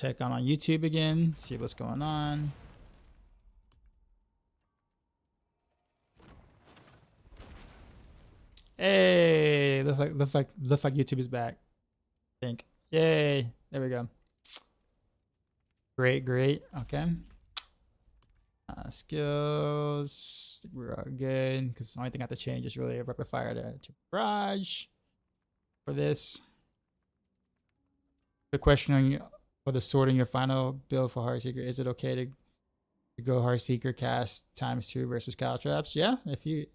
check on YouTube again, see what's going on. Hey, looks like YouTube is back. I think. Yay! There we go. Great. Okay. Skills. We're all good because the only thing I have to change is really a rapid fire to Barrage for this. The question on you for the sorting your final build for Heartseeker, is it okay to go Heartseeker cast ×2 versus Caltrops? Yeah, if you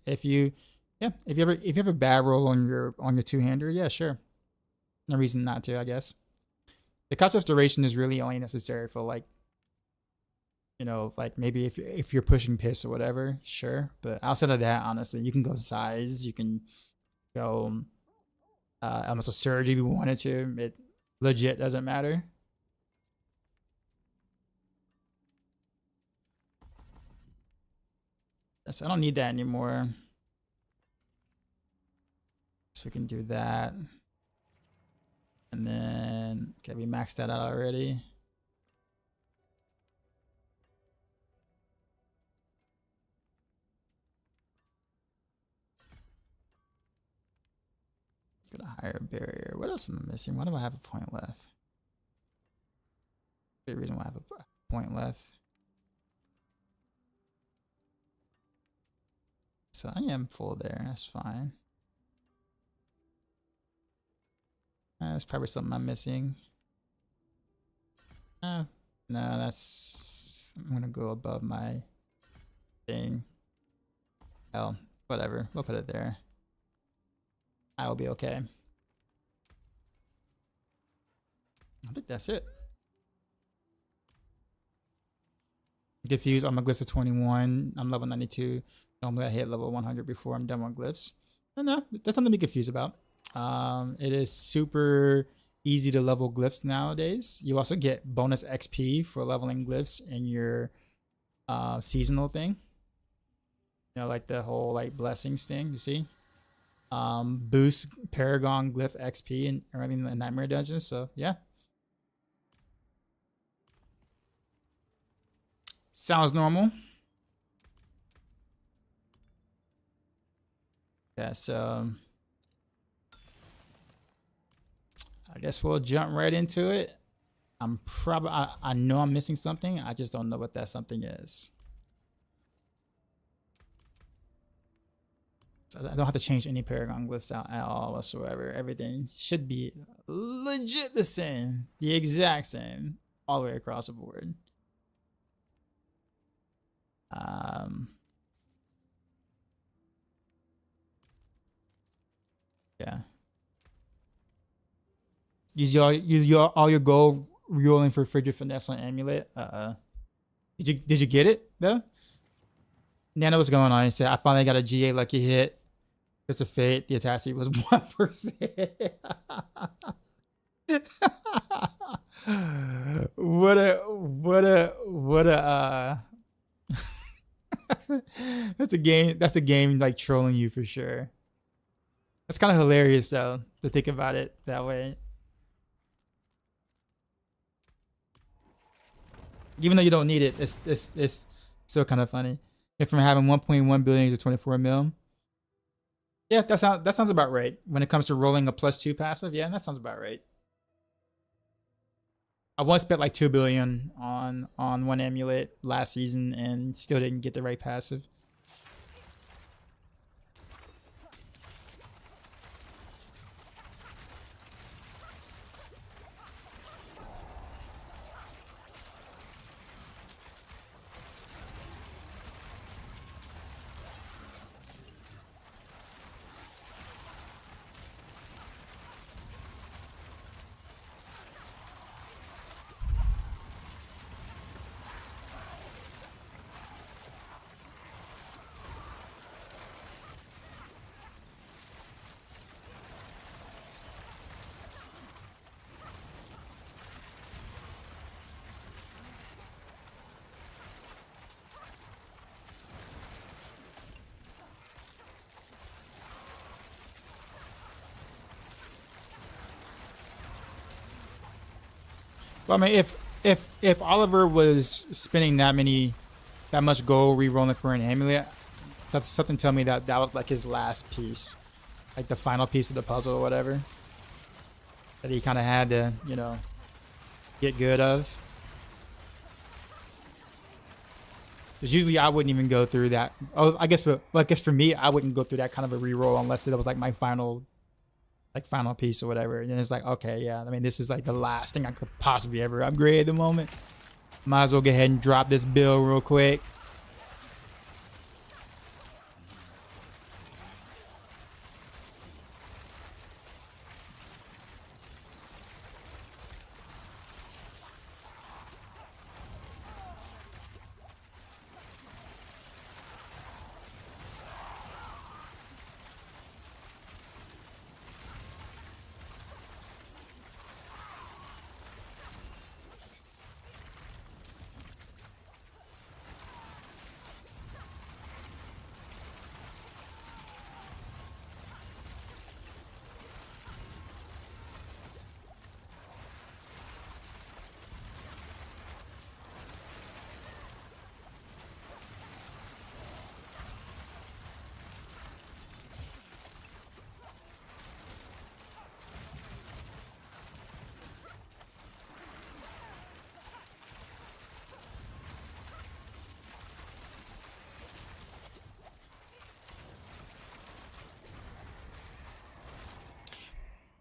have a bad roll on your two-hander, yeah, sure. No reason not to, I guess. The Caltrops duration is really only necessary for like, you know, like maybe if you're pushing piss or whatever, sure. But outside of that, honestly, you can go size, you can go almost a surge if you wanted to. It legit doesn't matter. So I don't need that anymore. So we can do that. And then, okay, we maxed that out already. Got a higher barrier. What else am I missing? Why do I have a point left? Good reason why I have a point left. So I am full there. That's fine. That's probably something I'm missing. No, that's... I'm gonna go above my thing. Hell, whatever. We'll put it there. I will be okay. I think that's it. Confused on my glyphs of 21. I'm level 92. Normally I hit level 100 before I'm done with glyphs. No, that's something to be confused about. It is super easy to level glyphs nowadays. You also get bonus XP for leveling glyphs in your seasonal thing. You know, like the whole like blessings thing, you see? Boost Paragon glyph XP and everything in the Nightmare Dungeons. So yeah. Sounds normal. Yeah, so I guess we'll jump right into it. I know I'm missing something. I just don't know what that something is. So I don't have to change any Paragon glyphs out at all whatsoever. Everything should be legit the same, the exact same, all the way across the board. Yeah. Use all your gold rerolling for Frigid Finesse on Amulet. Did you get it though? Nano, what's going on? He said I finally got a GA lucky hit. It's a fate. The attack speed was 1%. what a that's a game like trolling you for sure. That's kind of hilarious though to think about it that way. Even though you don't need it, it's still kind of funny. If from having 1.1 billion to 24 mil. Yeah, that sounds about right. When it comes to rolling a +2 passive, yeah, that sounds about right. I once spent like 2 billion on one amulet last season and still didn't get the right passive. Well, I mean, if Oliver was spending that much gold re-rolling for an amulet, something tell me that that was like his last piece, like the final piece of the puzzle or whatever, that he kind of had to, you know, get good of. Because usually I wouldn't even go through that. Oh, I guess for me, I wouldn't go through that kind of a re-roll unless it was like my final piece or whatever. And then it's like, okay, yeah, I mean, this is like the last thing I could possibly ever upgrade at the moment. Might as well go ahead and drop this bill real quick.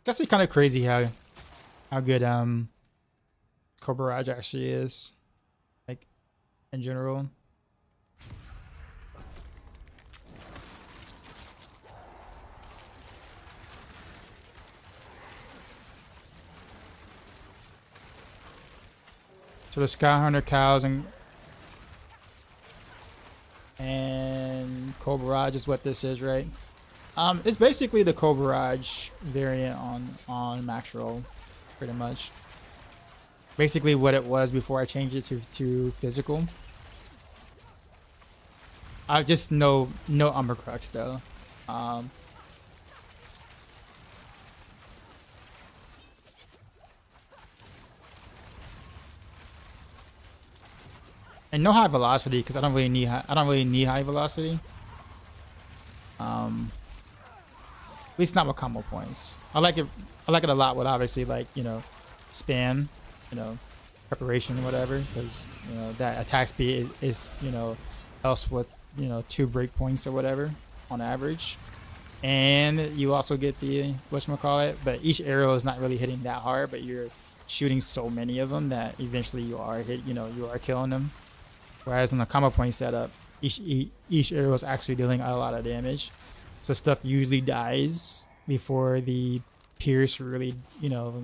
It's actually kind of crazy how good Barrage actually is, like, in general. So the Sky Hunter cows and Barrage is what this is, right? It's basically the Barrage variant on Maxroll, pretty much. Basically what it was before I changed it to physical. I just no Umbercrux though. And no high velocity because I don't really need high velocity. At least not with combo points. I like it a lot with obviously, like, you know, spam, you know, preparation, whatever, because, you know, that attack speed is, you know, else with, you know, 2 breakpoints or whatever on average. And you also get the whatchamacallit, but each arrow is not really hitting that hard, but you're shooting so many of them that eventually you are killing them. Whereas in the combo point setup, each arrow is actually dealing a lot of damage. So stuff usually dies before the pierce really, you know,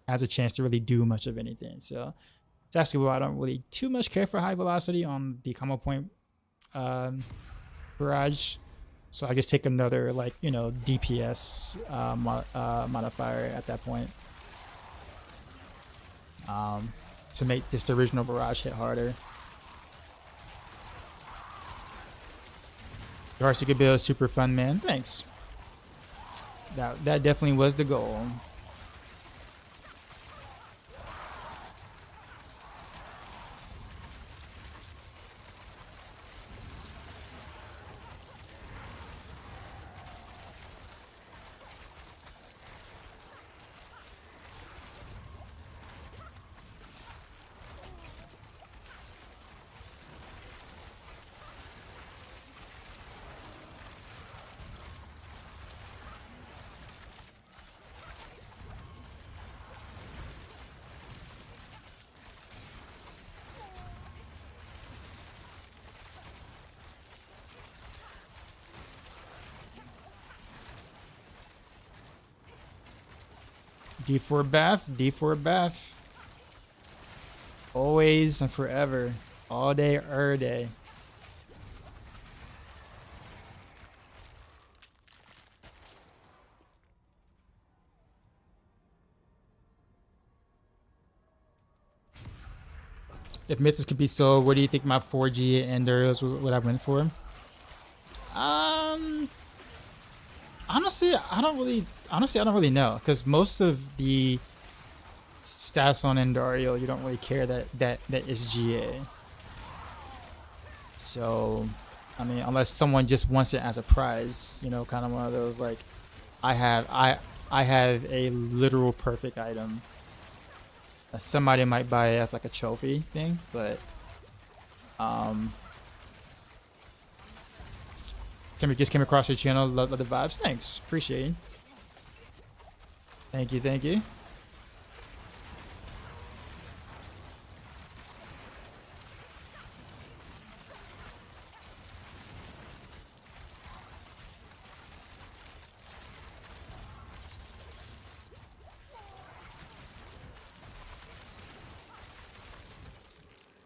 has a chance to really do much of anything. So it's actually why I don't really too much care for high velocity on the combo point Barrage. So I just take another, like, you know, DPS modifier at that point to make this original Barrage hit harder. The Heartseeker build is super fun, man. Thanks. That definitely was the goal. D4 Bath, D4 Bath. Always and forever. All day, every day. If Mythos could be sold, what do you think my 4G Enduros would I win for? Honestly, I don't really know, because most of the stats on Endario, you don't really care that is GA. So, I mean, unless someone just wants it as a prize, you know, kind of one of those like, I have a literal perfect item. Somebody might buy it as like a trophy thing, but just came across your channel, love the vibes. Thanks, appreciate it. Thank you, thank you.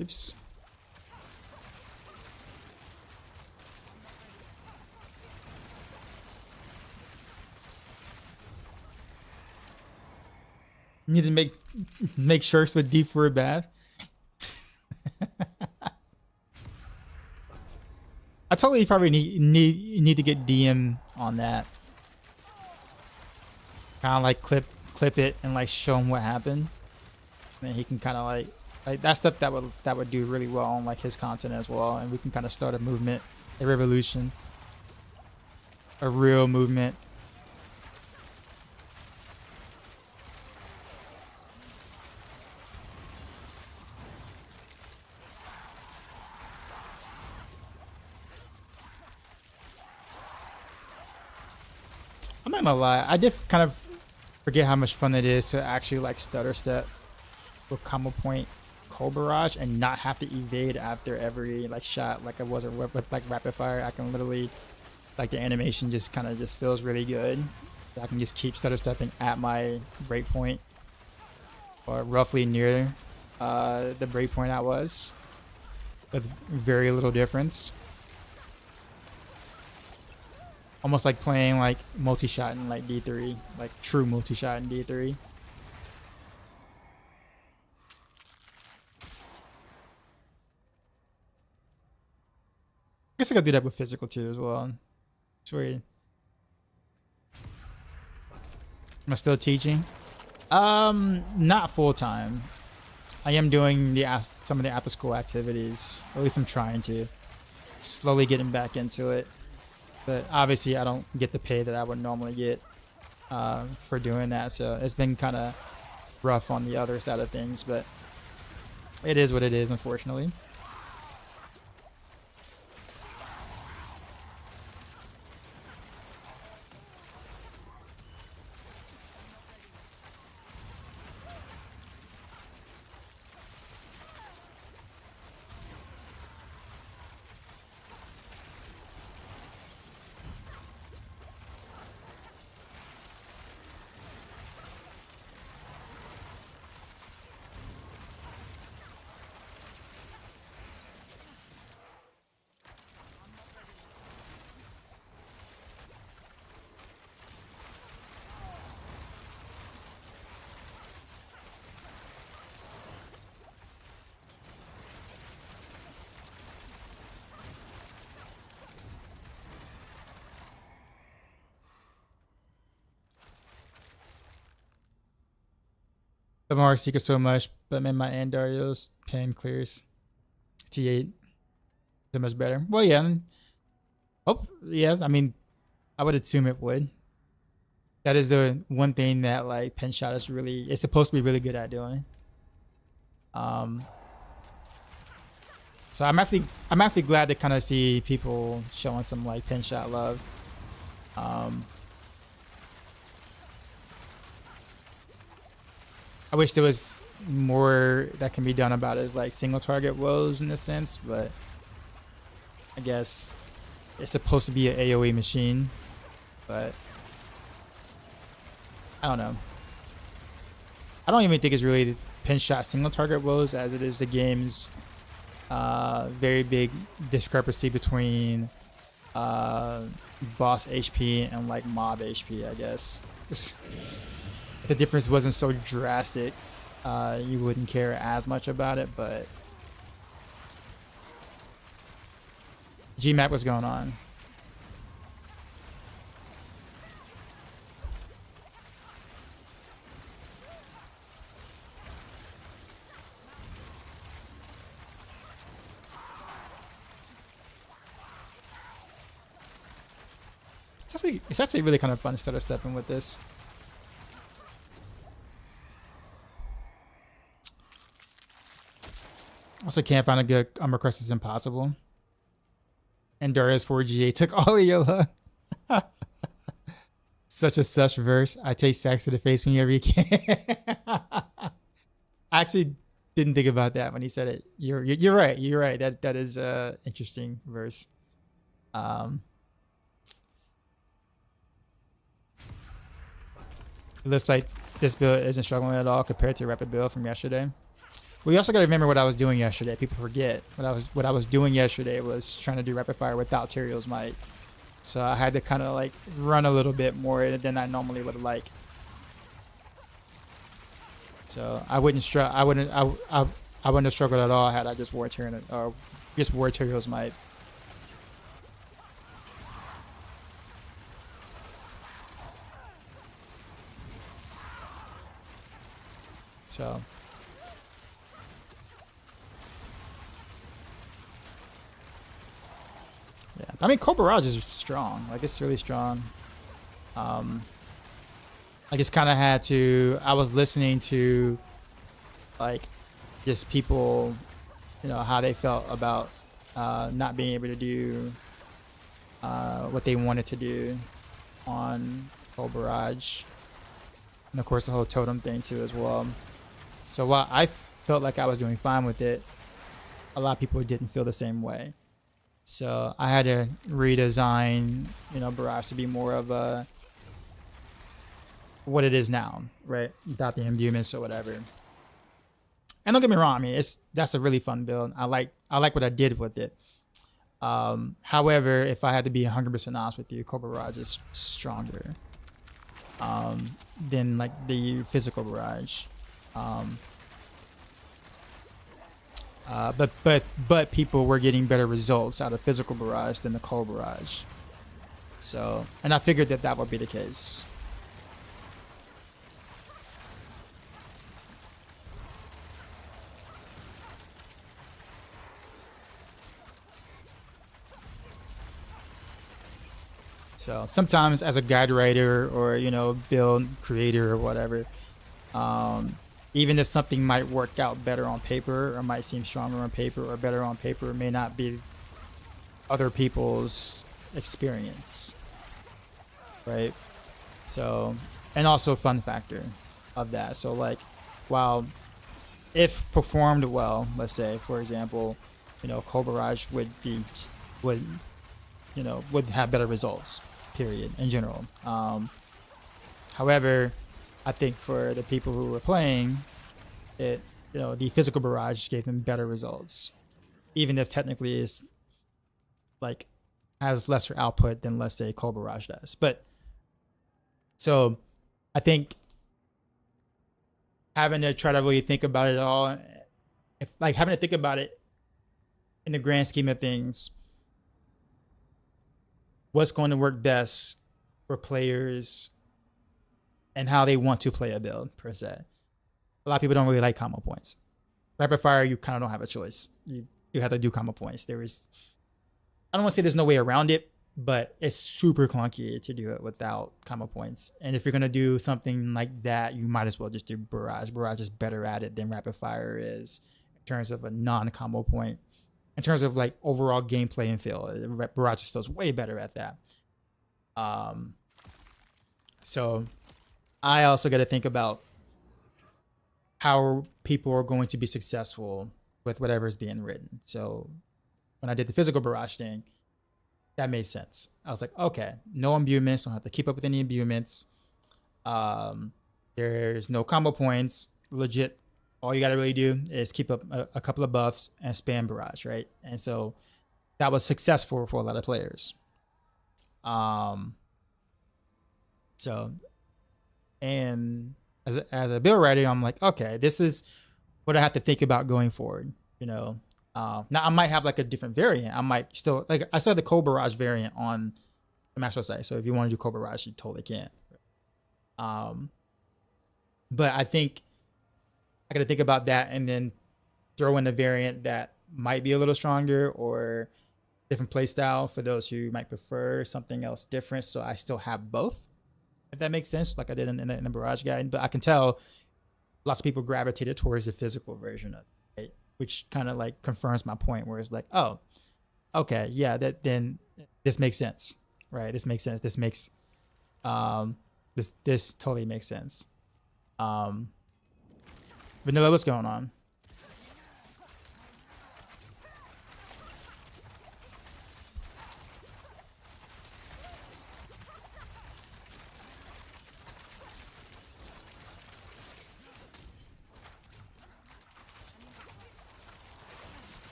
Oops. Need to make shirts with deep for a bath. I totally probably need to get DM on that. Kind of like clip it and like show him what happened. And he can kind of like that stuff that would do really well on like his content as well, and we can kind of start a movement, a revolution, a real movement. I'm not gonna lie, I did kind of forget how much fun it is to actually like stutter step with combo point cold barrage and not have to evade after every like shot like I was with like rapid fire. I can literally like the animation just kind of just feels really good. I can just keep stutter stepping at my breakpoint or roughly near the breakpoint I was with very little difference. Almost like playing like multi-shot in like D3, like true multi-shot in D3. I guess I could do that with physical too as well. Sweet. Am I still teaching? Not full time. I am doing some of the after school activities. Or at least I'm trying to. Slowly getting back into it. But obviously I don't get the pay that I would normally get for doing that. So it's been kind of rough on the other side of things, but it is what it is, unfortunately. The Heartseeker so much, but man, my Andario's pen clears. T8 so much better. Well, yeah. Oh, yeah. I mean, I would assume it would. That is the one thing that like pen shot is really. It's supposed to be really good at doing. So I'm actually glad to kind of see people showing some like pen shot love. I wish there was more that can be done about his like single target woes in a sense, but I guess it's supposed to be an AoE machine, but I don't know. I don't even think it's really the pin shot single target woes as it is the game's very big discrepancy between boss HP and like mob HP, I guess. If the difference wasn't so drastic, you wouldn't care as much about it, but GMAC, what's going on? it's actually really kind of fun stutter stepping with this. Also can't find a good request is impossible. And Darius 4GA took all of your luck. Such a such verse. I take sacks to the face whenever you can. I actually didn't think about that when he said it. You're right. You're right. That is a interesting verse. It looks like this build isn't struggling at all compared to rapid build from yesterday. We also got to remember what I was doing yesterday. People forget what I was doing yesterday was trying to do rapid fire without Tyrael's might. So I had to kind of like run a little bit more than I normally would like. So I wouldn't have struggled at all had I just wore Tyrael's might. So yeah, I mean, Barrage is strong. Like, it's really strong. I just kind of had to. I was listening to, like, just people, you know, how they felt about not being able to do what they wanted to do on Barrage, and of course the whole totem thing too as well. So while I felt like I was doing fine with it, a lot of people didn't feel the same way. So I had to redesign, you know, Barrage to be more of a what it is now, right? Without the imbuements or whatever. And don't get me wrong, I mean, that's a really fun build. I like what I did with it. However, if I had to be 100% honest with you, Barrage is stronger than like the physical Barrage. But people were getting better results out of physical Barrage than the cold Barrage. So, and I figured that would be the case. So sometimes as a guide writer or, you know, build creator or whatever, even if something might work out better on paper or might seem stronger on paper or better on paper, it may not be other people's experience, right? So, and also a fun factor of that. So like, while if performed well, let's say, for example, you know, Barrage would have better results, period, in general. However, I think for the people who were playing it, you know, the physical Barrage gave them better results, even if technically it's like has lesser output than, let's say, cold Barrage does. But so I think having to try to really think about it all, having to think about it in the grand scheme of things, what's going to work best for players and how they want to play a build, per se. A lot of people don't really like combo points. Rapid fire, you kind of don't have a choice. You have to do combo points. I don't want to say there's no way around it, but it's super clunky to do it without combo points. And if you're going to do something like that, you might as well just do Barrage. Barrage is better at it than rapid fire is in terms of a non-combo point. In terms of like overall gameplay and feel, Barrage just feels way better at that. So I also got to think about how people are going to be successful with whatever is being written. So when I did the physical Barrage thing, that made sense. I was like, okay, no imbuements, don't have to keep up with any imbuements. There's no combo points, legit. All you got to really do is keep up a couple of buffs and spam Barrage, right? And so that was successful for a lot of players. So, and as a build writer, I'm like, okay, this is what I have to think about going forward, you know. Now I might have like a different variant. I might still, like, I still have the cold Barrage variant on the Maxroll site. So if you want to do cold Barrage, you totally can. But I think I got to think about that and then throw in a variant that might be a little stronger or different play style for those who might prefer something else different. So I still have both, if that makes sense, like I did in the Barrage guide. But I can tell lots of people gravitated towards the physical version of it, right? Which kind of like confirms my point, where it's like, oh, okay, yeah, then this makes sense, right? This makes sense. This makes this totally makes sense. Vanilla, what's going on?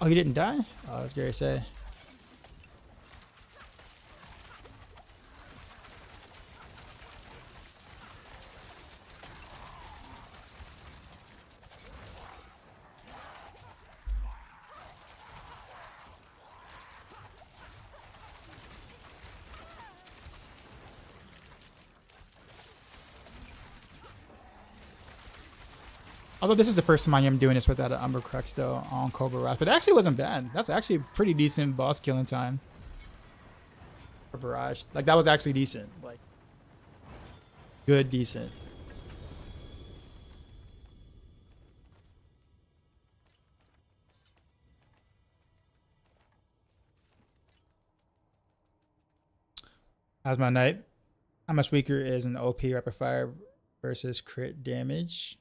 Oh, he didn't die? Oh, that's scary to say. Although this is the first time I am doing this without an Umber Crux though on Cobra Rock, but it actually wasn't bad. That's actually pretty decent boss killing time for Barrage. Like that was actually decent, like good, decent. How's my night? How much weaker is an OP rapid fire versus crit damage?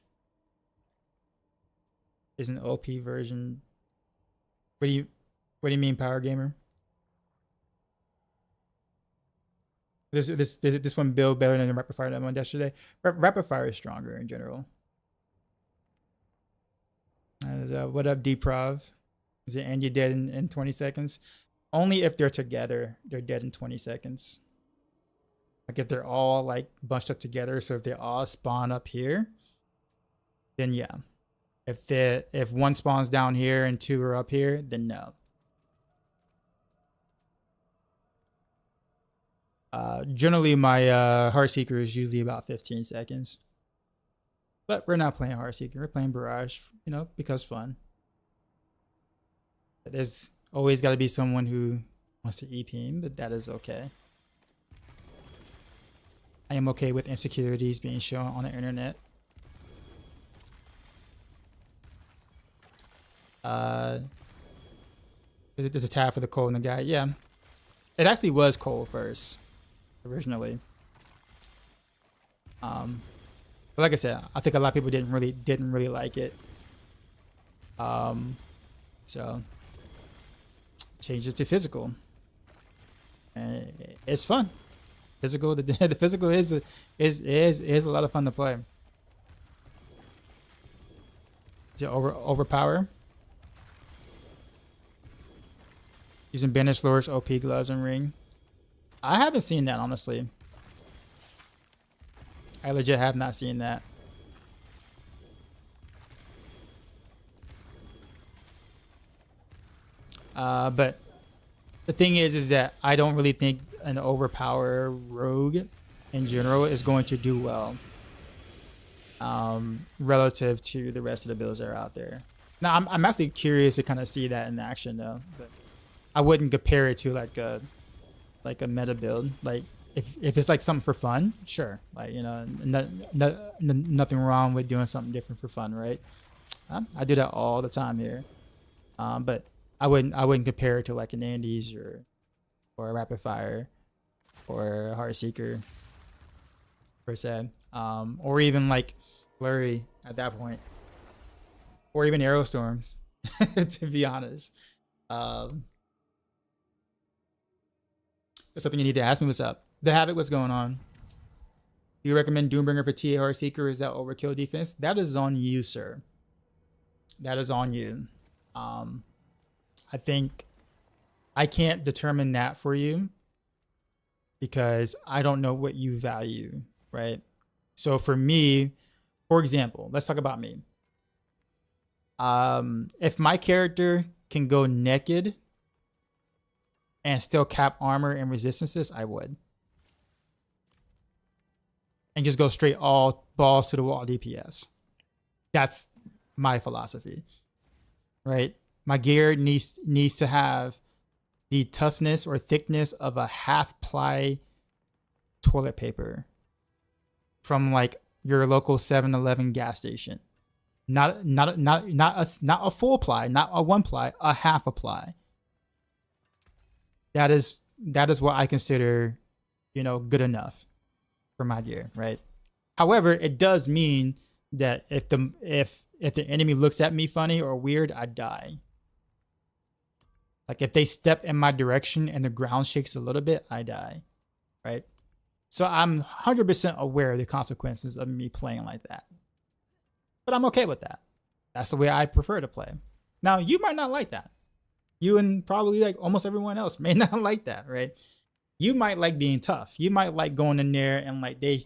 Is an OP version. What do you mean, Power Gamer? This one build better than the rapid fire that one yesterday. Rapid fire is stronger in general. What up, Deprov? Is it end you dead in 20 seconds? Only if they're together, they're dead in 20 seconds. Like if they're all like bunched up together, so if they all spawn up here, then yeah. If one spawns down here and two are up here, then no. Generally, my Heartseeker is usually about 15 seconds. But we're not playing Heartseeker. We're playing Barrage, you know, because fun. There's always got to be someone who wants to EP him, but that is okay. I am okay with insecurities being shown on the internet. There's a tab for the cold in the guy. Yeah, it actually was cold first originally. But like I said, I think a lot of people didn't really like it. So changed it to physical, and it's fun. Physical, the physical is a lot of fun to play. To overpower. Using Banished Lord's OP gloves and ring. I haven't seen that, honestly. I legit have not seen that. But the thing is that I don't really think an overpower rogue in general is going to do well relative to the rest of the builds that are out there. Now, I'm actually curious to kind of see that in action, though. But I wouldn't compare it to like a meta build. Like if it's like something for fun, sure. Like, you know, nothing wrong with doing something different for fun, right? I do that all the time here. But I wouldn't compare it to like an Andes or a Rapid Fire or a Heartseeker per se, or even like Flurry at that point, or even Aerostorms, to be honest. That's something you need to ask me. What's up? The Habit, what's going on? Do you recommend Doombringer for TA Heartseeker? Is that overkill defense? That is on you, sir. That is on you. I think I can't determine that for you because I don't know what you value, right? So for me, for example, let's talk about me. If my character can go naked and still cap armor and resistances, I would. and just go straight all balls to the wall DPS. That's my philosophy, right? My gear needs to have the toughness or thickness of a half-ply toilet paper from like your local 7-Eleven gas station. Not a full ply, not a one ply, a half a ply. That is what I consider, good enough for my gear, right? However, it does mean that if the enemy looks at me funny or weird, I die. Like if they step in my direction and the ground shakes a little bit, I die, right? So I'm 100% aware of the consequences of me playing like that. But I'm okay with that. That's the way I prefer to play. Now, you might not like that. You and probably like almost everyone else may not like that, right? You might like being tough. You might like going in there and like they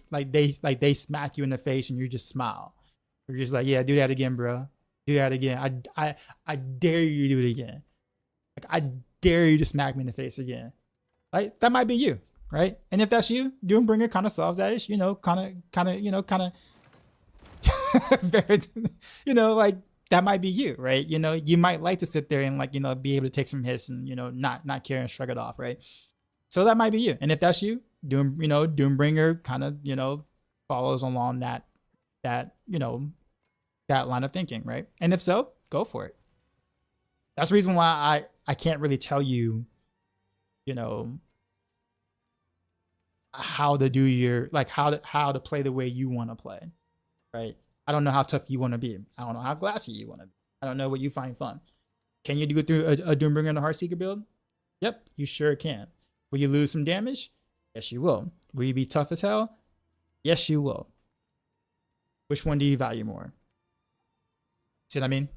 smack you in the face and you just smile. You're just like, yeah, do that again, bro. Do that again. I dare you to do it again. Like I dare you to smack me in the face again. Right? That might be you, right? And if that's you, Doombringer kind of solves that issue, kind of like that might be you, right? You might like to sit there and like, be able to take some hits and, not care and shrug it off, right? So that might be you. And if that's you, Doombringer kind of, follows along that line of thinking, right? And if so, go for it. That's the reason why I can't really tell you, how to do your, like how to play the way you want to play, right? I don't know how tough you want to be. I don't know how glassy you want to be. I don't know what you find fun. Can you go through a Doombringer and a Heartseeker build? Yep, you sure can. Will you lose some damage? Yes, you will. Will you be tough as hell? Yes, you will. Which one do you value more? See what I mean?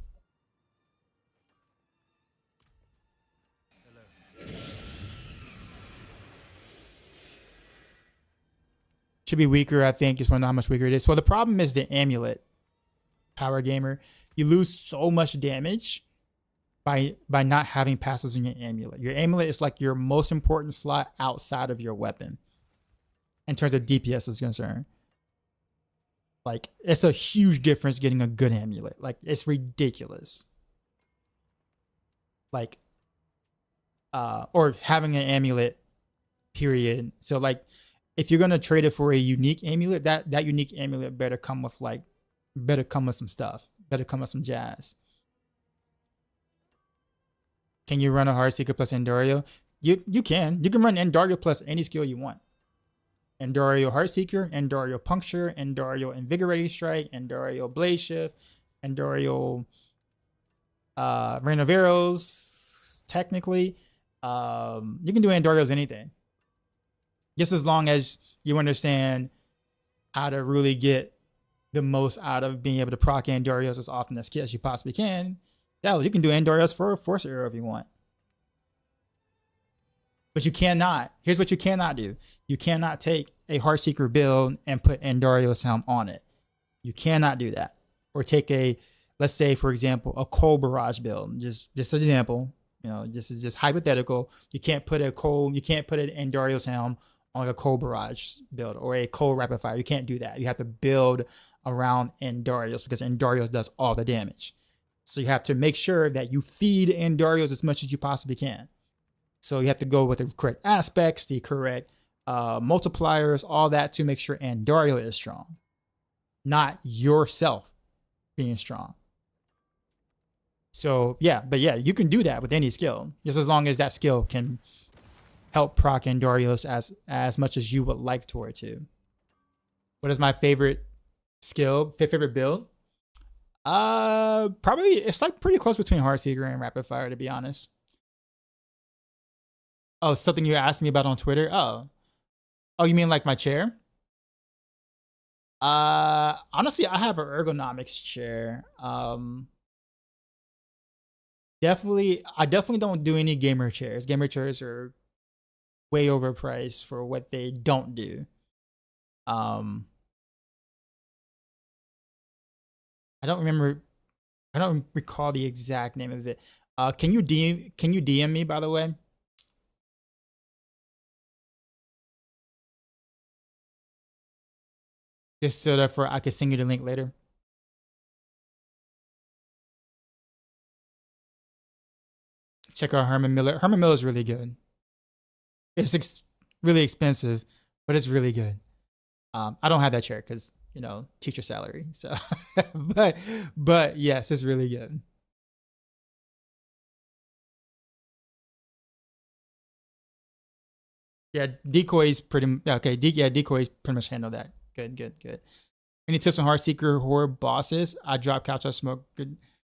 Should be weaker, I think. Just want to know how much weaker it is. So the problem is the amulet. Power gamer, you lose so much damage by not having passes in your amulet. Your amulet is like your most important slot outside of your weapon in terms of DPS is concerned. Like it's a huge difference getting a good amulet. Like it's ridiculous. Like or having an amulet, period. So like if you're gonna trade it for a unique amulet, that unique amulet better come with some stuff. Better come with some jazz. Can you run a Heartseeker plus Endario? You can. You can run Endario plus any skill you want. Endario Heartseeker, Endario Puncture, Endario Invigorating Strike, Endario Blade Shift, Endario Rain of Arrows, technically. You can do Endarios anything. Just as long as you understand how to really get the most out of being able to proc Endarios as often as you possibly can. Yeah, you can do Endarios for a Force Arrow if you want. But you cannot. Here's what you cannot do. You cannot take a Heartseeker build and put Endarios Helm on it. You cannot do that. Or take let's say, for example, a Cold Barrage build. Just an example. This is just hypothetical. You can't put an Endarios Helm on a Cold Barrage build or a Cold Rapid Fire. You can't do that. You have to build around Endarios because Endarios does all the damage. So you have to make sure that you feed Endarios as much as you possibly can. So you have to go with the correct aspects, the correct multipliers, all that to make sure Endario is strong. Not yourself being strong. So yeah, you can do that with any skill. Just as long as that skill can help proc Endarios as much as you would like for it to. What is my favorite skill? Favorite build? Probably it's like pretty close between Heartseeker and Rapid Fire, to be honest. Oh, something you asked me about on Twitter? Oh, you mean like my chair? Honestly, I have an ergonomics chair. I definitely don't do any gamer chairs. Gamer chairs are way overpriced for what they don't do. I don't recall the exact name of it. Can you DM me, by the way? Just so that I could send you the link later. Check out Herman Miller. Herman Miller is really good. It's really expensive, but it's really good. I don't have that chair because teacher salary. So, but yes, it's really good. Yeah, decoys pretty. Okay, decoys pretty much handle that. Good. Any tips on Heartseeker horde bosses? I drop couch on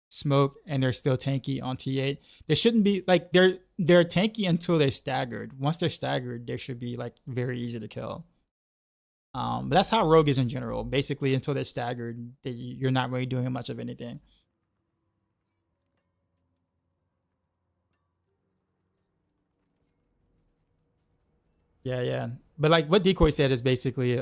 smoke, and they're still tanky on T8. They shouldn't be like they're tanky until they're staggered. Once they're staggered, they should be like very easy to kill. But that's how rogue is in general. Basically, until they're staggered, you're not really doing much of anything. Yeah. But like what Decoy said is basically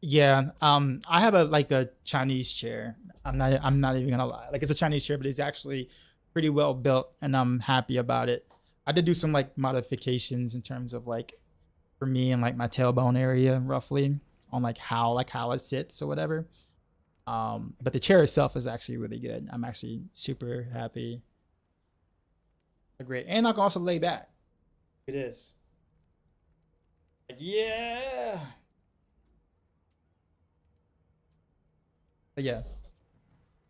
yeah. I have a Chinese chair. I'm not even gonna lie. Like it's a Chinese chair, but it's actually pretty well built, and I'm happy about it. I did do some like modifications in terms of like for me and like my tailbone area roughly on like how it sits or whatever. But the chair itself is actually really good. I'm actually super happy. Great, and I can also lay back. It is. Yeah. But yeah.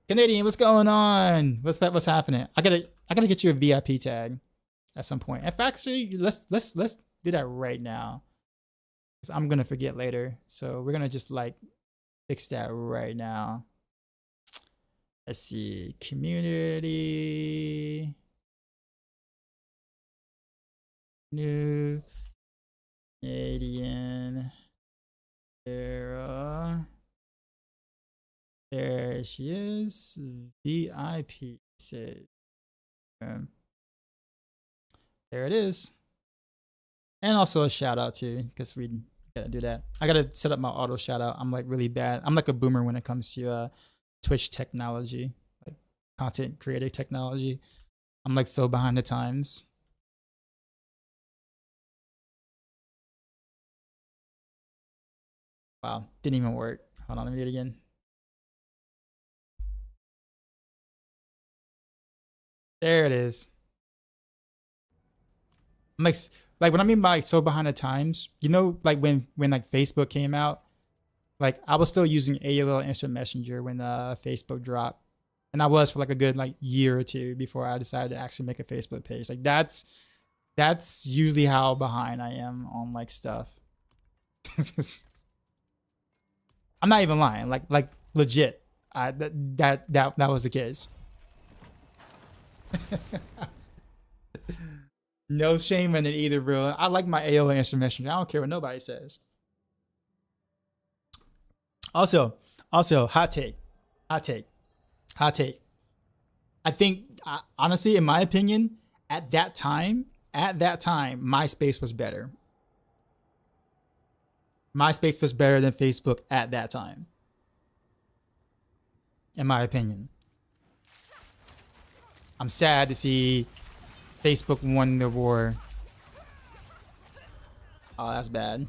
Canadian, what's going on? What's happening? I gotta get you a VIP tag at some point. In fact, actually, let's do that right now. Cause I'm gonna forget later. So we're gonna just like fix that right now. Let's see. Community. New Canadian era. There she is. VIP save. There it is. And also a shout out too, because we gotta do that. I gotta set up my auto shout out. I'm like really bad. I'm like a boomer when it comes to Twitch technology, like content creative technology. I'm like so behind the times. Wow, didn't even work. Hold on, let me do it again. There it is. I'm like what I mean by so behind the times, like when like Facebook came out, like I was still using AOL Instant Messenger when Facebook dropped. And I was for like a good like year or two before I decided to actually make a Facebook page. Like that's usually how behind I am on like stuff. I'm not even lying. Like legit. That was the case. No shame in it either, bro. I like my AOL Instant Messenger. I don't care what nobody says. Also, hot take. I think, honestly, in my opinion, at that time, MySpace was better. MySpace was better than Facebook at that time, in my opinion. I'm sad to see Facebook won the war. Oh, that's bad.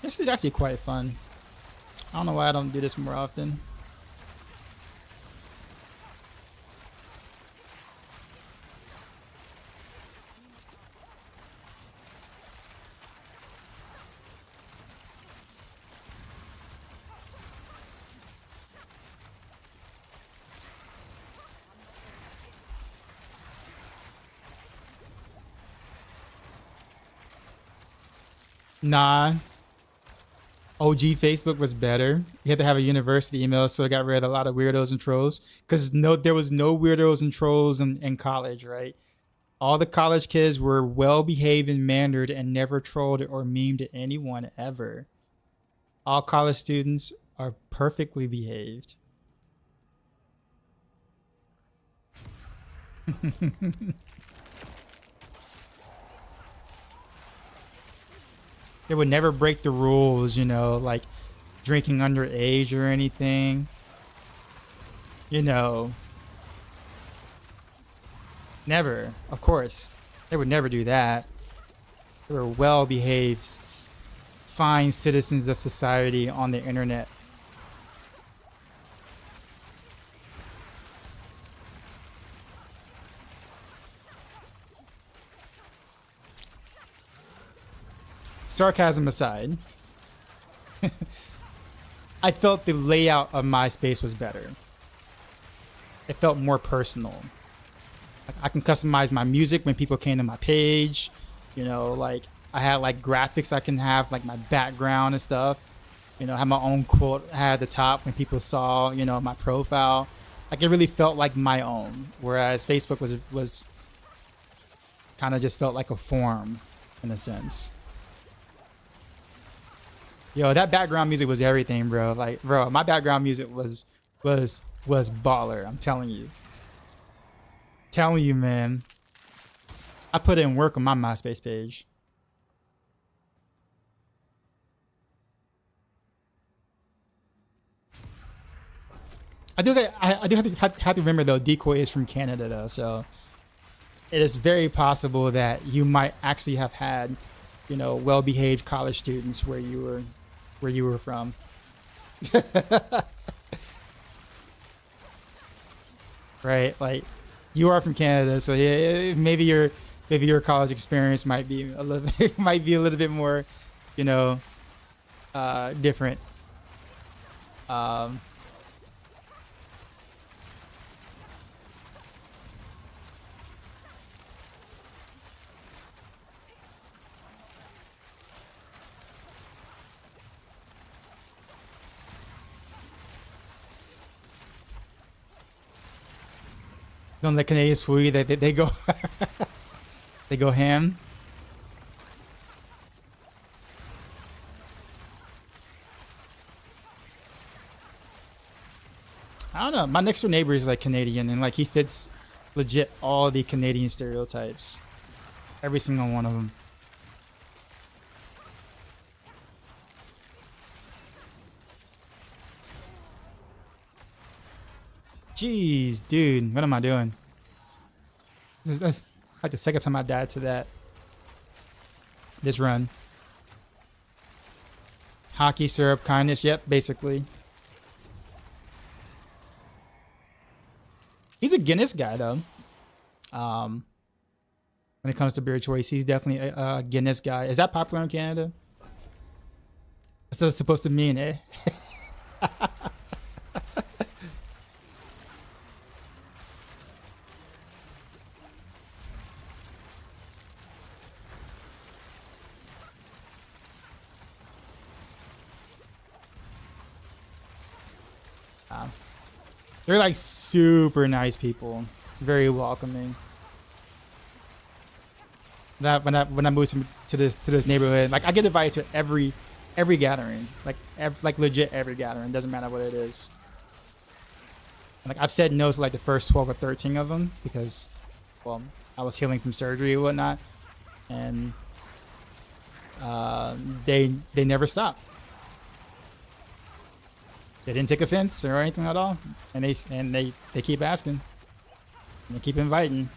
This is actually quite fun. I don't know why I don't do this more often. Nah, OG Facebook was better. You had to have a university email, so it got rid of a lot of weirdos and trolls. Because there was no weirdos and trolls in college, right? All the college kids were well behaved and mannered and never trolled or memed anyone ever. All college students are perfectly behaved. They would never break the rules, you know, like drinking underage or anything. You know, never, of course. They would never do that. They were well behaved, fine citizens of society on the internet. Sarcasm aside, I felt the layout of MySpace was better. It felt more personal. Like, I can customize my music when people came to my page. You know, like I had like graphics I can have, like my background and stuff. You know, I had my own quote I had at the top when people saw, you know, my profile. Like it really felt like my own. Whereas Facebook was kind of just felt like a form in a sense. Yo, that background music was everything, bro. Like, bro, my background music was baller. I'm telling you. Telling you, man. I put in work on my MySpace page. I do have to remember though. Decoy is from Canada though, so it is very possible that you might actually have had, you know, well-behaved college students where you were from. Right, like you are from Canada, so yeah, maybe your college experience might be a little might be a little bit more, you know, different. Don't let Canadians fool you. They go they go ham. I don't know. My next door neighbor is like Canadian, and like he fits legit all the Canadian stereotypes. Every single one of them. Jeez, dude, what am I doing? That's like the second time I died to that. This run. Hockey, syrup, kindness. Yep, basically. He's a Guinness guy, though. When it comes to beer choice, he's definitely a Guinness guy. Is that popular in Canada? What's that supposed to mean, eh? They're like super nice people, very welcoming. That when I moved to this neighborhood, like I get invited to every gathering, like legit every gathering. Doesn't matter what it is. Like I've said no to like the first 12 or 13 of them because, well, I was healing from surgery and whatnot, and they never stopped. They didn't take offense or anything at all, and they keep asking, and they keep inviting,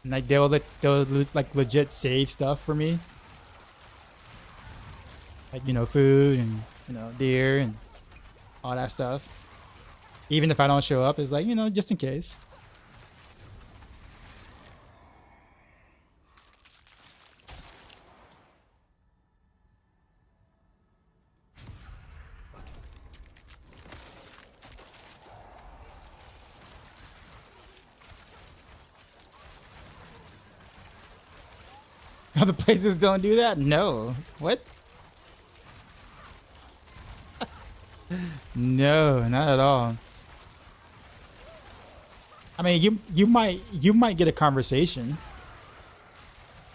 and like they'll like legit save stuff for me, like you know food and you know beer and all that stuff. Even if I don't show up, it's like you know just in case. Other places don't do that? No. What? No, not at all. I mean, you might get a conversation,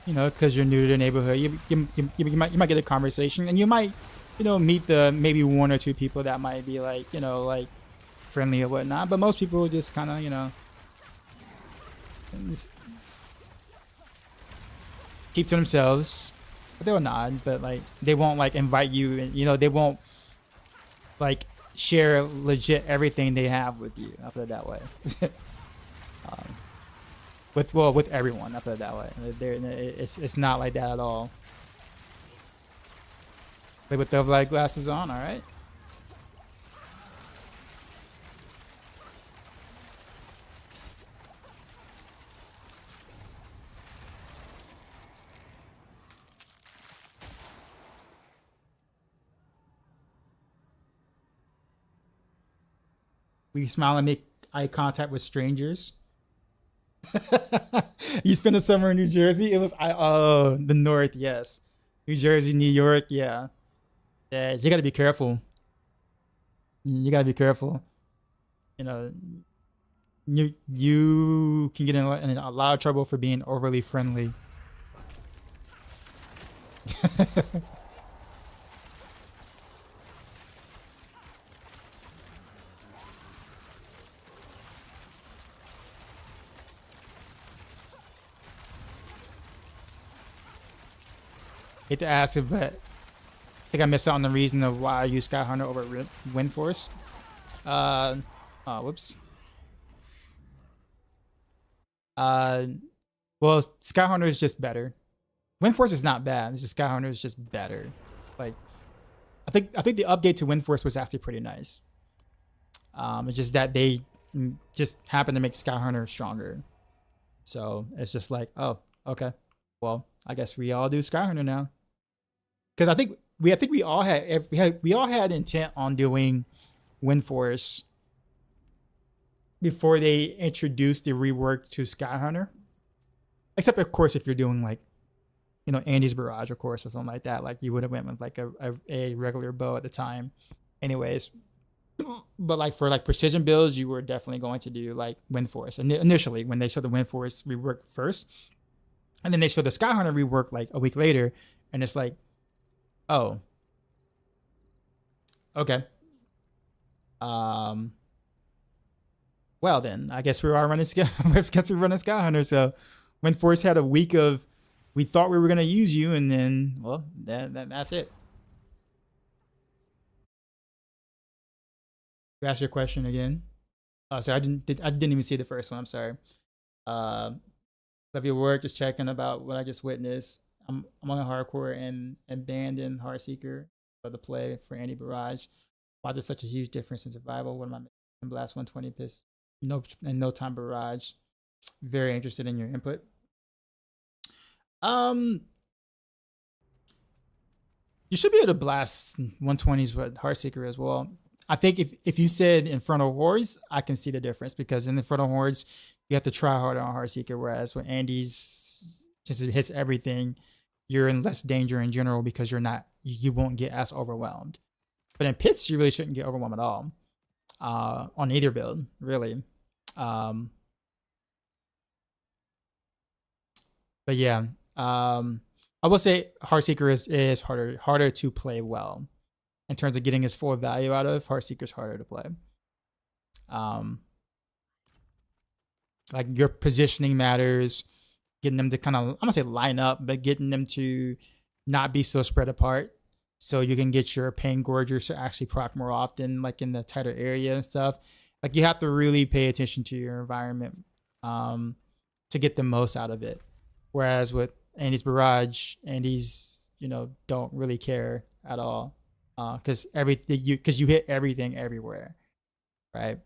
you know, because you're new to the neighborhood. You might get a conversation, and you might, you know, meet the maybe one or two people that might be like, you know, like friendly or whatnot. But most people just kind of, you know, just keep to themselves. But they'll nod, but like they won't like invite you, and you know, they won't like share legit everything they have with you. I'll put it that way. With everyone, I'll put it that way. It's not like that at all. Play with the light glasses on, all right. We smile and make eye contact with strangers. You spent the summer in New Jersey. It was the North, yes. New Jersey, New York, yeah. Yeah, you gotta be careful. You gotta be careful. You know, you can get in a lot of trouble for being overly friendly. Hate to ask it, but I think I missed out on the reason of why I use Sky Hunter over Wind Force. Whoops. Well, Sky Hunter is just better. Wind Force is not bad. It's just Sky Hunter is just better. Like, I think the update to Wind Force was actually pretty nice. It's just that they just happened to make Sky Hunter stronger. So it's just like, oh, okay. Well, I guess we all do Sky Hunter now. Because I think we all had intent on doing Wind Force before they introduced the rework to Sky Hunter. Except of course if you're doing like, you know, Andy's Barrage, of course, or something like that. Like you would have went with like a regular bow at the time. Anyways. But like for like precision builds, you were definitely going to do like Wind Force. Initially, when they showed the Wind Force rework first. And then they showed the Sky Hunter rework like a week later, and it's like, oh, okay. Well then, I guess we are running Sky. I guess we're running Sky Hunter. So, Wind Force had a week of, we thought we were gonna use you, and then, well, that's it. You asked your question again. Oh, sorry, I didn't even see the first one. I'm sorry. Love your work. Just checking about what I just witnessed. I'm on a hardcore and abandoned Heartseeker for the play for Andy Barrage. Why is there such a huge difference in survival? What am I making? Blast 120 piss? No time Barrage. Very interested in your input. You should be able to blast 120s with Heartseeker as well. I think if you said Infernal Hordes, I can see the difference because in Infernal Hordes, you have to try harder on Heartseeker, whereas with Andy's, since it hits everything, you're in less danger in general because you won't get as overwhelmed. But in pits, you really shouldn't get overwhelmed at all on either build, really. But yeah, I will say Heartseeker is harder to play well. In terms of getting his full value out of, Heartseeker's harder to play. Like your positioning matters, getting them to kind of, I'm gonna say line up, but getting them to not be so spread apart, so you can get your pain gorgers to actually proc more often, like in the tighter area and stuff. Like you have to really pay attention to your environment to get the most out of it. Whereas with Andy's Barrage, Andy's, you know, don't really care at all. Because you hit everything everywhere, right?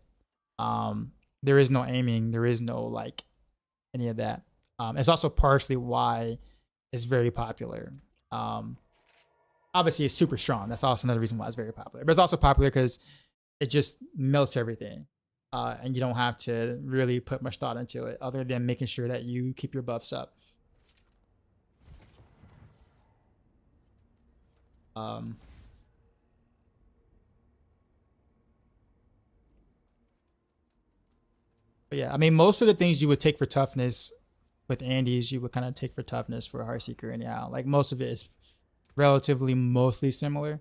There is no aiming, there is no like any of that. It's also partially why it's very popular. Obviously, it's super strong. That's also another reason why it's very popular. But it's also popular because it just melts everything, and you don't have to really put much thought into it, other than making sure that you keep your buffs up. Um, but yeah, I mean, most of the things you would take for toughness with Andes, you would kind of take for toughness for Heartseeker anyhow. Like most of it is relatively mostly similar.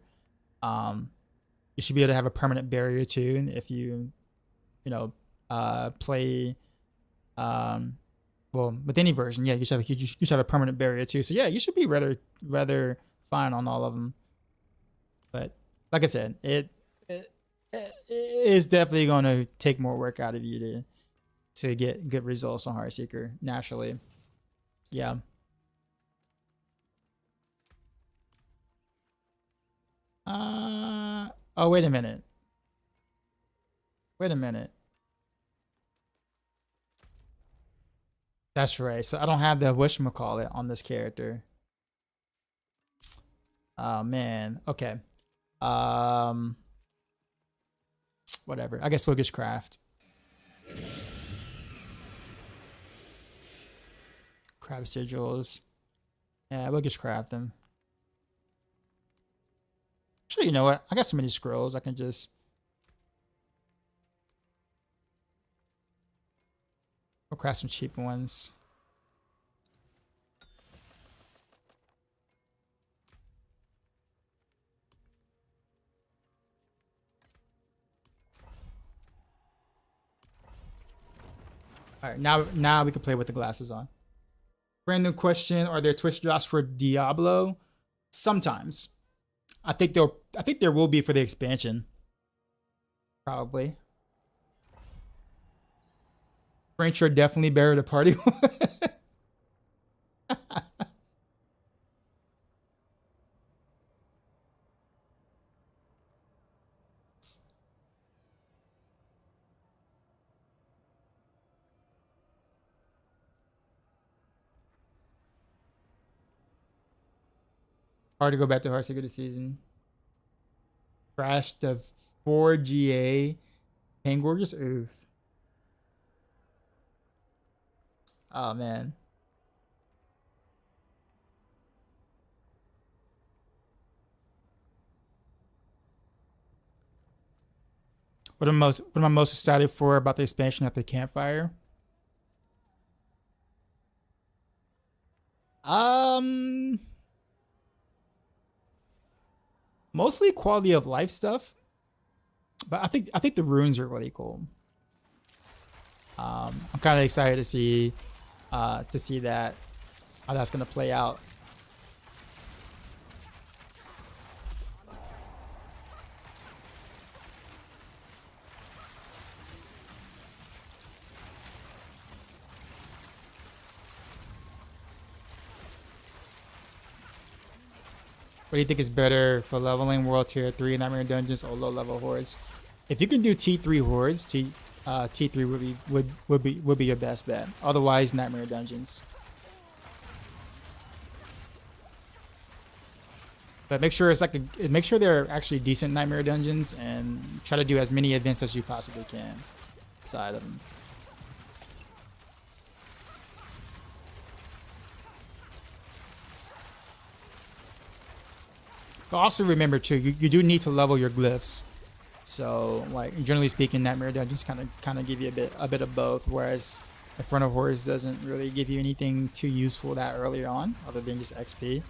You should be able to have a permanent barrier too if you play well with any version. Yeah, you should have a permanent barrier too. So yeah, you should be rather fine on all of them. But like I said, it is definitely going to take more work out of you to get good results on Heartseeker naturally. Yeah. Oh, wait a minute. Wait a minute. That's right. So I don't have the whatchamacallit on this character. Oh man. Okay. Whatever. I guess we'll just craft. Crab sigils. Yeah, we'll just craft them. Actually, you know what? I got so many scrolls. I can just. We'll craft some cheap ones. All right, now we can play with the glasses on. Brand new question: are there Twitch drops for Diablo? Sometimes. I think there will be for the expansion. Probably. French are definitely better to party with. Hard to go back to Heartseeker this season. Crashed the 4GA Hangwargers. Oof. Oh man. What am I most excited for about the expansion at the campfire? Mostly quality of life stuff, but I think the runes are really cool. I'm kind of excited to see that how that's gonna play out. What do you think is better for leveling World Tier 3 Nightmare Dungeons or low level hordes? If you can do T3 hordes, T3 would be your best bet. Otherwise, Nightmare Dungeons. But make sure make sure they're actually decent Nightmare Dungeons and try to do as many events as you possibly can inside of them. But also remember too, you do need to level your glyphs. So like generally speaking, Nightmare Dungeons kind of give you a bit of both, whereas Infernal Hordes doesn't really give you anything too useful that early on, other than just XP.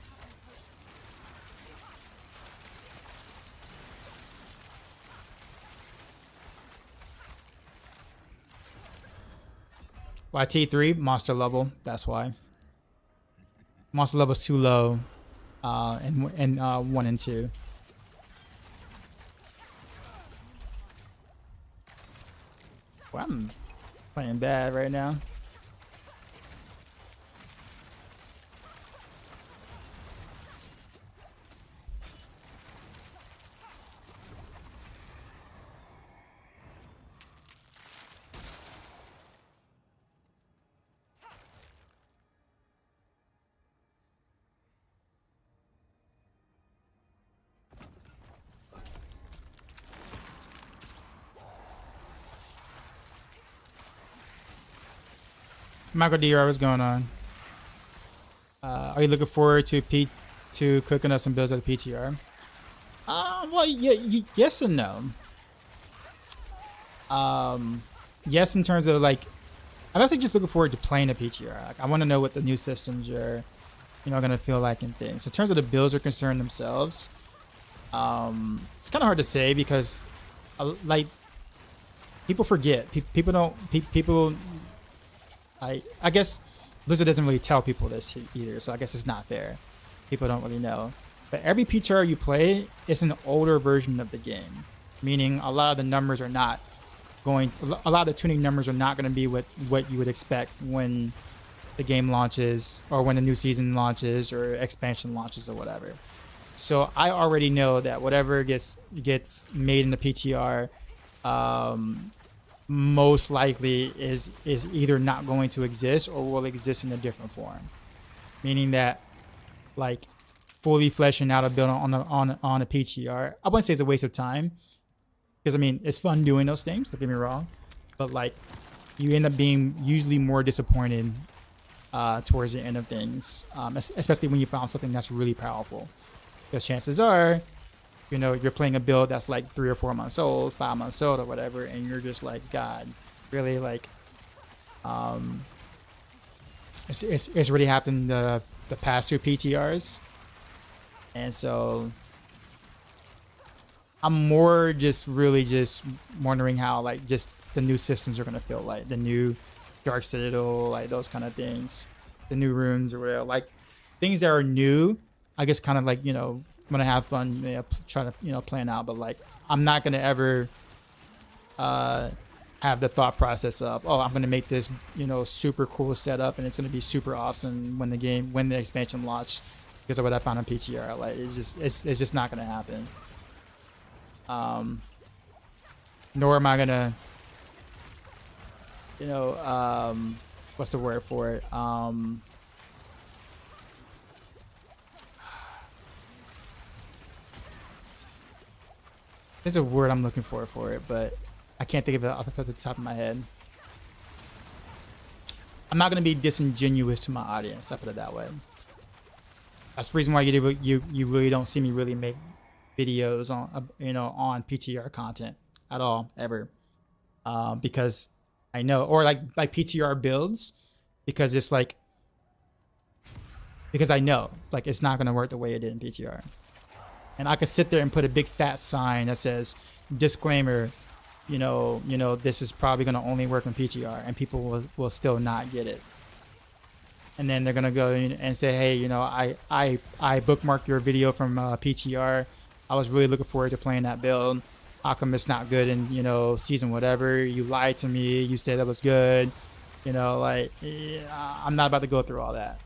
Why T3? Monster level. That's why. Monster level's too low. And 1 and 2. Well, I'm playing bad right now. Michael DR, what's going on? Are you looking forward to cooking up some builds at the PTR? Well, yeah, yes and no. Yes, in terms of like, I'm actually just looking forward to playing a PTR. Like, I want to know what the new systems are, gonna feel like and things. In terms of the builds are concerned themselves, it's kind of hard to say because, like, people forget. People don't. People. I guess Blizzard doesn't really tell people this either, so I guess it's not fair. People don't really know. But every PTR you play is an older version of the game, meaning a lot of the numbers are not going. A lot of the tuning numbers are not going to be what you would expect when the game launches or when the new season launches or expansion launches or whatever. So I already know that whatever gets made in the PTR, most likely is either not going to exist or will exist in a different form. Meaning that, like, fully fleshing out a build on a PTR, I wouldn't say it's a waste of time, because I mean it's fun doing those things. Don't get me wrong, but like you end up being usually more disappointed towards the end of things, especially when you found something that's really powerful. Because chances are, you're playing a build that's like 3 or 4 months old, 5 months old, or whatever, and you're just like, God, really? Like, it's really happened the past 2 PTRs, and so I'm more just wondering how like just the new systems are gonna feel like, the new Dark Citadel, like those kind of things, the new runes or whatever, like things that are new. I guess kind of like, I'm gonna have fun, try to plan out, but like I'm not gonna ever have the thought process of, oh, I'm gonna make this super cool setup and it's gonna be super awesome when the expansion launch because of what I found on PTR. Like it's just not gonna happen. Nor am I gonna, what's the word for it? There's a word I'm looking for it, but I can't think of it off the top of my head. I'm not gonna be disingenuous to my audience. I put it that way. That's the reason why you really don't see me really make videos on on PTR content at all ever, because I know, or like PTR builds, because it's like, because I know like it's not gonna work the way it did in PTR. And I could sit there and put a big fat sign that says disclaimer, this is probably going to only work in PTR, and people will still not get it. And then they're going to go and say, hey, I bookmarked your video from PTR. I was really looking forward to playing that build. How come it's not good in, season whatever? You lied to me. You said that was good. Like, I'm not about to go through all that.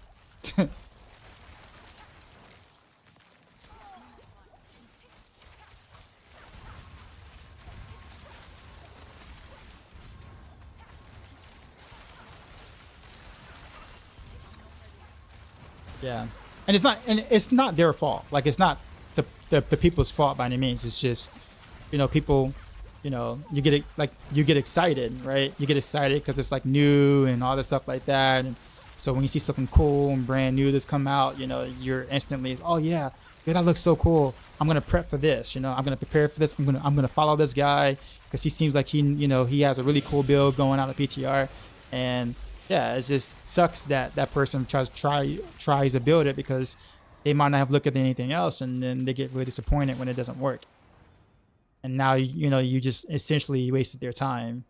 Yeah, and it's not their fault. Like, it's not the people's fault by any means. It's just, people, you get excited, right? You get excited because it's like new and all this stuff like that. And so when you see something cool and brand new that's come out, you're instantly, oh yeah, that looks so cool. I'm gonna prep for this. I'm gonna prepare for this. I'm gonna follow this guy because he seems like he has a really cool build going out of PTR, and yeah, it just sucks that that person tries to build it because they might not have looked at anything else, and then they get really disappointed when it doesn't work. And now you just essentially wasted their time,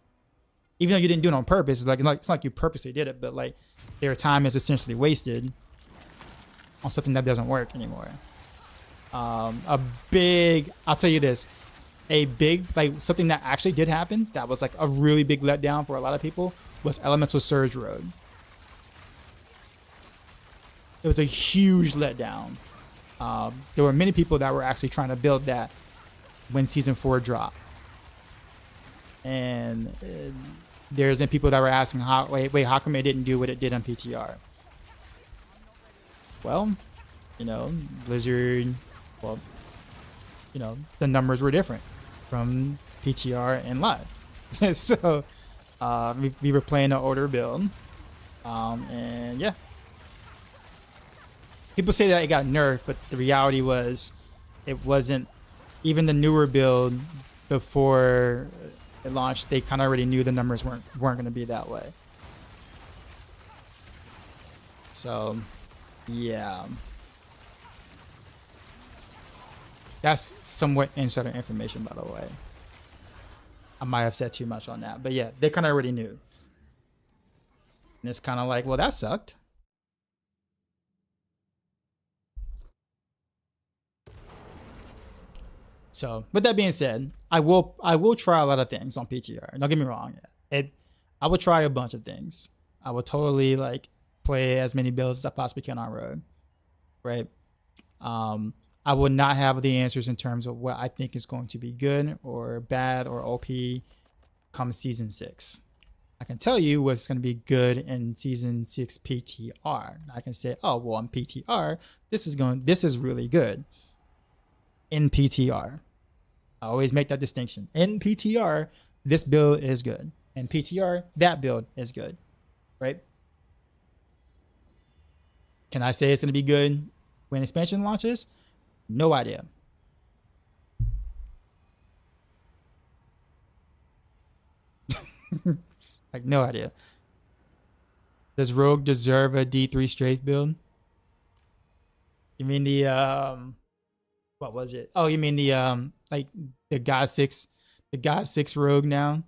even though you didn't do it on purpose. It's not like you purposely did it, but like their time is essentially wasted on something that doesn't work anymore. I'll tell you this, like something that actually did happen that was like a really big letdown for a lot of people was Elemental Surge Road. It was a huge letdown. There were many people that were actually trying to build that when Season 4 dropped. And there's been people that were asking, how come it didn't do what it did on PTR? Well, Blizzard, the numbers were different from PTR and live. So we were playing an older build, and yeah, people say that it got nerfed, but the reality was it wasn't even the newer build before it launched, they kind of already knew the numbers weren't going to be that way. So, yeah. That's somewhat insider information, by the way. I might have said too much on that, but yeah, they kind of already knew. And it's kind of like, well, that sucked. So, with that being said, I will try a lot of things on PTR. Don't get me wrong. I will try a bunch of things. I will totally like play as many builds as I possibly can on Rogue, right? I will not have the answers in terms of what I think is going to be good or bad or OP come season 6. I can tell you what's going to be good in season 6 PTR. I can say, oh well, in PTR, this is really good. In PTR, I always make that distinction. In PTR, this build is good. In PTR, that build is good, right? Can I say it's going to be good when expansion launches? No idea. Like, no idea. Does Rogue deserve a D3 strafe build? You mean the what was it? Oh, you mean the like the God 6 Rogue now?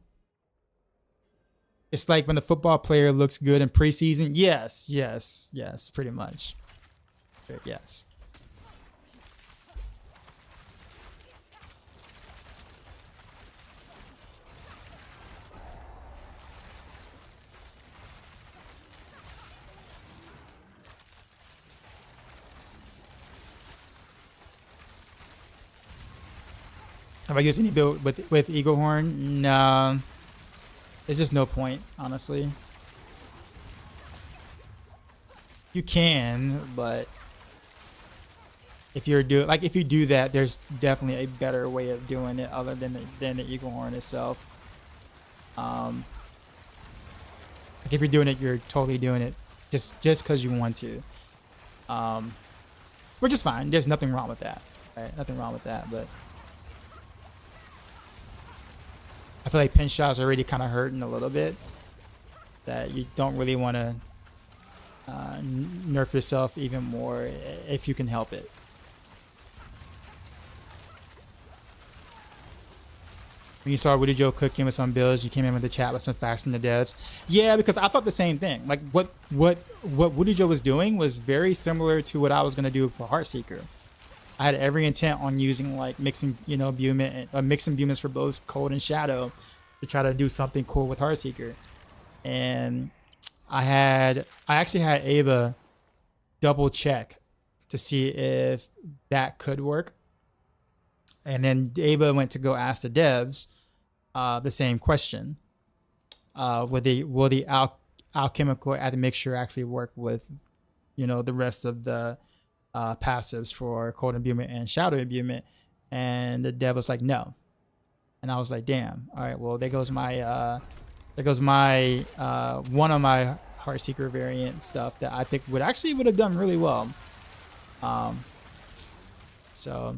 It's like when the football player looks good in preseason. Yes, pretty much. Yes. Have I used any build with Eagle Horn? No. There's just no point, honestly. You can, but if you do that, there's definitely a better way of doing it other than the Eagle Horn itself. Like if you're doing it, you're totally doing it just because you want to. Which is fine. There's nothing wrong with that. Right? Nothing wrong with that, but I feel like pinch shots are already kind of hurting a little bit. That you don't really want to nerf yourself even more if you can help it. When you saw Woody Joe cooking with some builds, you came in with the chat with some facts from the devs. Yeah, because I thought the same thing. Like what Woody Joe was doing was very similar to what I was gonna do for Heartseeker. I had every intent on using like mixing, mixing Bumens for both cold and shadow to try to do something cool with Heartseeker. And I actually had Ava double check to see if that could work. And then Ava went to go ask the devs the same question. Will the alchemical admixture actually work with, the rest of the passives for cold imbuement and shadow imbuement? And the dev was like, no. And I was like, damn. All right, well, there goes my one of my Heartseeker variant stuff that I think would have done really well. So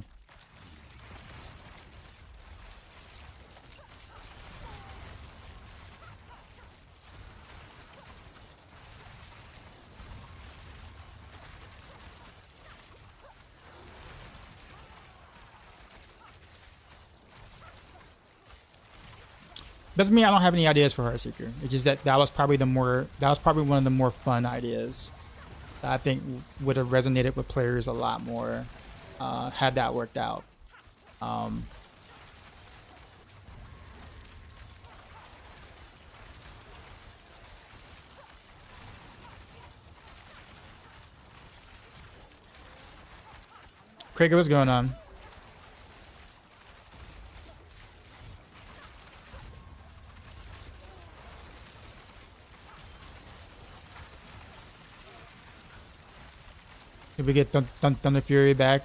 doesn't mean I don't have any ideas for Heartseeker. It's just that was probably one of the more fun ideas that I think would have resonated with players a lot more had that worked out. Craig, what's going on? Did we get Thunder Fury back?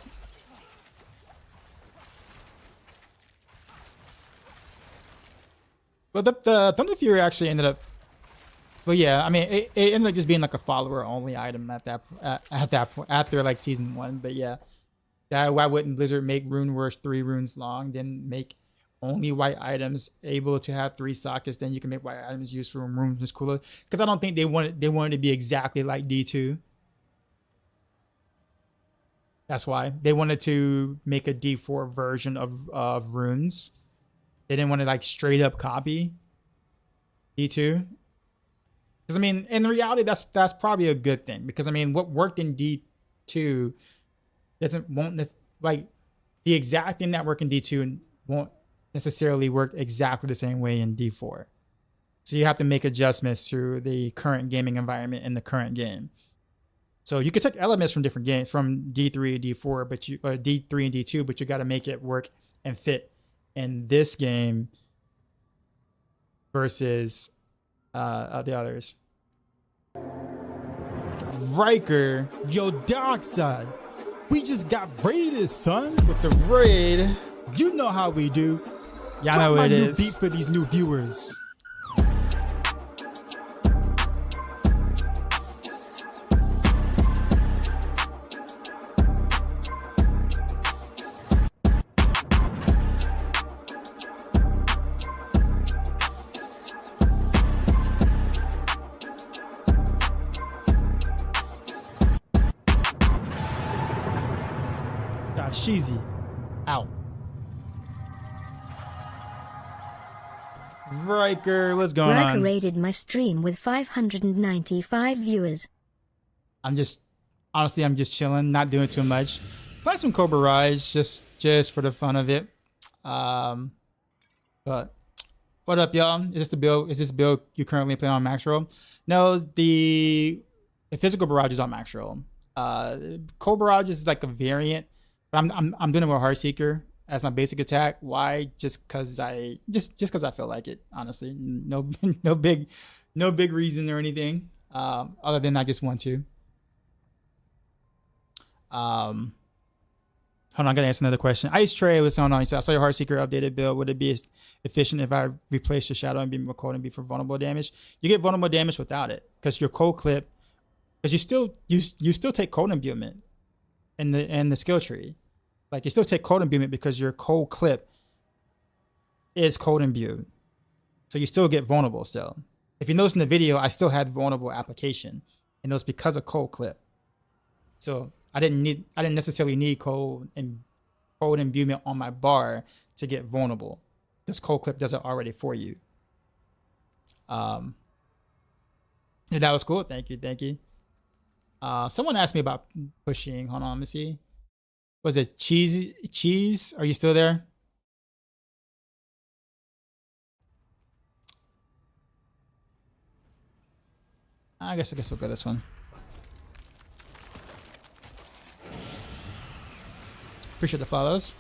Well, the Thunder Fury actually ended up. Well, yeah, I mean, it ended up just being like a follower only item at that point after like season 1. But yeah, Why wouldn't Blizzard make Rune Wars 3 runes long, then make only white items able to have 3 sockets? Then you can make white items used for runes is cooler. Because I don't think they wanted to be exactly like D2. That's why they wanted to make a D4 version of runes. They didn't want to like straight up copy D2. Because I mean, in reality, that's probably a good thing. Because I mean, what worked in D2 won't like the exact thing that worked in D2 won't necessarily work exactly the same way in D4. So you have to make adjustments to the current gaming environment in the current game. So you could take elements from different games, from D3 and D4, but D3 and D2, but you got to make it work and fit in this game versus the others. Riker, Yo, Darkside, we just got raided, son. with the raid. You know how we do. Y'all Drop know my what it new is. beat for these new viewers. Sheezy out. Riker, what's going Riker on? raided my stream with 595 viewers. I'm just chilling, not doing too much. Play some Barrage just for the fun of it. But what up, y'all? Is this build you currently playing on Maxroll? No, the physical Barrage is on Maxroll. Barrage is like a variant. But I'm doing it with Heartseeker as my basic attack. Why? Just cause I feel like it. Honestly, no big reason or anything. Other than I just want to. Hold on, I gotta answer another question. Ice Tray, what's going on? He said, I saw your Heartseeker updated build. Would it be as efficient if I replace the Shadow and Beam with Cold and Be for vulnerable damage? You get vulnerable damage without it, because your cold clip, because you still take cold imbuement in the skill tree. Like you still take cold imbuement because your cold clip is cold imbued. So you still get vulnerable still. If you notice in the video, I still had vulnerable application, and it was because of cold clip. So I didn't necessarily need cold imbuement on my bar to get vulnerable, because cold clip does it already for you. That was cool. Thank you. Someone asked me about pushing. Hold on, let me see. Was it Cheese? Are you still there? I guess we'll go this one. Appreciate the follows.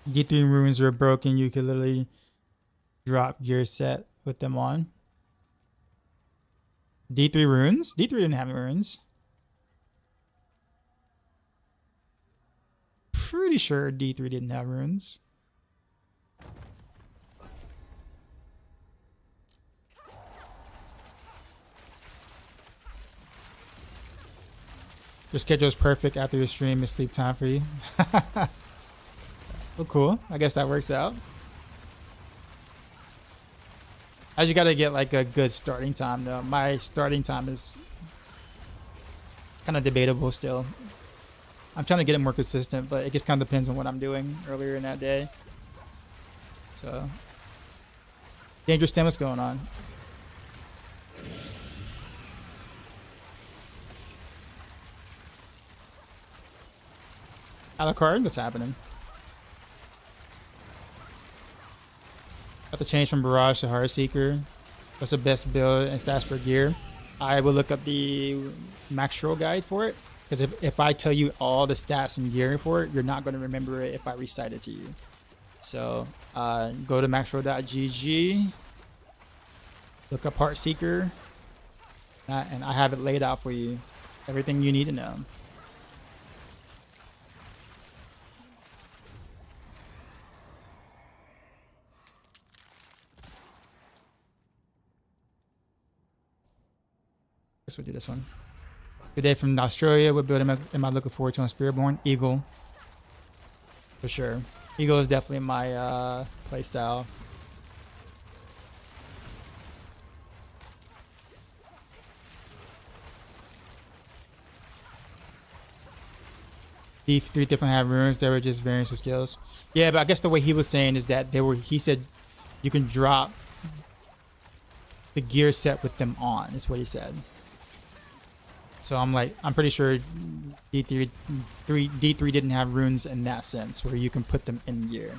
D3 runes were broken. You could literally drop gear set with them on. D3 runes? D3 didn't have runes. Pretty sure D3 didn't have runes. Your schedule's perfect after your stream is sleep time for you. Well, cool. I guess that works out. I just gotta get like a good starting time though. My starting time is kind of debatable still. I'm trying to get it more consistent, but it just kind of depends on what I'm doing earlier in that day. So, Dangerous Tim, what's going on? Alucard, what's happening? Got to change from Barrage to Heartseeker. What's the best build and stats for gear? I will look up the Maxroll guide for it. Because if I tell you all the stats and gear for it, you're not going to remember it if I recite it to you. So go to maxroll.gg, look up Heartseeker, and I have it laid out for you. Everything you need to know. Guess we'll do this one. Good day from Australia. What build am I looking forward to on Spiritborn? Eagle. For sure. Eagle is definitely my play style. The 3 different have runes. They were just variants of skills. Yeah, but I guess the way he was saying is that he said you can drop the gear set with them on, is what he said. So I'm pretty sure D3 didn't have runes in that sense where you can put them in gear.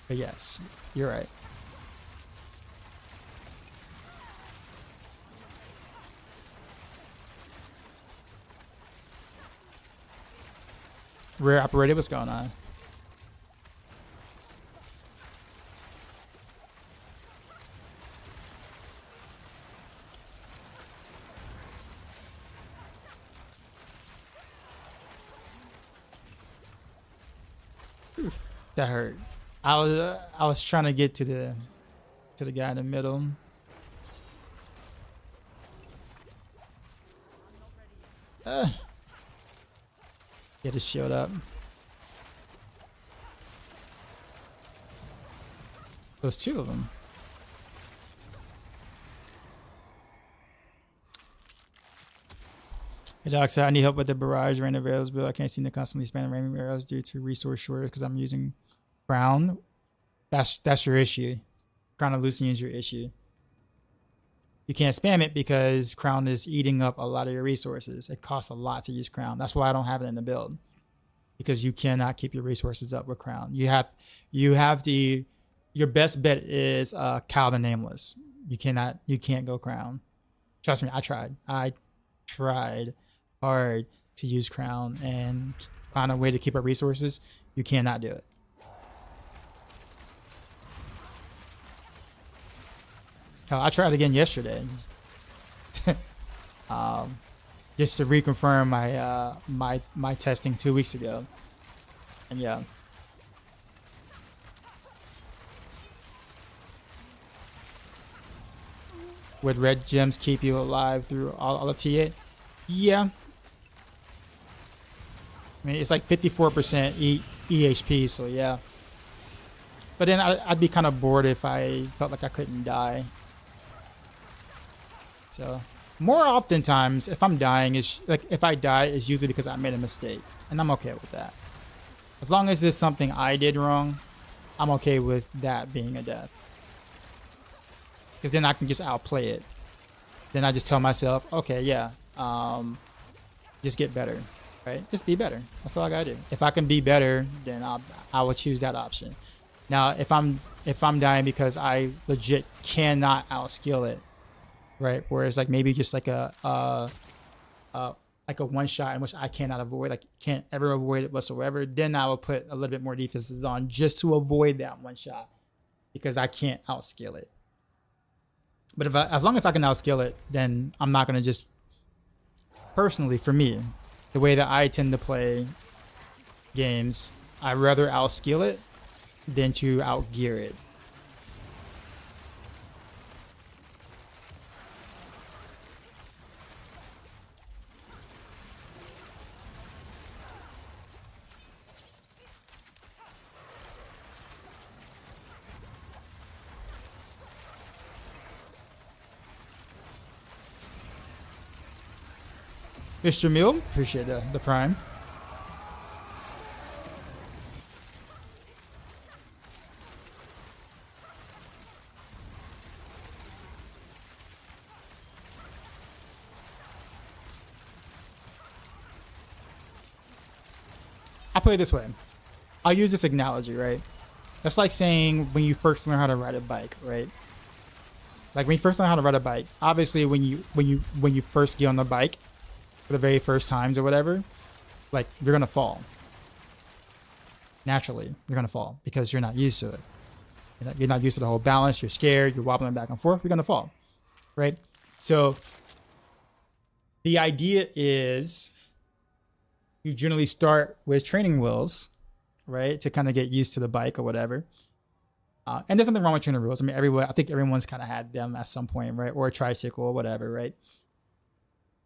But yes, you're right. Rare operated, what's going on? That hurt. I was trying to get to the guy in the middle. Yeah, just showed up. Those 2 of them. Hey Doc said, I need help with the barrage rain of arrows, but I can't seem to constantly spam raining arrows due to resource shortage because I'm using Crown. That's your issue. Crown of Lucian is your issue. You can't spam it because Crown is eating up a lot of your resources. It costs a lot to use Crown. That's why I don't have it in the build. Because you cannot keep your resources up with Crown. Your best bet is Cal the Nameless. You can't go Crown. Trust me, I tried hard to use Crown and find a way to keep our resources. You cannot do it. I tried again yesterday, just to reconfirm my testing 2 weeks ago, and yeah. Would red gems keep you alive through all of T8? Yeah. I mean, it's like 54% EHP, so yeah. But then I'd be kind of bored if I felt like I couldn't die. So, more oftentimes, if I'm dying, if I die, it's usually because I made a mistake, and I'm okay with that. As long as there's something I did wrong, I'm okay with that being a death. Because then I can just outplay it. Then I just tell myself, okay, yeah, just get better, right? Just be better. That's all I gotta do. If I can be better, then I will choose that option. Now, if I'm dying because I legit cannot outskill it, right? Whereas like maybe just like a one shot in which I cannot avoid, like can't ever avoid it whatsoever, then I will put a little bit more defenses on just to avoid that one shot because I can't outskill it. But as long as I can outskill it, then I'm not gonna just, personally for me, the way that I tend to play games, I'd rather outskill it than to outgear it. Mr. Meal, appreciate the prime. I'll put it this way. I'll use this analogy, right? That's like saying when you first learn how to ride a bike, right? Like when you first learn how to ride a bike, obviously when you first get on the bike for the very first times or whatever, like you're gonna fall. Naturally, you're gonna fall because you're not used to it. You're not used to the whole balance. You're scared. You're wobbling back and forth. You're gonna fall, right? So the idea is you generally start with training wheels, right, to kind of get used to the bike or whatever. And there's nothing wrong with training wheels. I mean, I think everyone's kind of had them at some point, right? Or a tricycle or whatever, right?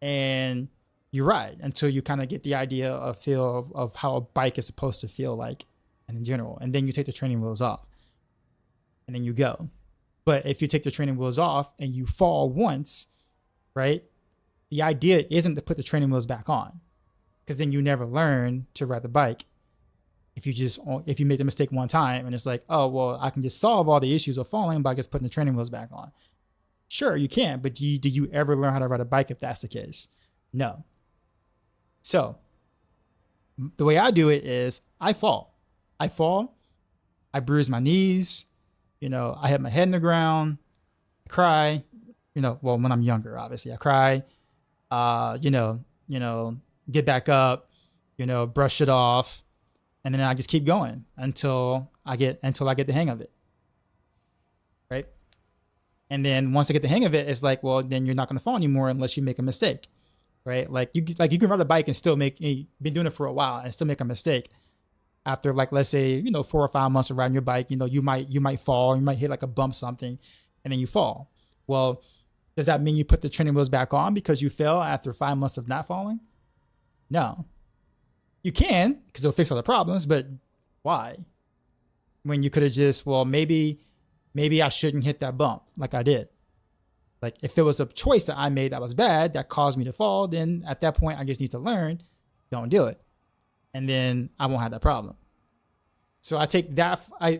And you ride until you kind of get the idea of how a bike is supposed to feel like in general. And then you take the training wheels off and then you go. But if you take the training wheels off and you fall once, right? The idea isn't to put the training wheels back on, because then you never learn to ride the bike. If you make the mistake one time and it's like, oh, well, I can just solve all the issues of falling by just putting the training wheels back on. Sure, you can, but do you ever learn how to ride a bike if that's the case? No. So the way I do it is I fall, I bruise my knees, I hit my head in the ground, I cry, well, when I'm younger, obviously I cry, get back up, brush it off. And then I just keep going until I get the hang of it, right? And then once I get the hang of it, it's like, well, then you're not going to fall anymore unless you make a mistake, right? Like you can ride a bike and still you've been doing it for a while and still make a mistake. After like, let's say, 4 or 5 months of riding your bike, you might fall, you might hit like a bump something, and then you fall. Well, does that mean you put the training wheels back on because you fell after 5 months of not falling? No. You can, because it'll fix all the problems, but why? When you could have just, well, maybe I shouldn't hit that bump like I did. Like if it was a choice that I made that was bad, that caused me to fall, then at that point I just need to learn, don't do it. And then I won't have that problem. So I take that, I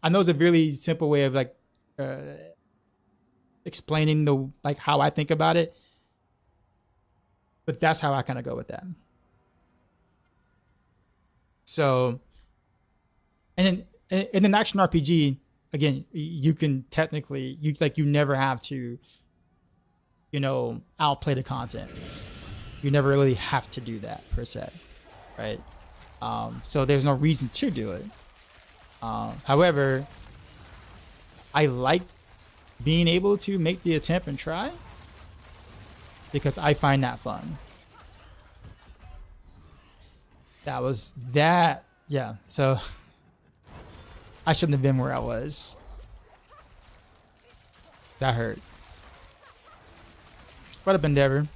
know it's a really simple way of like explaining how I think about it, but that's how I kind of go with that. So, and then in an action RPG, again, you can technically, you never have to, outplay the content. You never really have to do that per se, right? So there's no reason to do it. However, I like being able to make the attempt and try because I find that fun. That was that. Yeah. So I shouldn't have been where I was. That hurt. What up, Endeavor?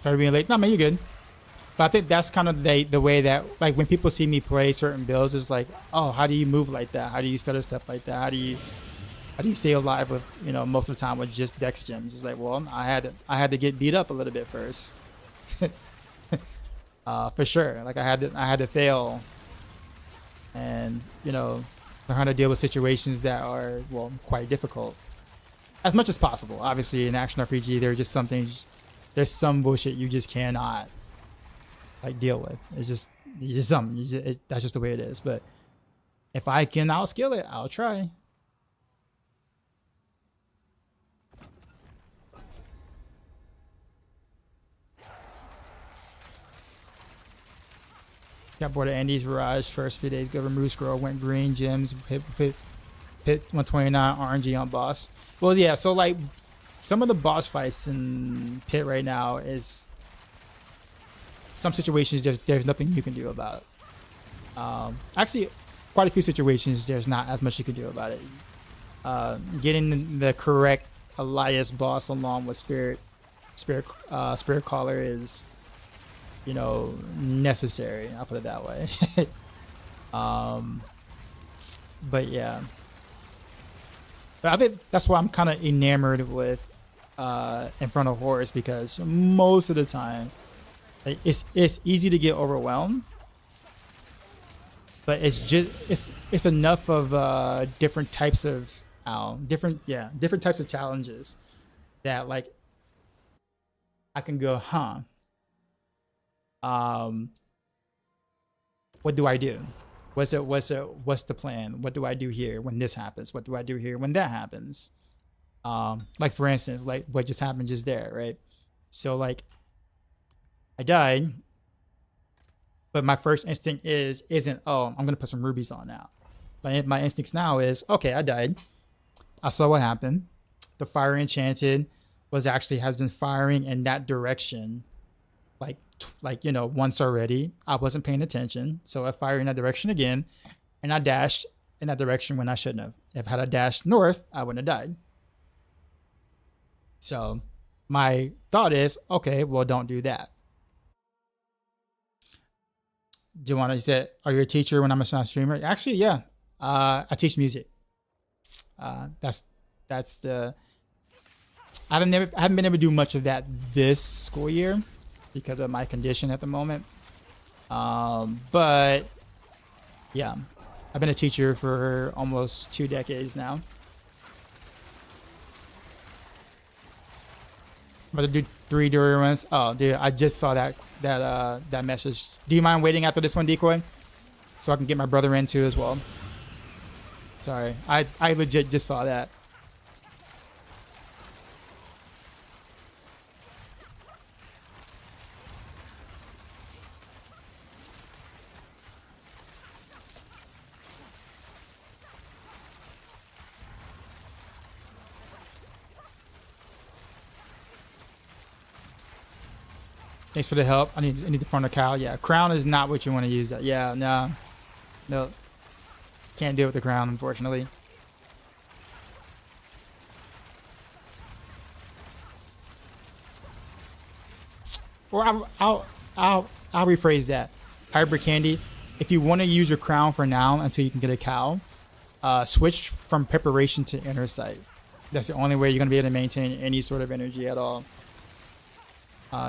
Sorry being late. No, man, you're good. But I think that's kind of the way that, like, when people see me play certain builds, it's like, oh, how do you move like that? How do you stutter step like that? How do you stay alive with, most of the time with just dex gems? It's like, well, I had to get beat up a little bit first, for sure. Like I had to fail, and learn how to deal with situations that are, well, quite difficult, as much as possible. Obviously, in action RPG, there are just some things, there's some bullshit you just cannot deal with. It's just something. That's just the way it is. But if I can outskill it, I'll try. Got bored of Andy's Barrage first few days. Go remove scroll, went green gems, hit 129 RNG on boss. Well, yeah. So like some of the boss fights in Pit right now is. Some situations there's nothing you can do about it. Actually, quite a few situations there's not as much you can do about it. Getting the correct Elias boss along with Spirit Caller is, you know, necessary. I'll put it that way. But yeah, but I think that's why I'm kind of enamored with Infernal Hordes, because most of the time like, it's easy to get overwhelmed, but it's enough of different types of different types of challenges that like I can go, what do I do? What's the plan? What do I do here when this happens? What do I do here when that happens? Like for instance, like what just happened just there, right? So like I died, but my first instinct isn't, oh, I'm gonna put some rubies on now. My instincts now is, okay, I died. I saw what happened. The fire enchanted has been firing in that direction, like you know, once already. I wasn't paying attention, so I fired in that direction again, and I dashed in that direction when I shouldn't have. If had I dashed north, I wouldn't have died. So my thought is, okay, well, don't do that. Do you want to say, are you a teacher when I'm a streamer? Actually, yeah. I teach music. That's the. I haven't been able to do much of that this school year because of my condition at the moment. But yeah, I've been a teacher for almost 2 decades now. I'm about to do 3 Dory runs. Oh, dude, I just saw that message. Do you mind waiting after this one, Decoy, so I can get my brother in too as well? Sorry, I legit just saw that. Thanks for the help. I need to farm the cow. Yeah, crown is not what you want to use. That. Yeah, no, can't do it with the crown, unfortunately. Or I'll rephrase that. Hybrid Candy. If you want to use your crown for now until you can get a cow, switch from preparation to inner sight. That's the only way you're gonna be able to maintain any sort of energy at all.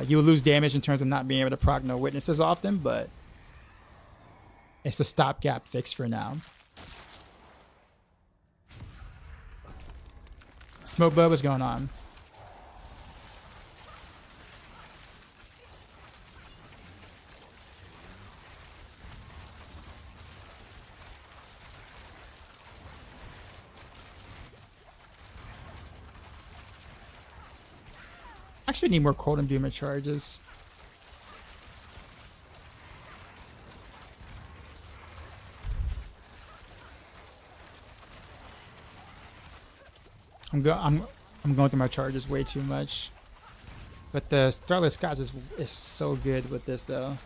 You will lose damage in terms of not being able to proc no witnesses often, but it's a stopgap fix for now. Smoke Bud, what's going on? Actually need more cold imbuement charges. I'm going through my charges way too much. But the Starless Skies is so good with this though.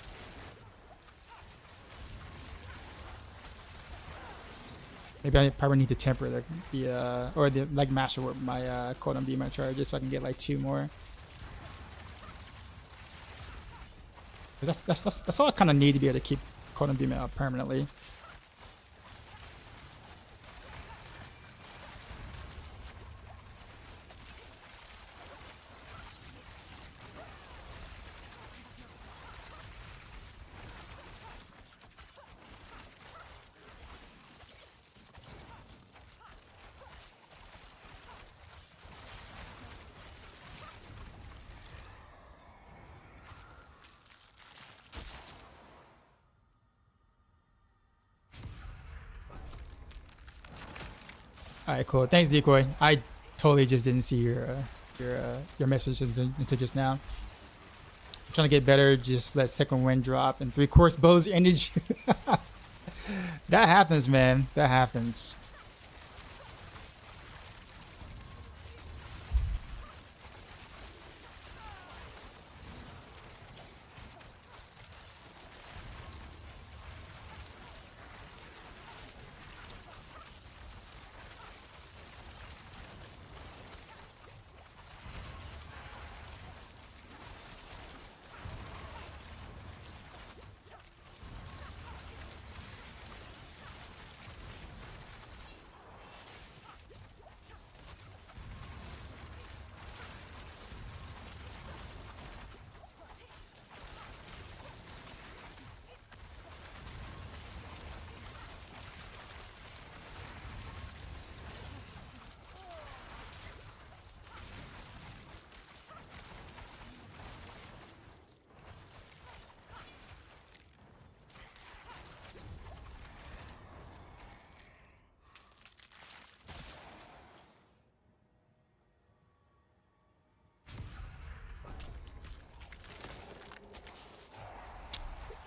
Maybe I probably need to temper the like master warp my cold imbuement charges so I can get like 2 more. But that's all I kind of need to be able to keep cold imbuement up permanently. All right, cool. Thanks, Decoy. I totally just didn't see your message until just now. I'm trying to get better. Just let second wind drop and 3-course bows energy. That happens, man. That happens.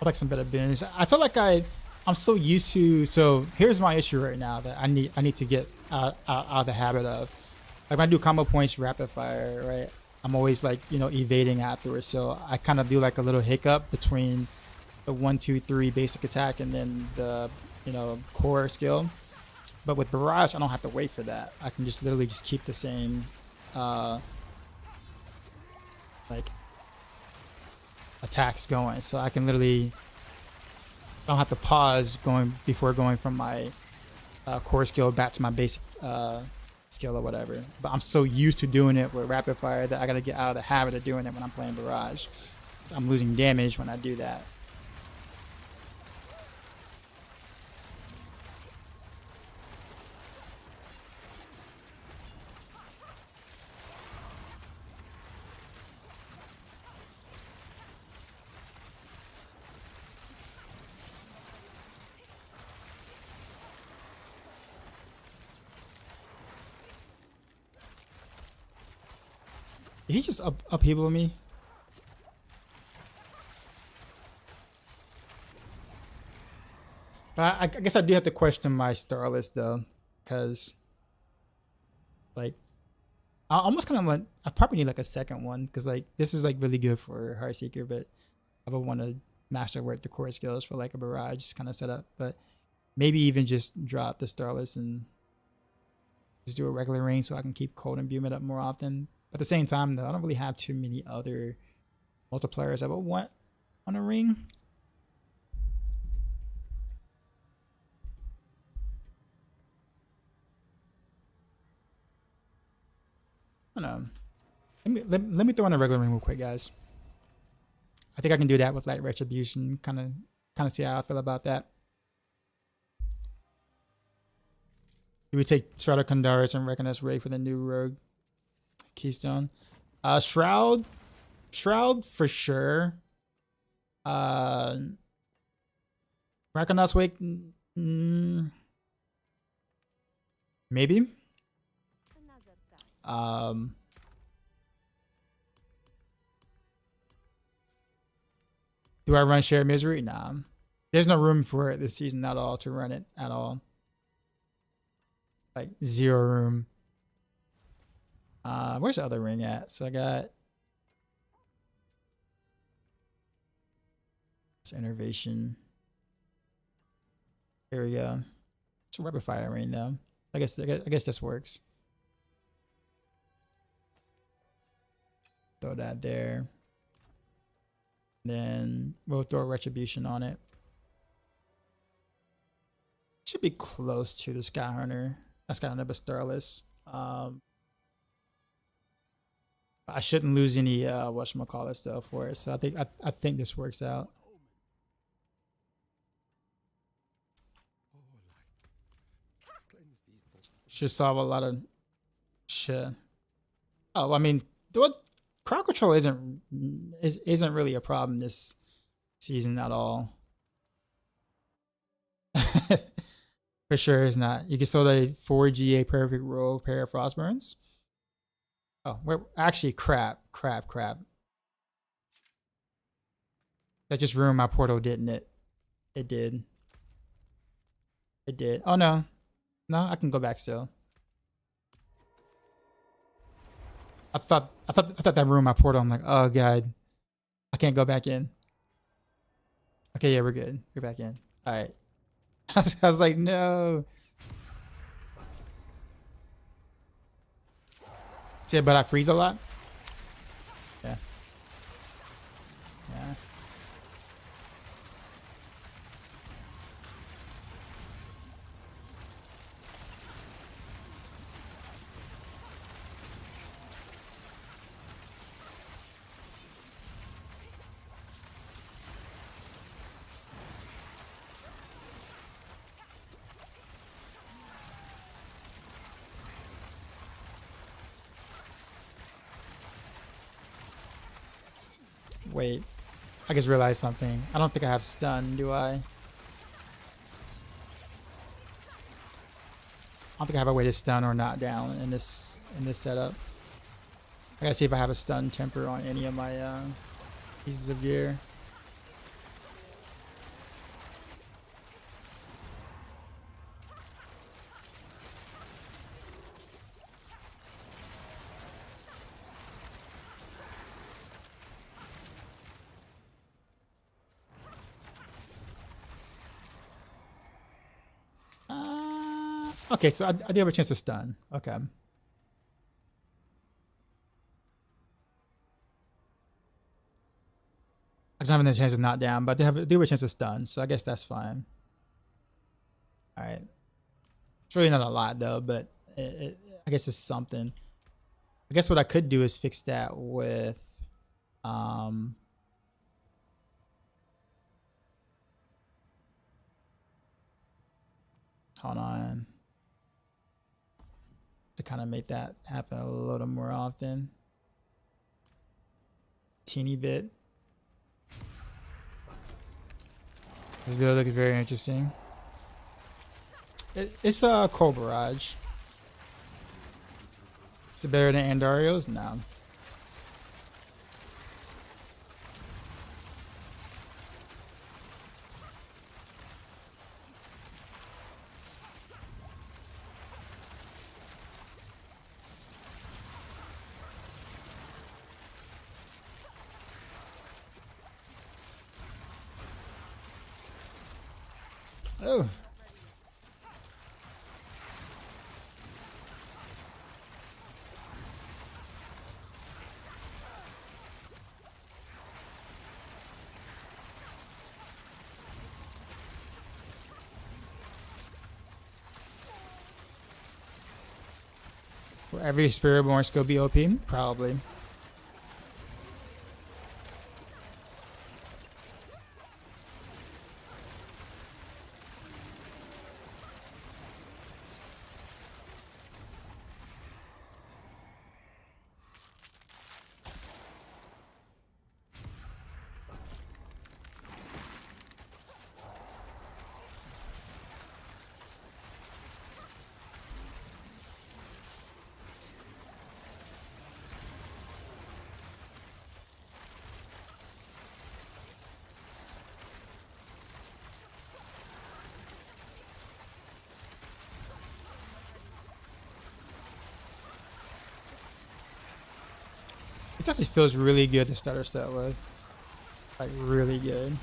I'd like some better boons. I feel like I'm so used to. So here's my issue right now that I need to get out of the habit of. Like when I do combo points rapid fire, right? I'm always like, you know, evading afterwards. So I kind of do like a little hiccup between the 1, 2, 3 basic attack and then the, you know, core skill. But with Barrage, I don't have to wait for that. I can just literally just keep the same, like, attacks going. So I can literally, I don't have to pause before going from my core skill back to my basic skill or whatever. But I'm so used to doing it with rapid fire that I gotta get out of the habit of doing it when I'm playing Barrage. So I'm losing damage when I do that. Did he just upheaval me? I guess I do have to question my star list though, because like I almost kind of want. I probably need like a second one because like this is like really good for Heartseeker, but I would want to master work the core skills for like a Barrage kind of setup. But maybe even just drop the star list and just do a regular ring so I can keep cold and Bume it up more often. But at the same time, though, I don't really have too many other multipliers I would want on a ring. I don't know. Let me throw in a regular ring real quick, guys. I think I can do that with Light Retribution. Kind of see how I feel about that. Do we take Strata Condaris and Recognize Ray for the new Rogue Keystone? Shroud for sure. Recognize Wake, maybe. Do I run Share Misery? Nah. There's no room for it this season at all to run it at all. Like zero room. Where's the other ring at? So I got this Innervation. There we go. It's a rapid fire ring though. I guess this works. Throw that there. Then we'll throw a Retribution on it. Should be close to the Sky Hunter. That's Sky Hunter, but Starless. I shouldn't lose any whatchamacallit stuff for it. So I think this works out. Should solve a lot of shit. Oh, I mean, what crowd control isn't really a problem this season at all. For sure, it's not. You can sell a 4 GA perfect roll pair of Frostburns. Oh, we're actually crap. That just ruined my portal, didn't it? It did. Oh no, I can go back still. I thought that ruined my portal. I'm like, oh god, I can't go back in. Okay, yeah, we're good. We're back in. All right. I was like, no. Yeah, but I freeze a lot. Yeah. Yeah. Wait, I just realized something. I don't think I have stun, do I? I don't think I have a way to stun or knock down in this setup. I gotta see if I have a stun temper on any of my pieces of gear. Okay, so I do have a chance to stun. Okay. I don't have a chance to knock down, but I do have a chance to stun, so I guess that's fine. All right. It's really not a lot though, but I guess it's something. I guess what I could do is fix that with, hold on, to kind of make that happen a little more often. Teeny bit. This build looks very interesting. It's a cold barrage. Is it better than Andario's? No. Oh. Will every Spiritborn still be OP? Probably. This actually feels really good to start our set with. Like, really good.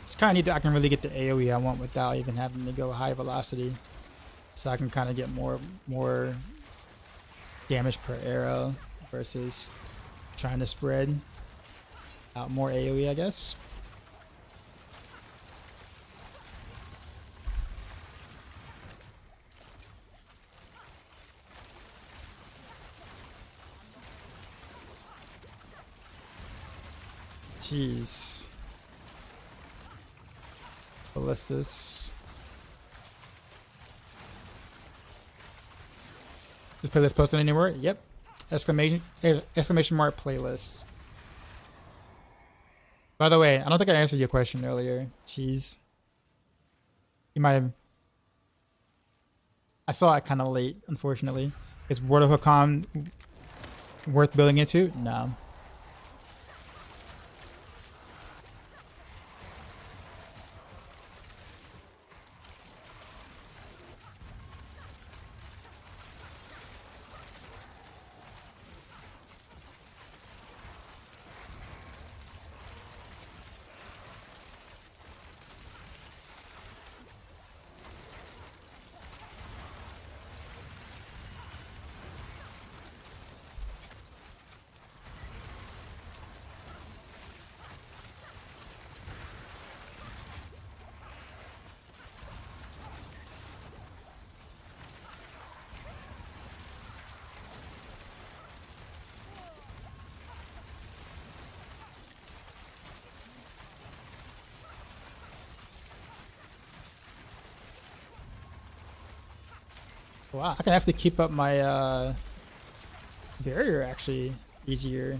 It's kind of neat that I can really get the AoE I want without even having to go high velocity. So I can kind of get more damage per arrow versus trying to spread out more AoE, I guess. Jeez. Ballistas. This playlist posted anywhere? Yep. Exclamation mark playlist. By the way, I don't think I answered your question earlier. Jeez. You might have. I saw it kind of late, unfortunately. Is World of Hakan worth building into? No. Wow, I can have to keep up my barrier actually easier.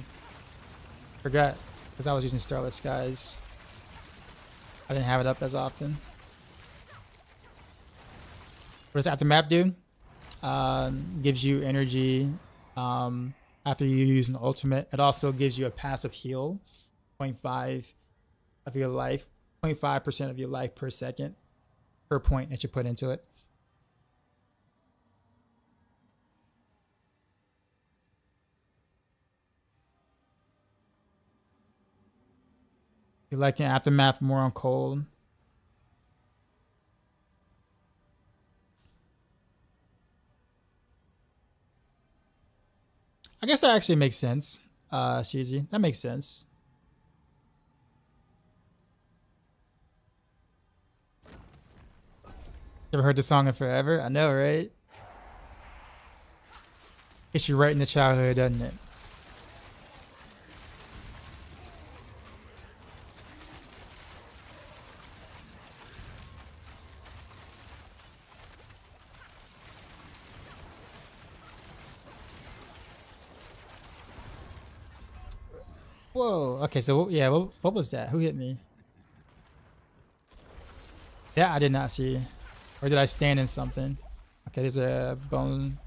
Forgot, because I was using Starlit Skies. I didn't have it up as often. What does Aftermath do? Gives you energy after you use an ultimate. It also gives you a passive heal, 0.5 of your life, 0.5% of your life per second, per point that you put into it. You like your Aftermath more on cold. I guess that actually makes sense. Cheesy. That makes sense. Ever heard the song in forever? I know, right? Gets you right in the childhood, doesn't it? Whoa. Okay, so yeah, what was that? Who hit me? Yeah, I did not see. Or did I stand in something? Okay, there's a bone.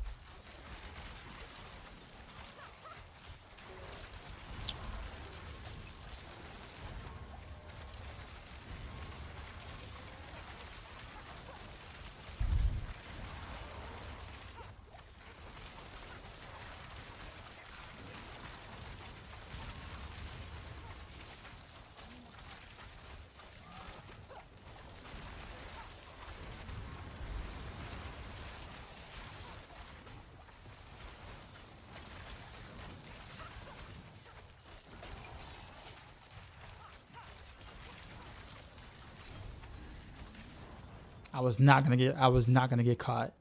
I was not gonna get caught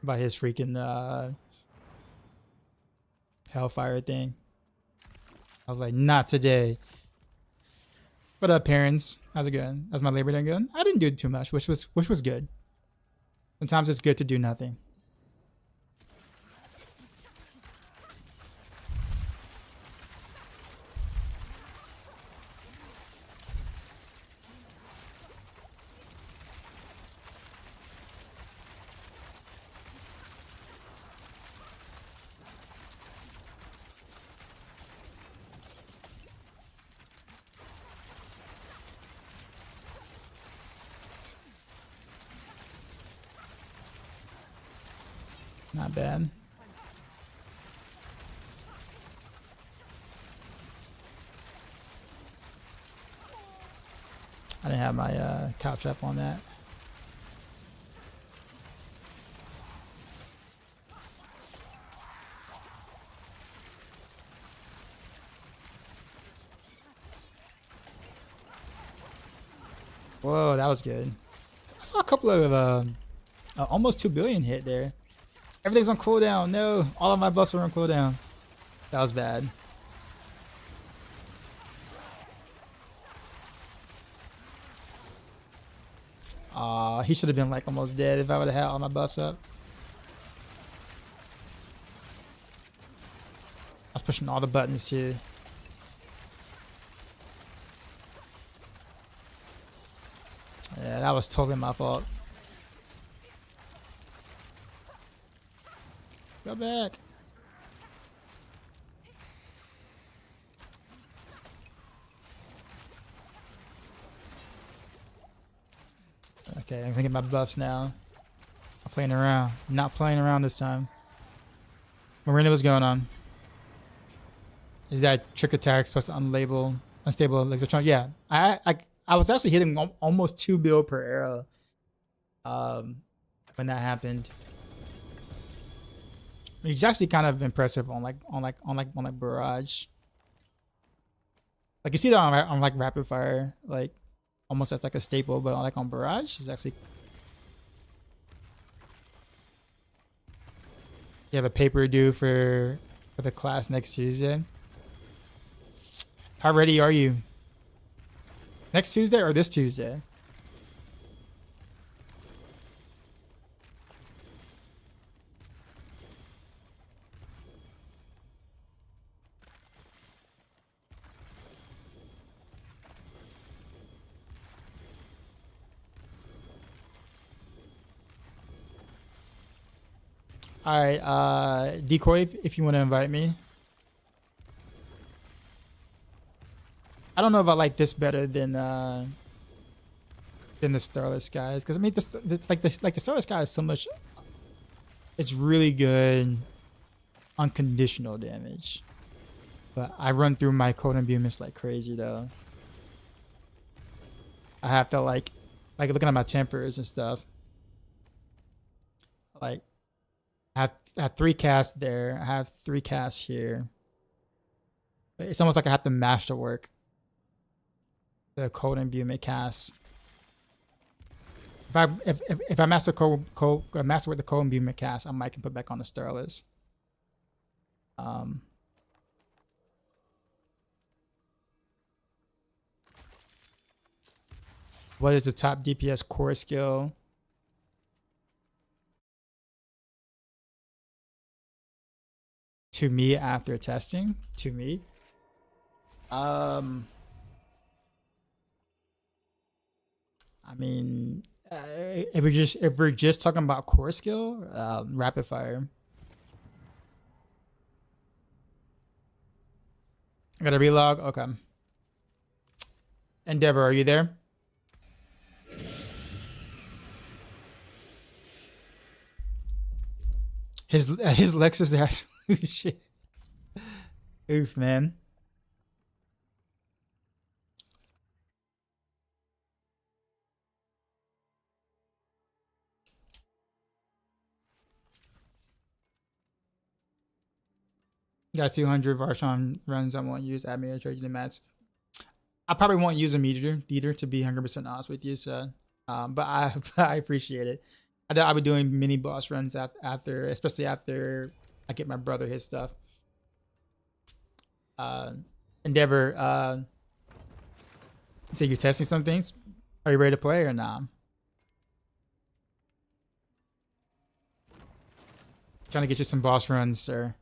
by his freaking hellfire thing. I was like, not today. What up, parents? How's it going? How's my Labor Day going? I didn't do too much, which was good. Sometimes it's good to do nothing. Not bad. I didn't have my cow trap on that. Whoa, that was good. I saw a couple of almost 2 billion hit there. Everything's on cooldown. No, all of my buffs are on cooldown. That was bad. He should have been like almost dead if I would have had all my buffs up. I was pushing all the buttons here. Yeah, that was totally my fault. Go back. Okay, I'm thinking my buffs now. I'm playing around. Not playing around this time. Marina, what's going on? Is that trick attack supposed to unstable exotron? Yeah, I was actually hitting almost 2 bill per arrow when that happened. It's actually kind of impressive on Barrage. Like you see that on like rapid fire, like almost as like a staple, but like on Barrage, it's actually. You have a paper due for the class next Tuesday. How ready are you? Next Tuesday or this Tuesday? All right, Decoy, if you want to invite me. I don't know if I like this better than the Starless Skies, because I mean, the Starless Sky is so much. It's really good unconditional damage, but I run through my Cold Imbuements like crazy though. I have to like looking at my tempers and stuff. Like, I have 3 casts there. I have 3 casts here. It's almost like I have to masterwork the Cold Imbuement cast. If I master with the Cold Imbuement cast, I might can put back on the Starless. What is the top DPS core skill? To me after testing? To me? I mean, if we're just talking about core skill, rapid fire. I got a relog. Okay. Endeavor, are you there? His Lexus actually shit. Oof, man. Got a few hundred Varshan runs I won't use. Add me a trade the mats. I probably won't use them either to be 100% honest with you. So, but I appreciate it. I'll be doing mini boss runs after, especially after I get my brother his stuff. Endeavor. So you're testing some things. Are you ready to play or not? Trying to get you some boss runs, sir.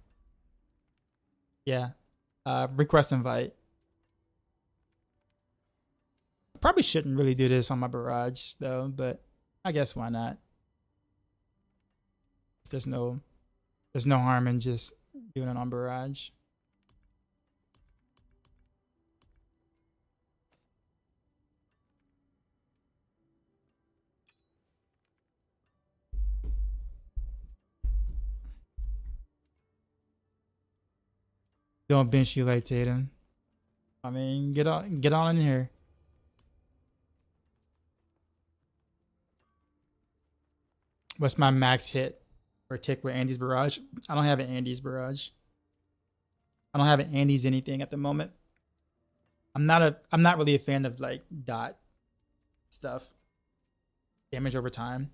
Yeah. Request invite. Probably shouldn't really do this on my Barrage though, but I guess why not? There's no harm in just doing it on Barrage. Don't bench you like Tatum. I mean, get on in here. What's my max hit or tick with Andy's Barrage? I don't have an Andy's Barrage. I don't have an Andy's anything at the moment. I'm not really a fan of like dot stuff. Damage over time.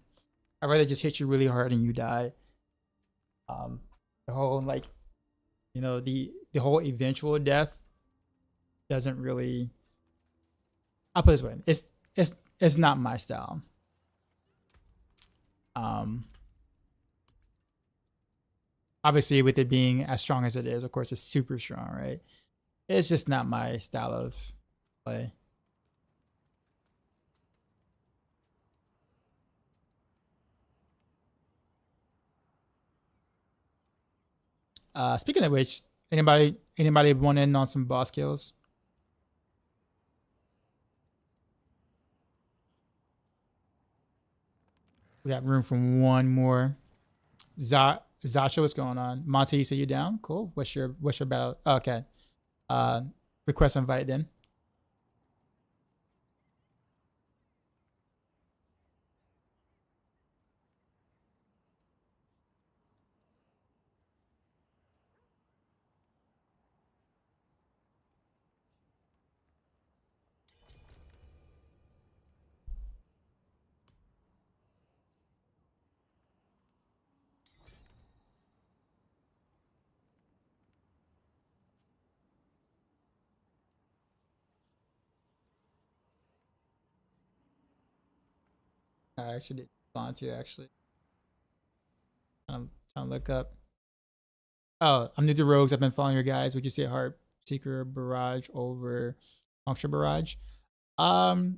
I'd rather just hit you really hard and you die. The whole like, you know, the whole eventual death doesn't really. I'll put it this way. It's not my style. Obviously with it being as strong as it is, of course it's super strong, right? It's just not my style of play. Speaking of which, anybody want in on some boss kills? We got room for one more. Zasha, what's going on? Monte, you say you down? Cool. What's your battle? Oh, okay. Request invite then. I actually did volunteer actually. I'm trying to look up. Oh, I'm new to Rogues. I've been following your guys. Would you say Heartseeker Barrage over Puncture Barrage? Honestly,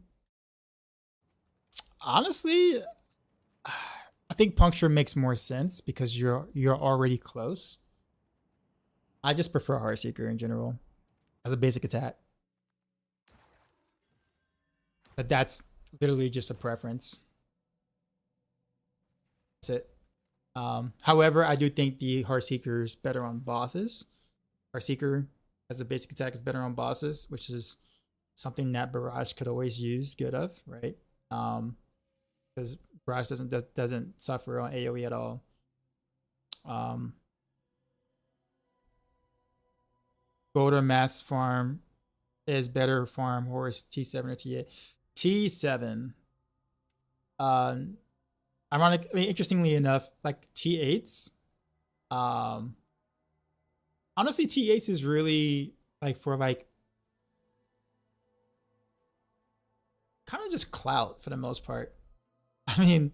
I think puncture makes more sense because you're already close. I just prefer Heartseeker in general as a basic attack. But that's literally just a preference. That's it. However, I do think the Heartseeker is better on bosses. Heartseeker as a basic attack is better on bosses, which is something that Barrage could always use good of, right? Because Barrage doesn't suffer on AoE at all. Go to mass farm is better farm horse T7 or T8. T7. Ironic. I mean, interestingly enough, like T8s. Honestly, T8s is really like for like kind of just clout for the most part. I mean,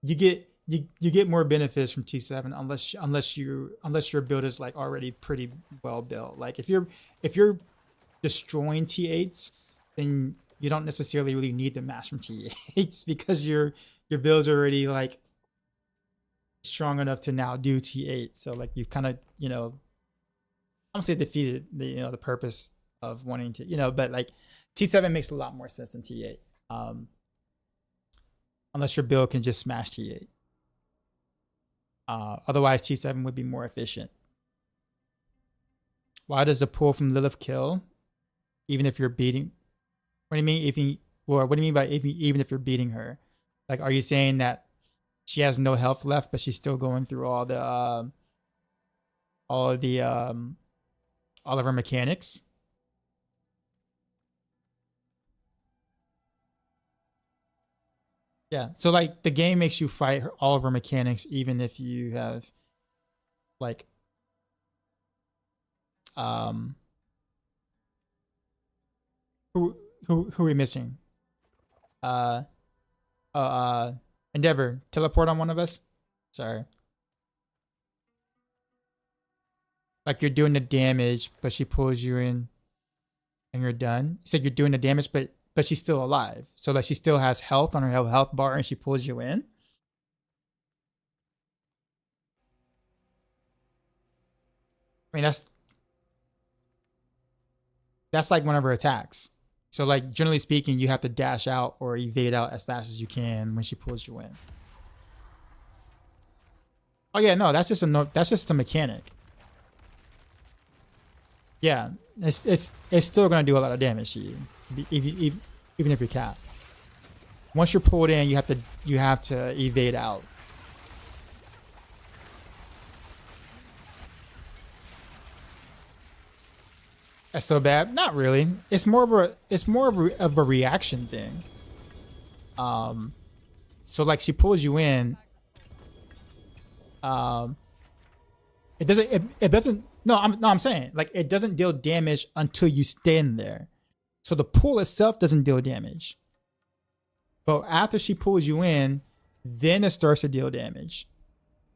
you get more benefits from T7 unless your build is like already pretty well built. Like if you're destroying T8s, then you don't necessarily really need the mass from T8s because your build's already like strong enough to now do T8. So like you've kind of, I'm gonna say defeated the purpose of wanting to, but like T7 makes a lot more sense than T8. Unless your build can just smash T8. Otherwise, T7 would be more efficient. Why does the pull from Lilith kill? Even if you're beating... What do you mean? What do you mean by even if you're beating her? Like, are you saying that she has no health left, but she's still going through all of her mechanics? Yeah, so like the game makes you fight all of her mechanics, even if you have like who are we missing? Endeavor, teleport on one of us. Sorry. Like you're doing the damage, but she pulls you in, and you're done. You said you're doing the damage, but she's still alive. So like she still has health on her health bar and she pulls you in. I mean, that's like one of her attacks. So like generally speaking, you have to dash out or evade out as fast as you can when she pulls you in. Oh yeah, no, that's just a mechanic. Yeah, it's still gonna do a lot of damage to you, even if you're capped. Once you're pulled in, you have to evade out. That's so bad? Not really. It's more of a reaction thing. So like she pulls you in. It doesn't. No, I'm saying like it doesn't deal damage until you stand there. So the pull itself doesn't deal damage. But after she pulls you in, then it starts to deal damage.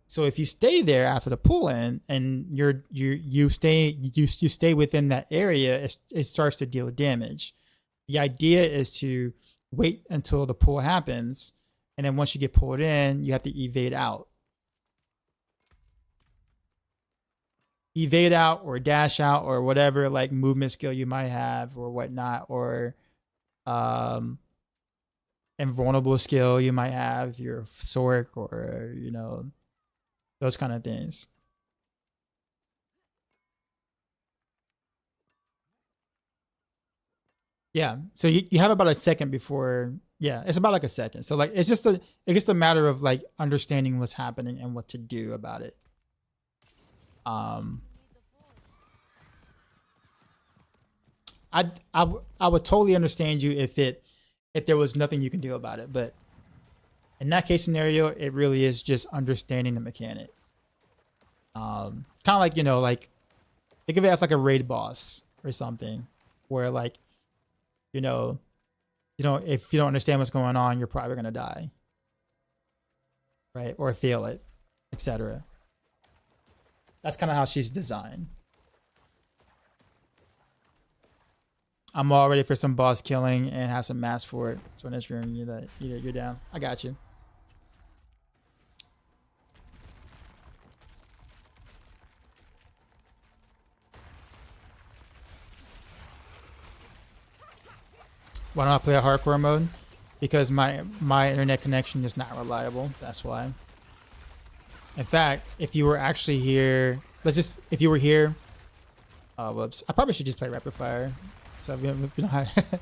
So if you stay there after the pull in and you stay within that area, it starts to deal damage. The idea is to wait until the pull happens, and then once you get pulled in, you have to evade out. Evade out or dash out or whatever like movement skill you might have or whatnot, or invulnerable skill you might have if you're Sorc or those kind of things. Yeah, so you have about a second before. Yeah, it's about like a second. So like it's just a matter of like understanding what's happening and what to do about it. I would totally understand you if there was nothing you can do about it, but in that case scenario, it really is just understanding the mechanic. Kind of like like think of it as like a raid boss or something, where like if you don't understand what's going on, you're probably gonna die, right? Or fail it, etc. That's kind of how she's designed. I'm all ready for some boss killing and have some mass for it. So in this room, you're down. I got you. why don't I play a hardcore mode? Because my internet connection is not reliable. That's why. In fact, if you were actually here, if you were here, oh whoops, I probably should just play rapid fire. So we don't have,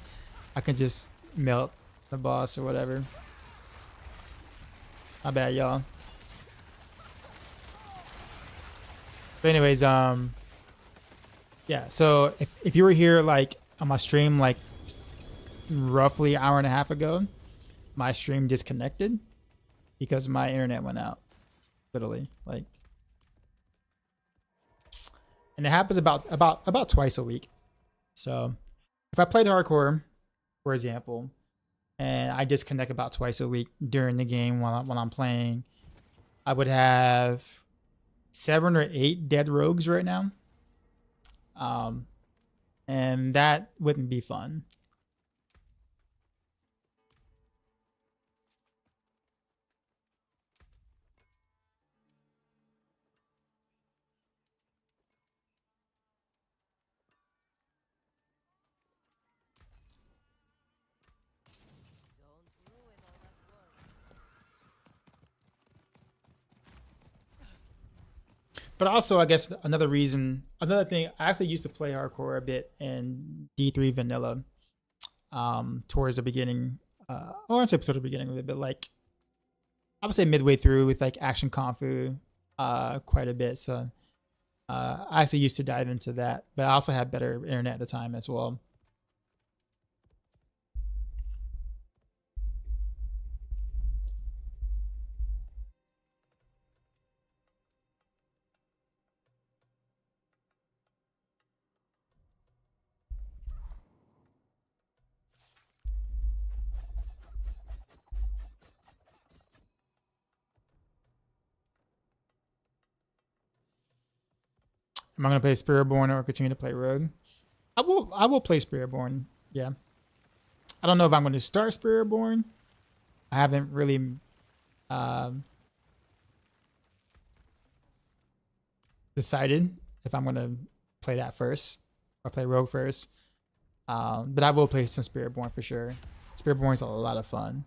I can just melt the boss or whatever. My bad, y'all. But anyways, yeah. So if you were here like on my stream like roughly an hour and a half ago, my stream disconnected because my internet went out. Literally, like, and it happens about twice a week. So if I played hardcore, for example, and I disconnect about twice a week during the game while I'm playing, I would have 7 or 8 dead rogues right now. And that wouldn't be fun. But also, I guess another thing, I actually used to play hardcore a bit in D3 vanilla, towards the beginning. I won't say towards the beginning of it, but like, I would say midway through with like Action Confu, quite a bit. So, I actually used to dive into that, but I also had better internet at the time as well. Am I gonna play Spiritborn or continue to play Rogue? I will play Spiritborn. Yeah. I don't know if I'm going to start Spiritborn. I haven't really decided if I'm going to play that first or play Rogue first. But I will play some Spiritborn for sure. Spiritborn's a lot of fun.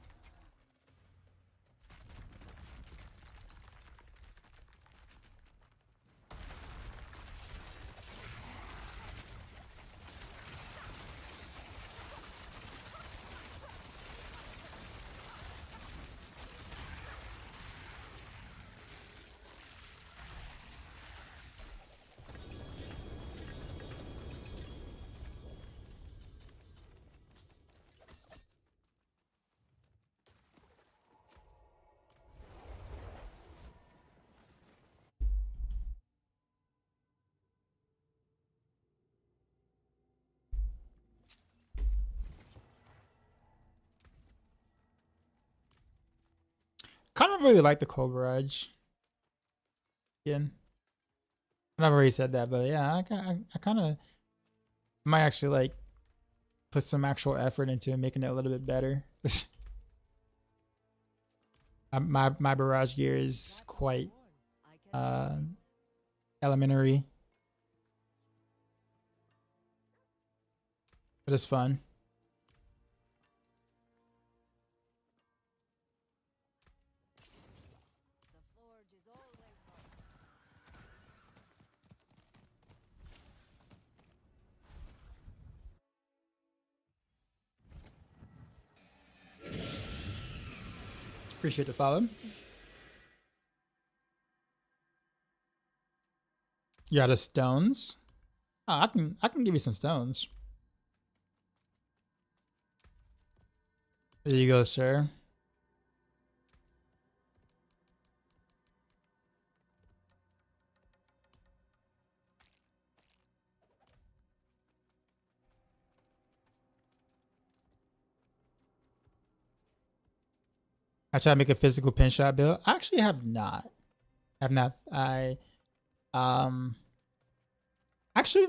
Kind of really like the Cold Barrage. Again, I've already said that, but yeah, I kind of might actually like put some actual effort into making it a little bit better. my barrage gear is quite elementary, but it's fun. Appreciate the follow. You out of stones? Oh, I can give you some stones. There you go, sir. I try to make a physical pin shot build. I actually have not. Actually,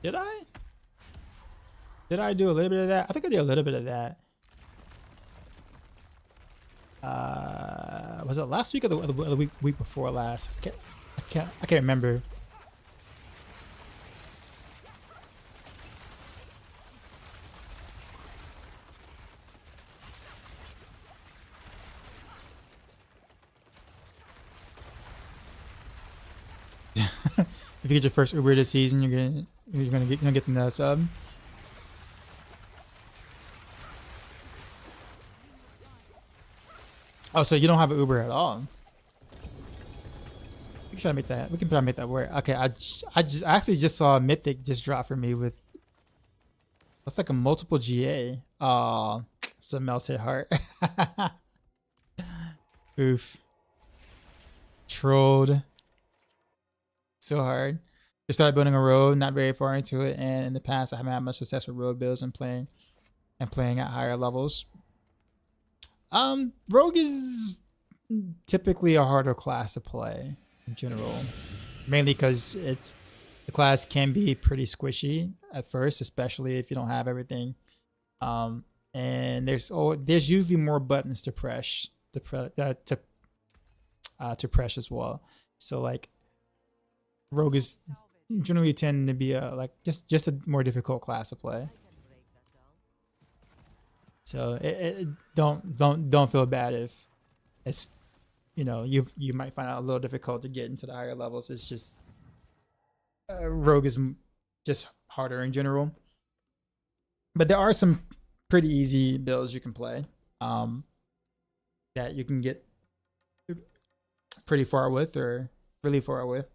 did I? Did I do a little bit of that? I think I did a little bit of that. Was it last week or the week before last? I can't remember. if you get your first Uber this season, you're gonna get the sub. Oh, so you don't have an Uber at all? We can try to make that. We can try to make that work. Okay, I actually just saw a mythic just drop for me with. That's like a multiple GA. Oh, it's a melted heart. Oof. Trolled. So hard. Just started building a road, not very far into it, and in the past I haven't had much success with road builds and playing at higher levels. Rogue is typically a harder class to play in general, mainly because the class can be pretty squishy at first, especially if you don't have everything. And there's usually more buttons to press to press as well. So like Rogue is generally tend to be just a more difficult class to play. So don't feel bad if it's you might find it a little difficult to get into the higher levels. It's just Rogue is just harder in general. But there are some pretty easy builds you can play that you can get pretty far with or really far with.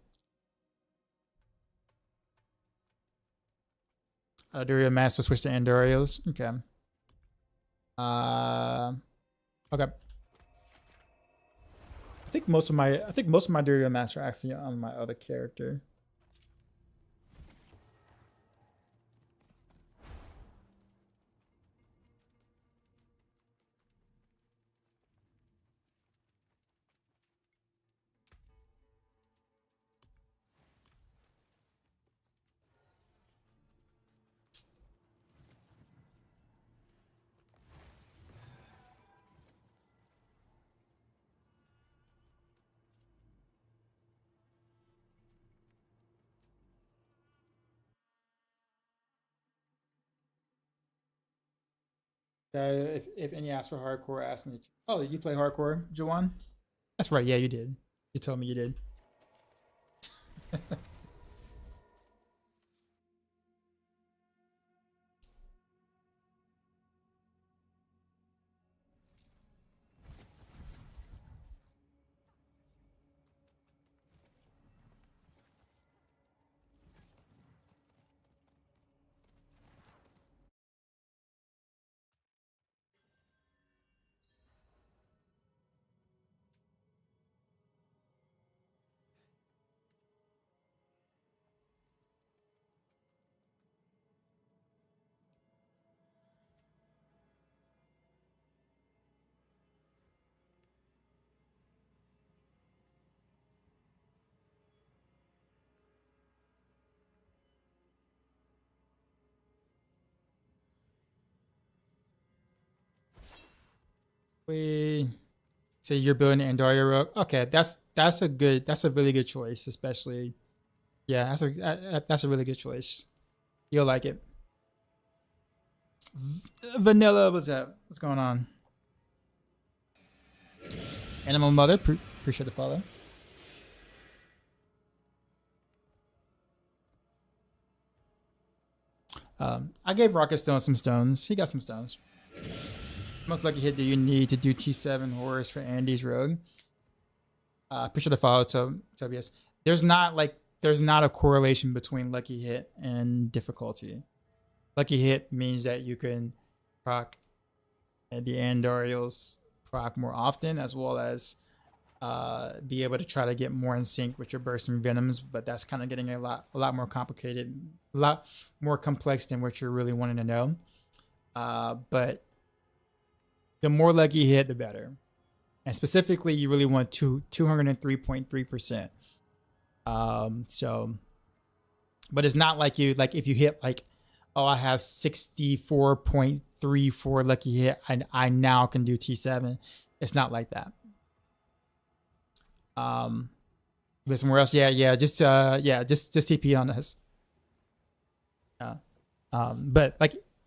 Do your master switch to Andorios? Okay. Okay. I think most of my Dario Master are actually on my other character. If any ask for hardcore, ask me. Oh, you play hardcore, Jawan? That's right. Yeah, you did. You told me you did. We say you're building Andaria Rogue. Okay, that's a really good choice, especially. Yeah, that's a really good choice. You'll like it. Vanilla, what's up? What's going on? Animal Mother, appreciate the follow. I gave Rocket Stone some stones. He got some stones. Most lucky hit do you need to do T7 horrors for Andy's rogue? Appreciate the follow, Tobias. There's not a correlation between lucky hit and difficulty. Lucky hit means that you can proc the Andoriel's proc more often, as well as be able to try to get more in sync with your bursting venoms, but that's kind of getting a lot more complicated, a lot more complex than what you're really wanting to know. But the more lucky hit, the better. And specifically, you really want 203.3%. So, but it's not like if you hit I have 64.34 lucky hit, and I now can do T7. It's not like that. But somewhere else, just TP on us. But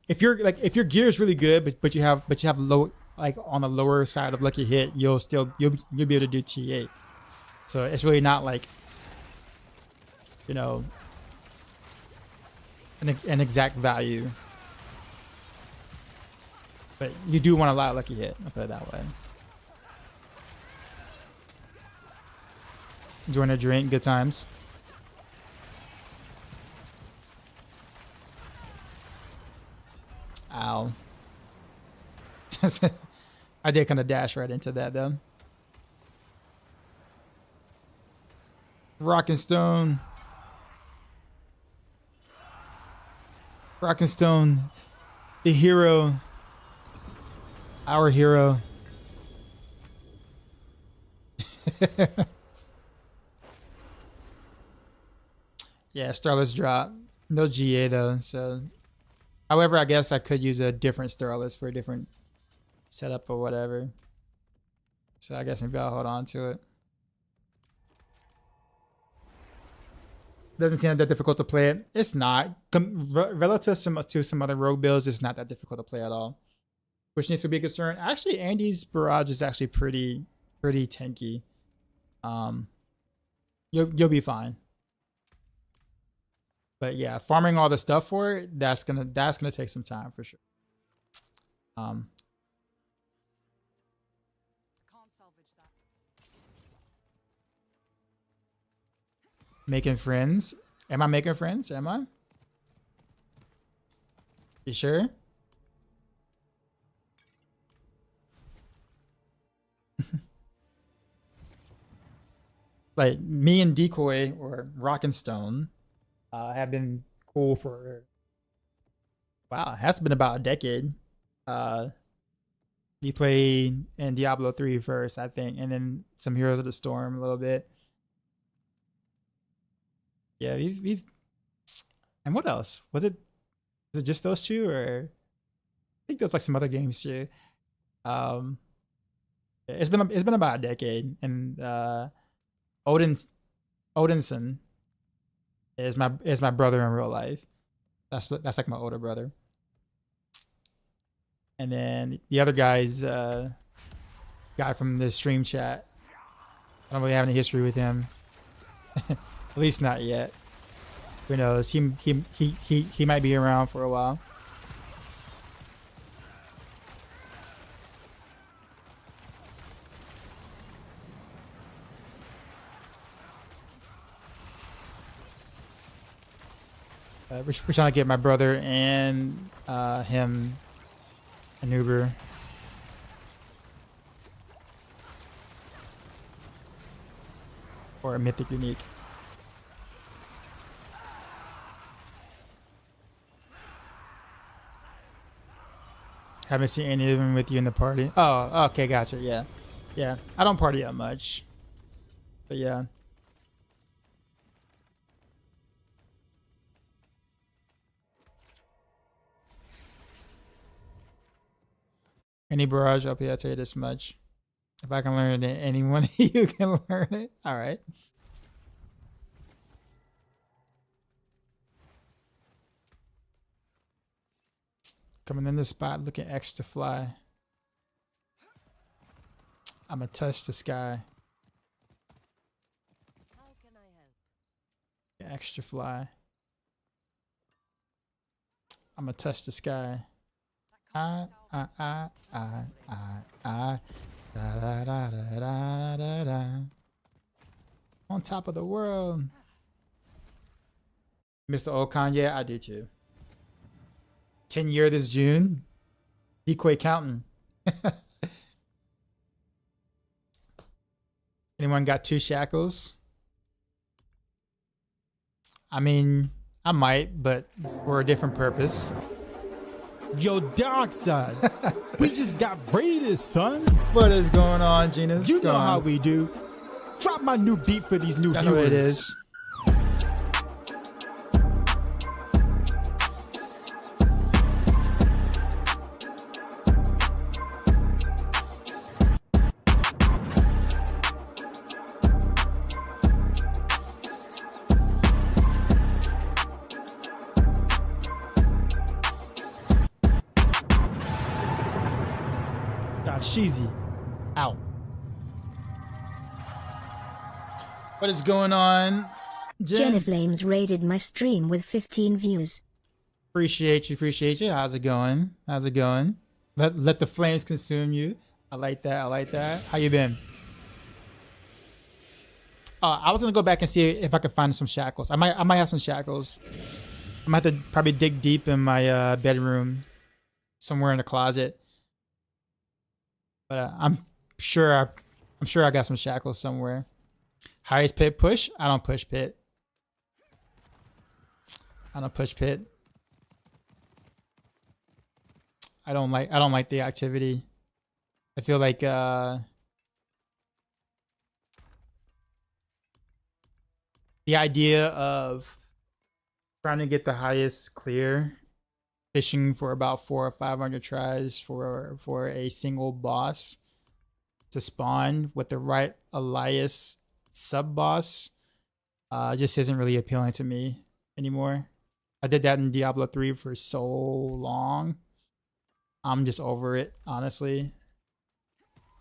if your gear is really good, but you have low, on the lower side of lucky hit, you'll be able to do T8. So it's really not you know, an exact value. But you do want a lot of lucky hit, I'll put it that way. Enjoying a drink, good times. Ow. I did kind of dash right into that though. Rock and Stone. Rock and Stone, the hero. Our hero. Yeah, Starless drop. No GA though, so. However, I guess I could use a different Starless for a different setup or whatever. So I guess maybe I'll hold on to it. Doesn't seem that difficult to play it. It's not. Relative to some other rogue builds, it's not that difficult to play at all. Which needs to be a concern. Actually, Andy's Barrage is actually pretty tanky. You'll be fine. But yeah, farming all the stuff for it, that's gonna take some time for sure. Making friends. Am I making friends? Am I? You sure? Like me and Decoy or Rock and Stone have been cool for, wow, it has been about a decade. We played in Diablo 3 first, I think, and then some Heroes of the Storm a little bit. Yeah, we've and what else? Was it just those two, or I think there's like some other games too. It's been about a decade, and Odinson is my brother in real life. That's like my older brother. And then the other guy's guy from the stream chat. I don't really have any history with him. At least not yet. Who knows? He might be around for a while. We're trying to get my brother and him an Uber. Or a mythic unique. Haven't seen any of them with you in the party. Oh, okay, gotcha. Yeah. Yeah. I don't party that much. But yeah. Any Barrage up here, I'll tell you this much. If I can learn it, anyone you can learn it. All right. Coming in this spot, looking extra fly. I'ma touch the sky. How can I help? Extra fly. I'ma touch the sky. Da, da, da, da, da, da. On top of the world. Mr. Okan, yeah, I do too. 10-year this June. Decoy counting. Anyone got 2 shackles? I mean, I might, but for a different purpose. Yo, Dark Side, we just got raided, son. What is going on, Gina? You know how we do. Drop my new beat for these new I viewers. know it is. Sheezy. Ow. What is going on? Jenna Flames raided my stream with 15 views. Appreciate you. How's it going? Let the flames consume you. I like that. How you been? I was gonna go back and see if I could find some shackles. I might have some shackles. I might have to probably dig deep in my bedroom, somewhere in the closet. But I'm sure I got some shackles somewhere. Highest pit push? I don't push pit. I don't like the activity. I feel like the idea of trying to get the highest clear, fishing for about 400 or 500 tries for a single boss to spawn with the right Elias sub boss just isn't really appealing to me anymore. I did that in Diablo 3 for so long. I'm just over it, honestly.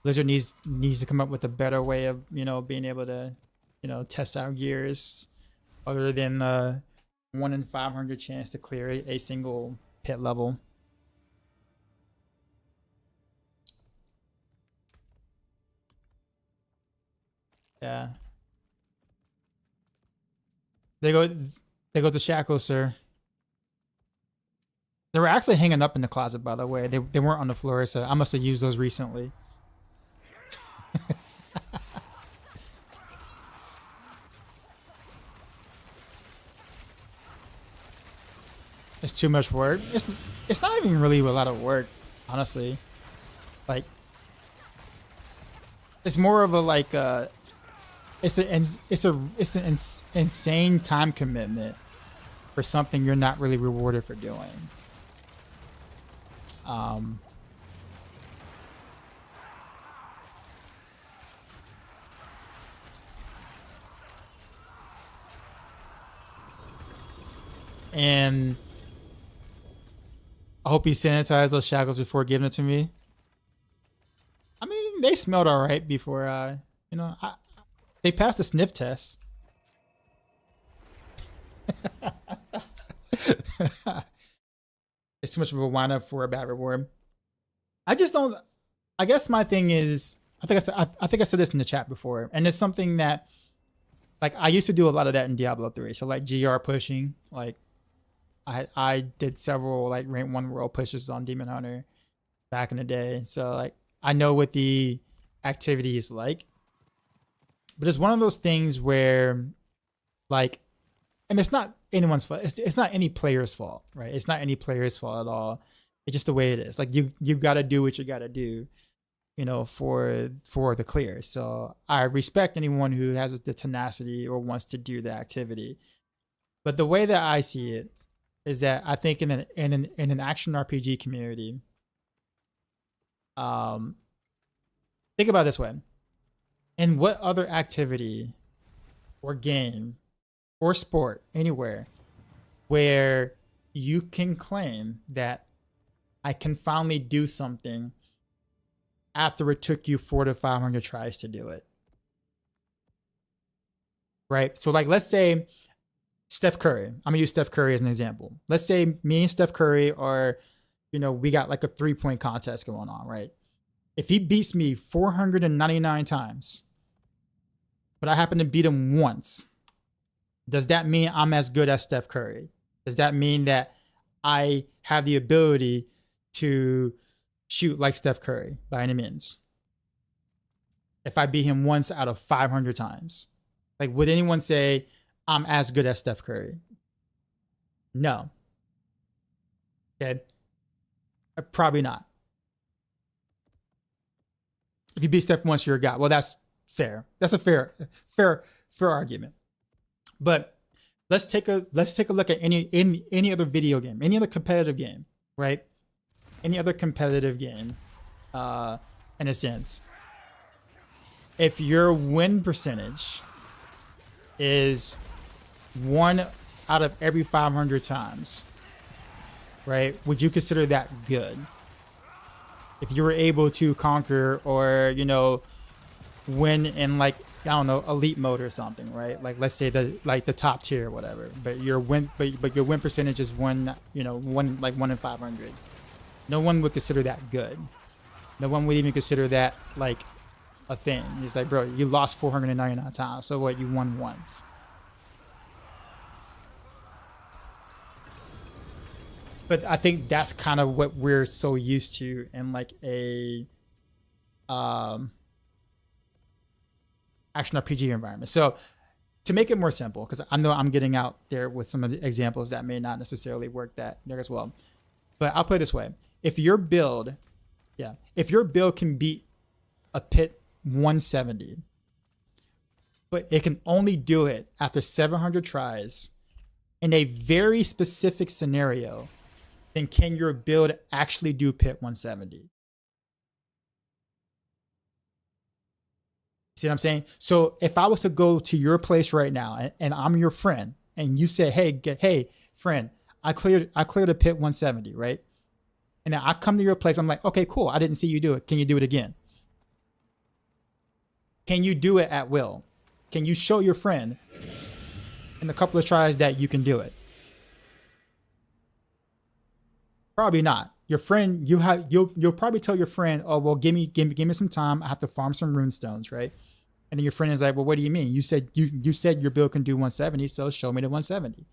Blizzard needs to come up with a better way of, being able to, test out gears other than the 1 in 500 chance to clear a single pit level. Yeah. They go to shackles, sir. They were actually hanging up in the closet, by the way. They weren't on the floor, so I must have used those recently. It's too much work. It's not even really a lot of work, honestly. Like, it's more of a it's an insane time commitment for something you're not really rewarded for doing. And I hope you sanitize those shackles before giving it to me. I mean, they smelled all right before, they passed the sniff test. It's too much of a wind up for a bad reward. I guess my thing is, I think I said this in the chat before, and it's something that, like, I used to do a lot of that in Diablo 3. So like GR pushing, like I did several like rank 1 world pushes on Demon Hunter back in the day. So like I know what the activity is like. But it's one of those things where, like, and it's not anyone's fault. It's not any player's fault, right? It's not any player's fault at all. It's just the way it is. Like you got to do what you got to do, for the clear. So I respect anyone who has the tenacity or wants to do the activity. But the way that I see it is that I think in an action RPG community, think about it this way. In what other activity or game or sport anywhere where you can claim that I can finally do something after it took you 400 to 500 tries to do it? Right? So like, let's say Steph Curry. I'm gonna use Steph Curry as an example. Let's say me and Steph Curry are, we got like a 3-point contest going on, right? If he beats me 499 times, but I happen to beat him once, does that mean I'm as good as Steph Curry? Does that mean that I have the ability to shoot like Steph Curry by any means? If I beat him once out of 500 times, like, would anyone say I'm as good as Steph Curry? No. Okay. Probably not. If you beat Steph once, you're a god. Well, that's fair. That's a fair argument. But let's take a look at any other video game, any other competitive game, right? Any other competitive game, in a sense. If your win percentage is 1 out of every 500 times, right? Would you consider that good? If you were able to conquer or, win in like I don't know, elite mode or something, right? Like let's say the top tier or whatever. But your win percentage is one in 500. No one would consider that good. No one would even consider that like a thing. It's like, bro, you lost 499 times. So what? You won once. But I think that's kind of what we're so used to in like a action RPG environment. So to make it more simple, because I know I'm getting out there with some of the examples that may not necessarily work that there as well. But I'll put it this way. If your build can beat a pit 170, but it can only do it after 700 tries in a very specific scenario, then can your build actually do pit 170? See what I'm saying? So if I was to go to your place right now and I'm your friend and you say, hey, friend, I cleared a pit 170, right? And then I come to your place, I'm like, okay, cool. I didn't see you do it. Can you do it again? Can you do it at will? Can you show your friend in a couple of tries that you can do it? Probably not. Your friend, you'll probably tell your friend, oh well, give me some time. I have to farm some runestones, right? And then your friend is like, well, what do you mean? You said your build can do 170, so show me the 170.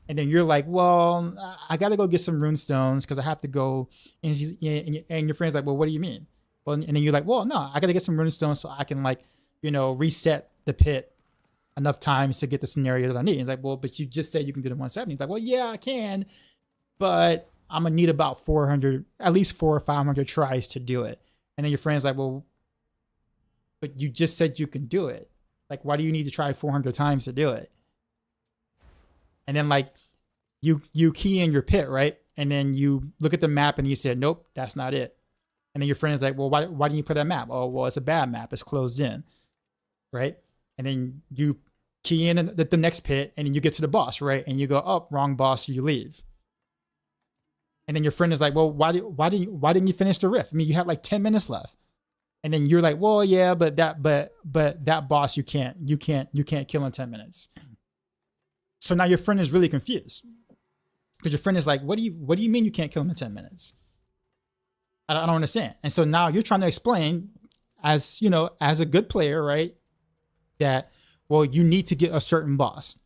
And then you're like, well, I got to go get some runestones because I have to go. And your friend's like, well, what do you mean? Well, and then you're like, well, no, I got to get some runestones so I can reset the pit enough times to get the scenario that I need. He's like, well, but you just said you can do the 170. He's like, well, yeah, I can, but I'm gonna need about 400, at least 400 or 500 tries to do it. And then your friend's like, well, but you just said you can do it. Like, why do you need to try 400 times to do it? And then like you key in your pit, right? And then you look at the map and you said, nope, that's not it. And then your friend is like, well, why didn't you put that map? Oh, well, it's a bad map. It's closed in, right? And then you key in the next pit and then you get to the boss, right? And you go, oh, wrong boss, you leave. And then your friend is like, well, why didn't you finish the rift? I mean, you had like 10 minutes left. And then you're like, well, yeah, but that boss you can't kill in 10 minutes. So now your friend is really confused. Because your friend is like, what do you mean you can't kill him in 10 minutes? I don't understand. And so now you're trying to explain as a good player, right? That, well, you need to get a certain boss.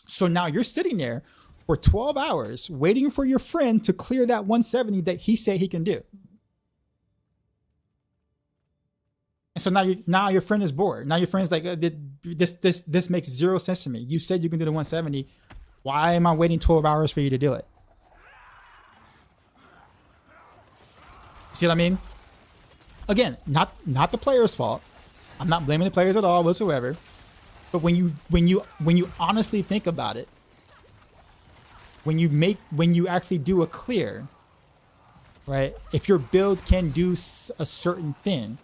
So now you're sitting there for 12 hours waiting for your friend to clear that 170 that he said he can do. And so now your friend is bored. Now your friend's like, this makes zero sense to me. You said you can do the 170. Why am I waiting 12 hours for you to do it? See what I mean? Again, not the player's fault. I'm not blaming the players at all whatsoever. But when you honestly think about it, when you actually do a clear, right? If your build can do a certain thing,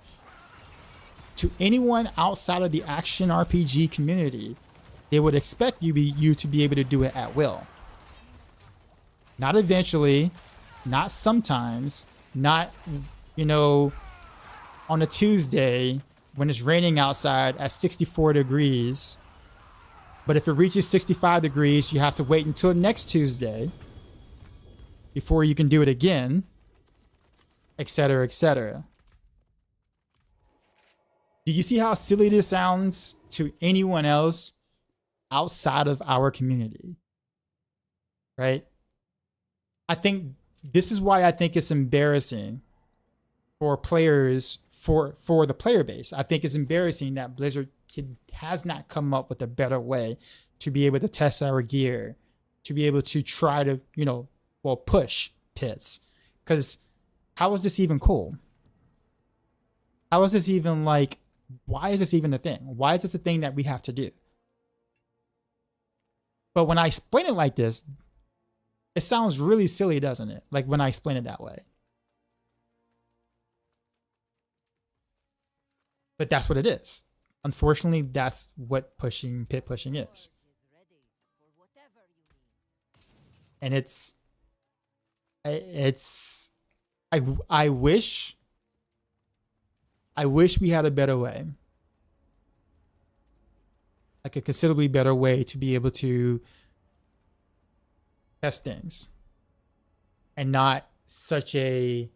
to anyone outside of the action RPG community, they would expect you to be able to do it at will. Not eventually, not sometimes, not on a Tuesday when it's raining outside at 64 degrees. But if it reaches 65 degrees, you have to wait until next Tuesday before you can do it again, etc., etc. Do you see how silly this sounds to anyone else outside of our community? Right? I think this is why I think it's embarrassing for players, for the player base. I think it's embarrassing that Blizzard has not come up with a better way to be able to test our gear, to be able to try to, push pits. Because how is this even cool? How is this even why is this even a thing? Why is this a thing that we have to do? But when I explain it like this, it sounds really silly, doesn't it? Like when I explain it that way. But that's what it is. Unfortunately, that's what pit pushing is. And I wish we had a better way. like a considerably better way to be able to test things, and not such a,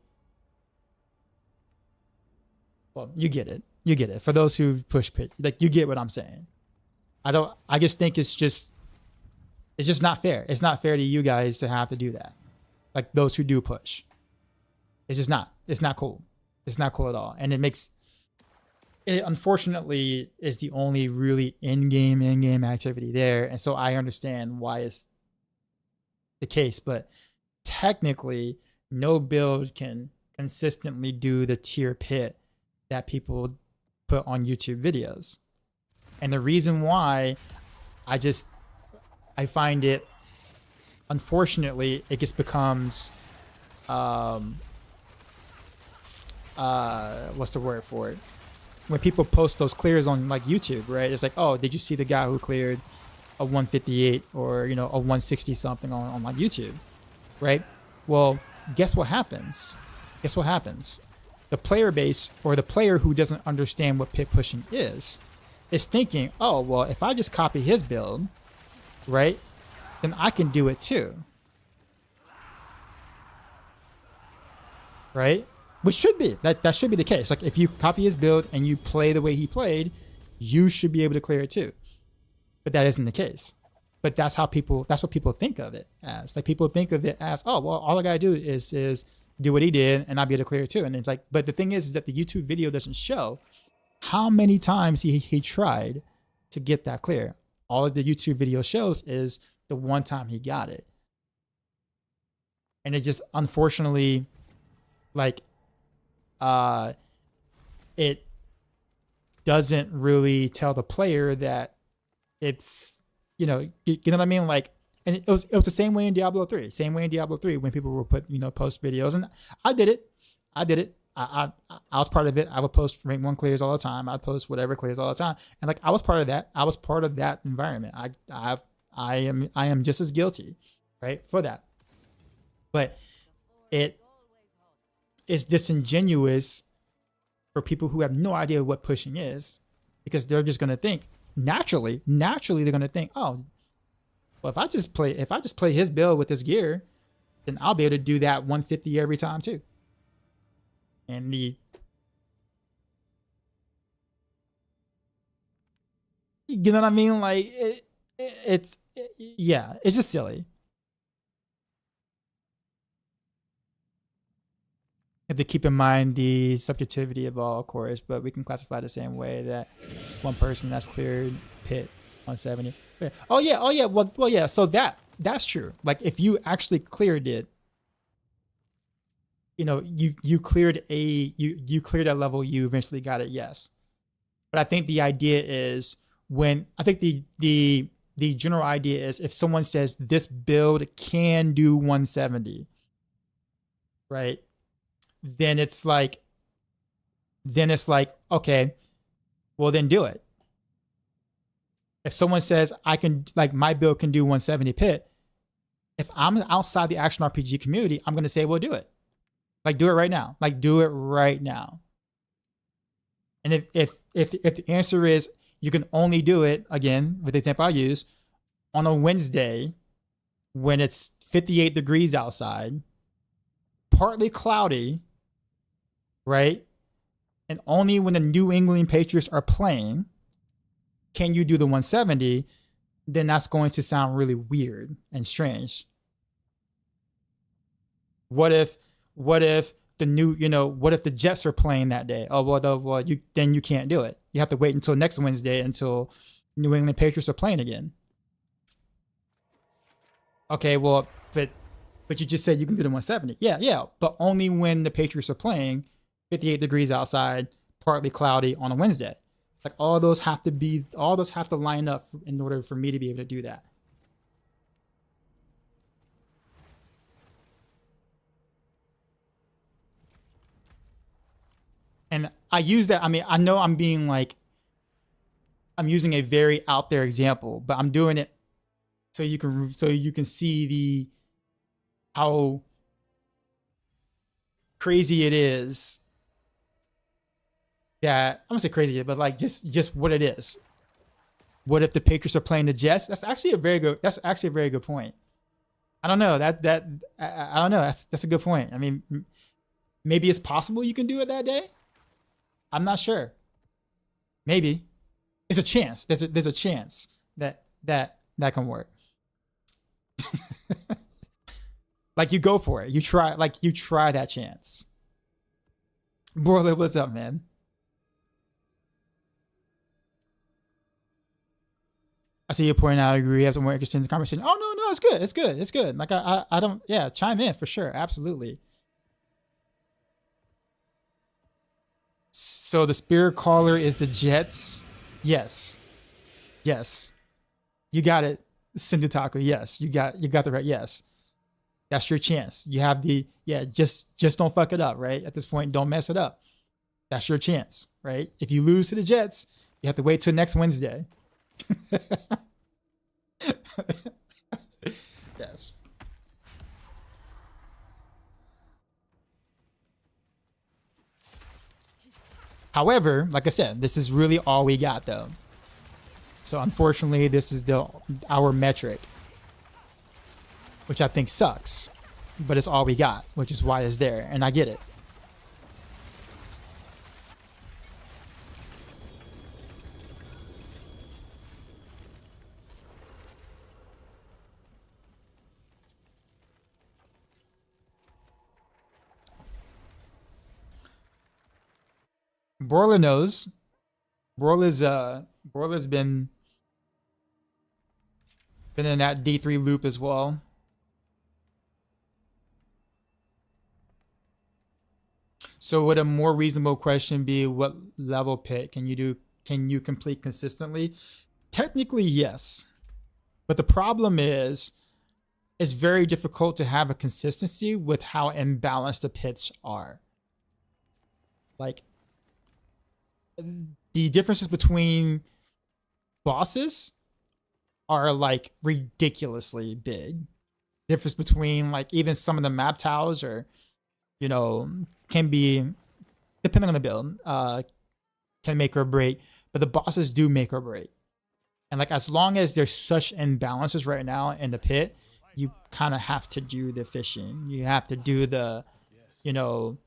well, you get it. You get it. For those who push pit, like, you get what I'm saying. I just think it's just not fair. It's not fair to you guys to have to do that. Like, those who do push. It's just not. It's not cool. It's not cool at all. And it unfortunately is the only really in-game activity there. And so I understand why it's the case, but technically no build can consistently do the tier pit that people put on YouTube videos. And the reason why I find it, unfortunately, it just becomes, what's the word for it? When people post those clears on like YouTube, right? It's like, oh, did you see the guy who cleared a 158 or, you know, a 160 something on like YouTube, right? Well, guess what happens? Guess what happens? The player base, or the player who doesn't understand what pit pushing is thinking, oh, well, if I just copy his build, right, then I can do it too. Right? Which should be, that should be the case. Like, if you copy his build and you play the way he played, you should be able to clear it too. But that isn't the case. But that's what people think of it as. Like, people think of it as, oh, well, all I gotta do is do what he did and I'll be able to clear it too. And it's like, but the thing is that the YouTube video doesn't show how many times he tried to get that clear. All of the YouTube video shows is the one time he got it. And it just, unfortunately, like, it doesn't really tell the player that it's, you know what I mean? Like, and it was the same way in Diablo 3. Same way in Diablo 3 when people would post videos, and I did it. I was part of it. I would post rank 1 clears all the time. I'd post whatever clears all the time. And like, I was part of that. I was part of that environment. I am just as guilty, right, for that. But it is disingenuous for people who have no idea what pushing is, because they're just going to think naturally they're going to think, oh, well, if I just play his build with his gear, then I'll be able to do that 150 every time too. And you know what I mean? Like, it's just silly. Have to keep in mind the subjectivity of all, of course, but we can classify the same way that one person that's cleared pit 170. Oh yeah. Well, yeah. So that's true. Like, if you actually cleared it, you know, you cleared you cleared that level, you eventually got it, yes. But I think the idea is, the general idea is, if someone says this build can do 170, right? Then it's like, okay, well, then do it. If someone says I can, like, my build can do 170 pit, if I'm outside the action RPG community, I'm going to say, well, do it. Like, do it right now. Like, do it right now. And if the answer is you can only do it, again, with the example I use, on a Wednesday when it's 58 degrees outside, partly cloudy, right? And only when the New England Patriots are playing can you do the 170, then that's going to sound really weird and strange. What if what if the Jets are playing that day? Oh, well, then you can't do it. You have to wait until next Wednesday until New England Patriots are playing again. Okay, well, but you just said you can do the 170. Yeah, but only when the Patriots are playing, 58 degrees outside, partly cloudy on a Wednesday. Like, all those have to line up in order for me to be able to do that. And I use that. I mean, I know I'm using a very out there example, but I'm doing it so you can see how crazy it is. That, I'm gonna say crazy, but like just what it is. What if the Patriots are playing the Jets? That's actually a very good point. I don't know. I don't know. That's a good point. I mean, maybe it's possible you can do it that day. I'm not sure. Maybe. It's a chance. There's a chance that can work. Like you go for it. You try that chance. Broly, what's up, man? I see your point out. I agree. Have some more interest in the conversation. Oh no, it's good. It's good. It's good. Like I don't, yeah, chime in for sure. Absolutely. So the spirit caller is the Jets. Yes. You got it, Sindutaku. Yes, you got the right. Yes, that's your chance. You have the just don't fuck it up, right? At this point, don't mess it up. That's your chance, right? If you lose to the Jets, you have to wait till next Wednesday. Yes. However, like I said, this is really all we got though. So unfortunately, this is our metric, which I think sucks, but it's all we got, which is why it's there, and I get it. Borla knows. Borla's been in that D3 loop as well. So would a more reasonable question be, what level pit can you complete consistently? Technically, yes. But the problem is it's very difficult to have a consistency with how imbalanced the pits are. Like, the differences between bosses are like ridiculously big. Difference between like even some of the map tiles or, you know, can be, depending on the build, can make or break, but the bosses do make or break. And like, as long as there's such imbalances right now in the pit, you kind of have to do the fishing. You have to do the, you know,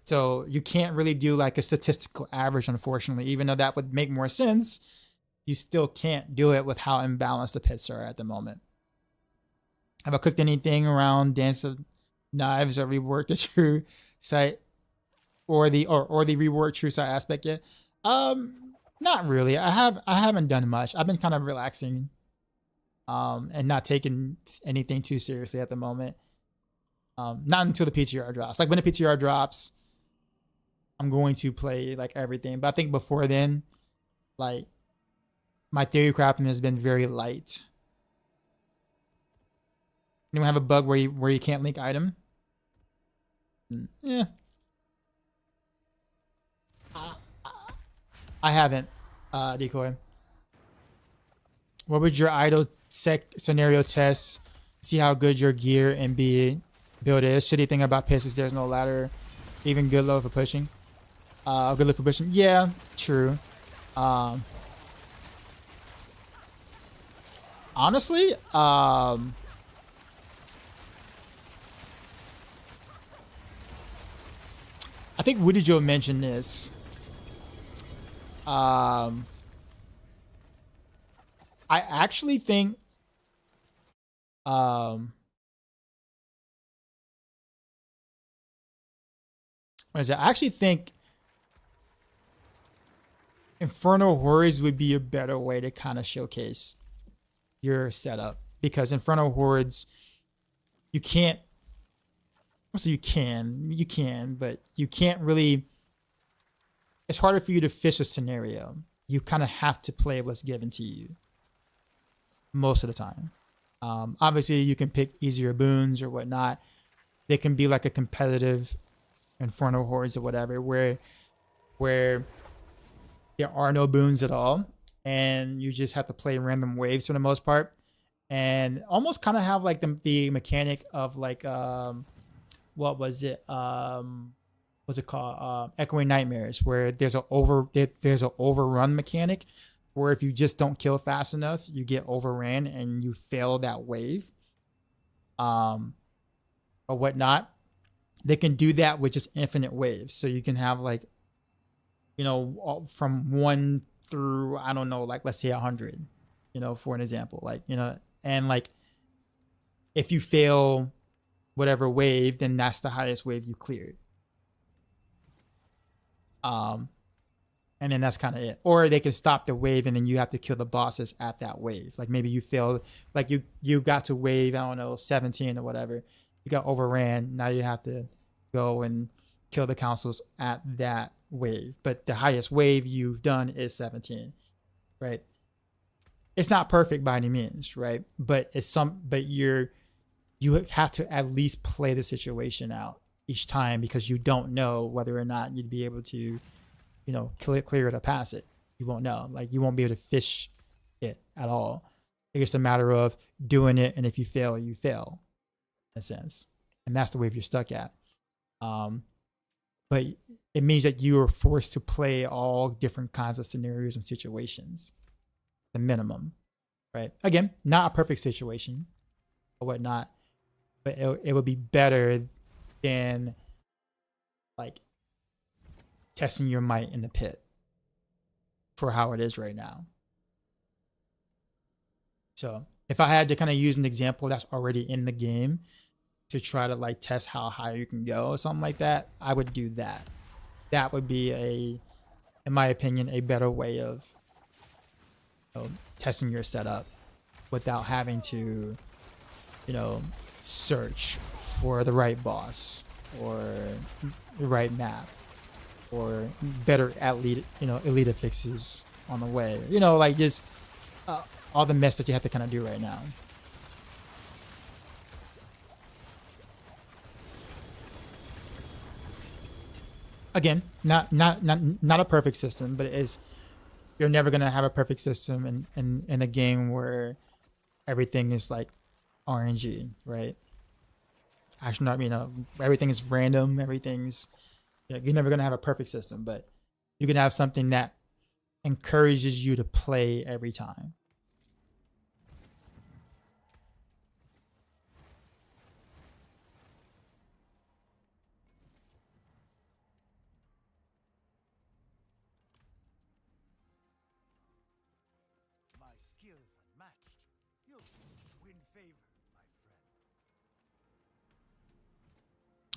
so you can't really do like a statistical average, unfortunately, even though that would make more sense. You still can't do it with how imbalanced the pits are at the moment. Have I cooked anything around Dance of Knives or reworked the true sight or the reworked true sight aspect yet? Not really. I haven't done much. I've been kind of relaxing, and not taking anything too seriously at the moment. Not until the PTR drops. Like when the PTR drops, I'm going to play like everything. But I think before then, like my Theorycrafting has been very light. Anyone have a bug where you can't link item? Yeah. I haven't, Decoy. What would your idle scenario test? See how good your gear and build is. Shitty thing about piss is there's no ladder. Even good low for pushing. Good low for pushing. Yeah, true. Honestly, I think Woody Joe mentioned this. I actually think what is it? I actually think Infernal Hordes would be a better way to kind of showcase your setup, because Infernal Hordes, you can't, so you can, but you can't really, it's harder for you to fish a scenario. You kind of have to play what's given to you most of the time. Obviously you can pick easier boons or whatnot. They can be like a competitive Infernal Hordes or whatever, where there are no boons at all, and you just have to play random waves for the most part, and almost kind of have like the mechanic of like what was it? What's it called? Echoing Nightmares, where there's an overrun mechanic, where if you just don't kill fast enough, you get overran and you fail that wave, or whatnot. They can do that with just infinite waves. So you can have like, you know, from 1 through, I don't know, like let's say 100, you know, for an example, like, you know, and like if you fail whatever wave, then that's the highest wave you cleared. And then that's kind of it. Or they can stop the wave and then you have to kill the bosses at that wave. Like maybe you failed, like you got to wave, I don't know, 17 or whatever. You got overran. Now you have to go and kill the councils at that wave. But the highest wave you've done is 17, right? It's not perfect by any means, right? But you have to at least play the situation out each time, because you don't know whether or not you'd be able to, you know, clear it or pass it. You won't know. Like you won't be able to fish it at all. It's just a matter of doing it, and if you fail, you fail, in a sense. And that's the wave you're stuck at. But it means that you are forced to play all different kinds of scenarios and situations, the minimum, right? Again, not a perfect situation or whatnot, but it would be better than like testing your might in the pit for how it is right now. So if I had to kind of use an example that's already in the game to try to like test how high you can go or something like that, I would do that. That would be in my opinion, a better way of, you know, testing your setup without having to, you know, search for the right boss or the right map or better elite fixes on the way. You know, like just all the mess that you have to kind of do right now. Again, not a perfect system, but it is. You're never gonna have a perfect system in a game where everything is like RNG, right? Actually, not, you know, everything is random. Everything's, you know, you're never gonna have a perfect system, but you can have something that encourages you to play every time.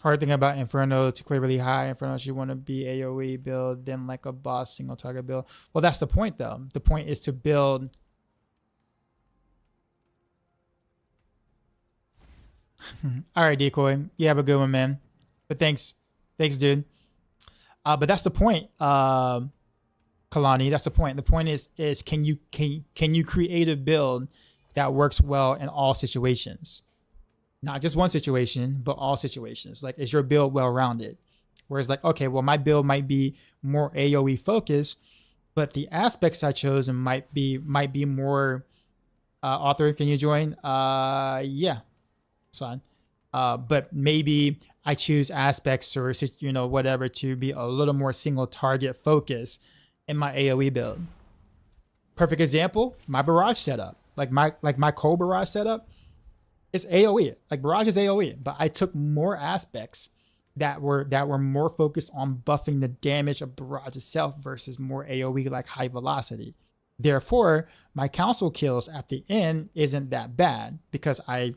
Hard thing about Inferno to clear really high. Inferno, you want to be AoE build, then like a boss single target build. Well, that's the point though. The point is to build. All right, Decoy. You have a good one, man. But thanks, dude. But that's the point, Kalani. That's the point. The point is can you create a build that works well in all situations? Not just one situation, but all situations. Like, is your build well-rounded? Whereas like, okay, well, my build might be more AoE focused, but the aspects I chose might be more, author, can you join? Yeah, it's fine. But maybe I choose aspects or, you know, whatever to be a little more single target focus in my AoE build. Perfect example, my Barrage setup. Like my cold Barrage setup, it's AoE. Like Barrage is AoE, but I took more aspects that were more focused on buffing the damage of Barrage itself versus more AoE like high velocity. Therefore, my council kills at the end isn't that bad because I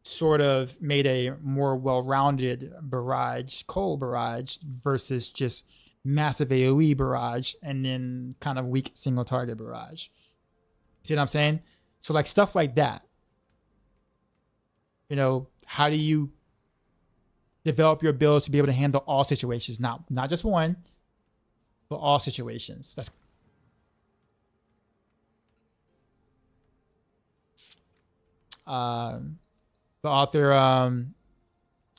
sort of made a more well-rounded Barrage, cold Barrage versus just massive AoE Barrage and then kind of weak single target Barrage. See what I'm saying? So like stuff like that. You know, how do you develop your build to be able to handle all situations? Not just one, but all situations. That's the author.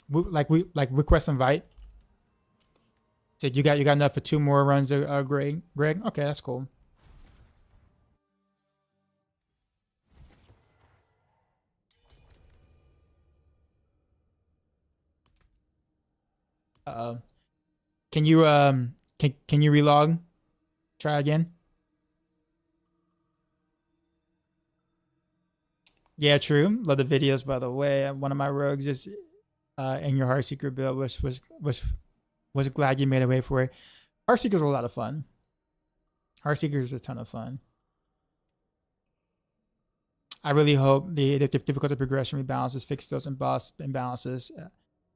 We request invite. Said you got enough for 2 more runs. Greg. Okay, that's cool. Can you can you relog? Try again. Yeah, true. Love the videos, by the way. One of my rogues is in your Heartseeker build, which was glad you made a way for it. Heartseeker's a lot of fun. Heartseeker is a ton of fun. I really hope the difficulty progression rebalances fix those boss imbalances.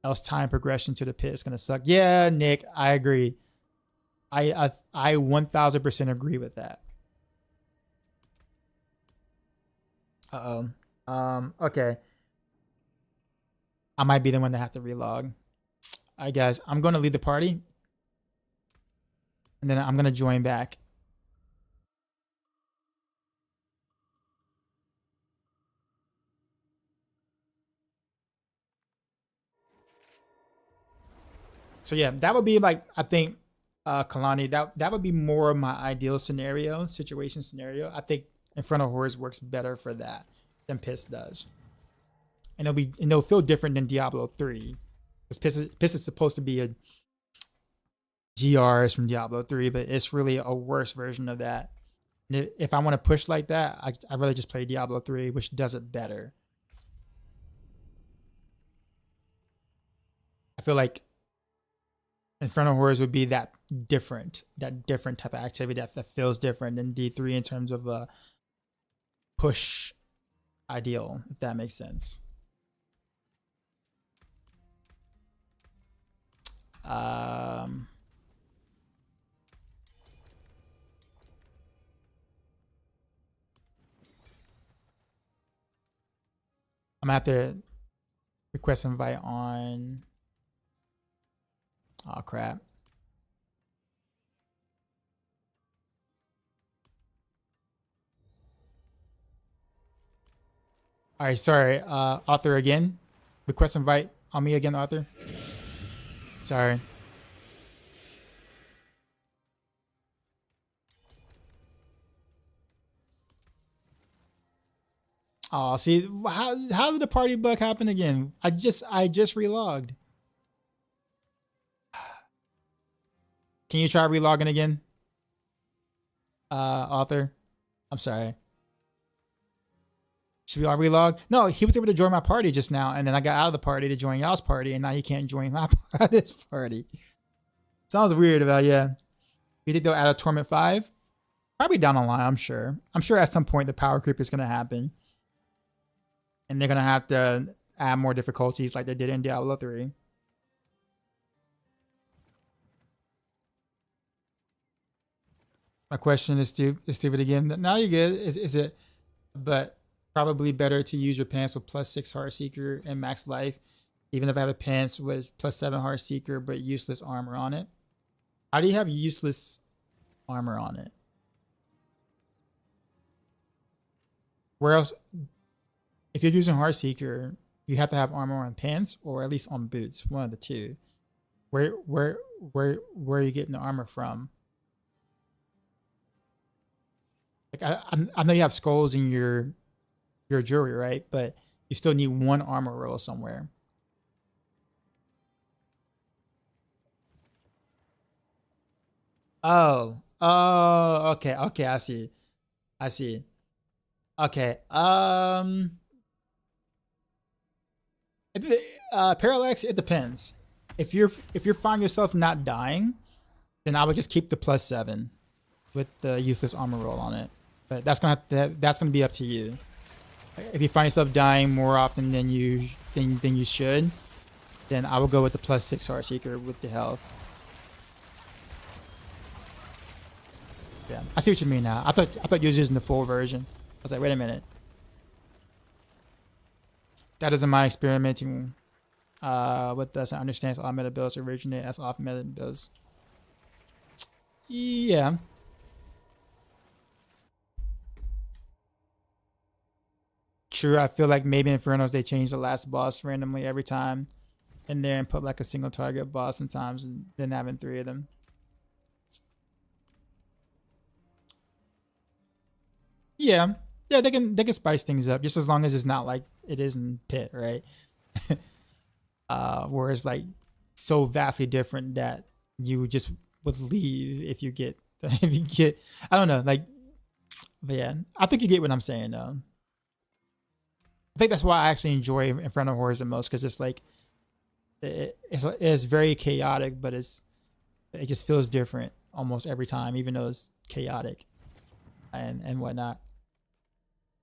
Else time progression to the pit is gonna suck. Yeah, Nick, I agree. I 1000% agree with that. Okay. I might be the one that have to relog. All right, guys, I'm gonna leave the party, and then I'm gonna join back. So yeah, that would be like, I think, Kalani, that would be more of my ideal situation scenario. I think Infernal Hordes works better for that than Piss does. And it'll feel different than Diablo 3. Because Piss is supposed to be a GRs from Diablo 3, but it's really a worse version of that. And if I want to push like that, I'd rather just play Diablo 3, which does it better. I feel like Infernal Hordes would be that different type of activity that feels different than D3 in terms of a push ideal, if that makes sense. I'm gonna have to request invite on. Oh crap. All right, sorry. Author again. Request invite on me again, Author. Sorry. Oh, see, how did the party bug happen again? I just relogged. Can you try relogging again? Author? I'm sorry. Should we all relog? No, he was able to join my party just now, and then I got out of the party to join y'all's party, and now he can't join this party. Sounds weird about, yeah. You think they'll add a Torment 5? Probably down the line, I'm sure. I'm sure at some point the power creep is going to happen. And they're going to have to add more difficulties like they did in Diablo 3. My question is stupid again. Now you're good. Is it, but probably better to use your pants with +6 Heartseeker and max life, even if I have a pants with +7 Heartseeker but useless armor on it. How do you have useless armor on it? Where else? If you're using Heartseeker, you have to have armor on pants or at least on boots, one of the two. Where are you getting the armor from? Like I know you have skulls in your jewelry, right? But you still need one armor roll somewhere. Oh, okay, I see. Okay, Parallax, it depends. If you're finding yourself not dying, then I would just keep the +7 with the useless armor roll on it. But that's gonna be up to you. If you find yourself dying more often than you should, then I will go with the +6 Heartseeker with the health. Yeah, I see what you mean now. I thought you was using the full version. I was like, wait a minute. That isn't my experimenting with this. I understand all meta builds originate as off meta builds. Yeah. True, I feel like maybe Infernos they change the last boss randomly every time in there and put like a single target boss sometimes and then having 3 of them. Yeah. Yeah, they can spice things up just as long as it's not like it is in Pit, right? Where it's like so vastly different that you just would leave if you get I don't know, like, but yeah, I think you get what I'm saying though. I think that's why I actually enjoy Infernal Hordes the most, because it's like it's very chaotic, but it just feels different almost every time, even though it's chaotic and whatnot.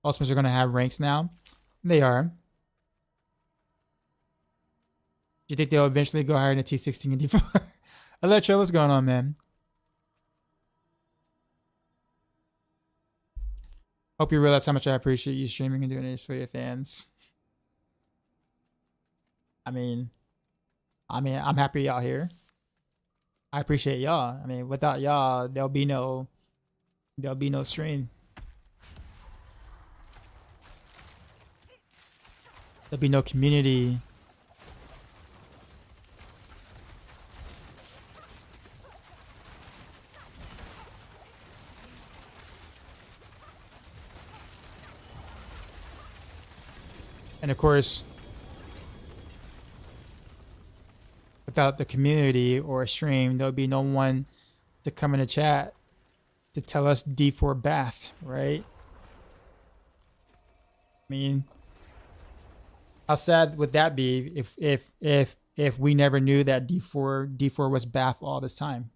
Ultimates are gonna have ranks now. They are. Do you think they'll eventually go higher than T16 and D4? Electro, what's going on, man? Hope you realize how much I appreciate you streaming and doing this for your fans. I mean, I'm happy y'all here. I appreciate y'all. I mean, without y'all, there'll be no stream. There'll be no community. And of course, without the community or a stream, there'll be no one to come in the chat to tell us D4 bath, right? I mean, how sad would that be if we never knew that D4 was bath all this time?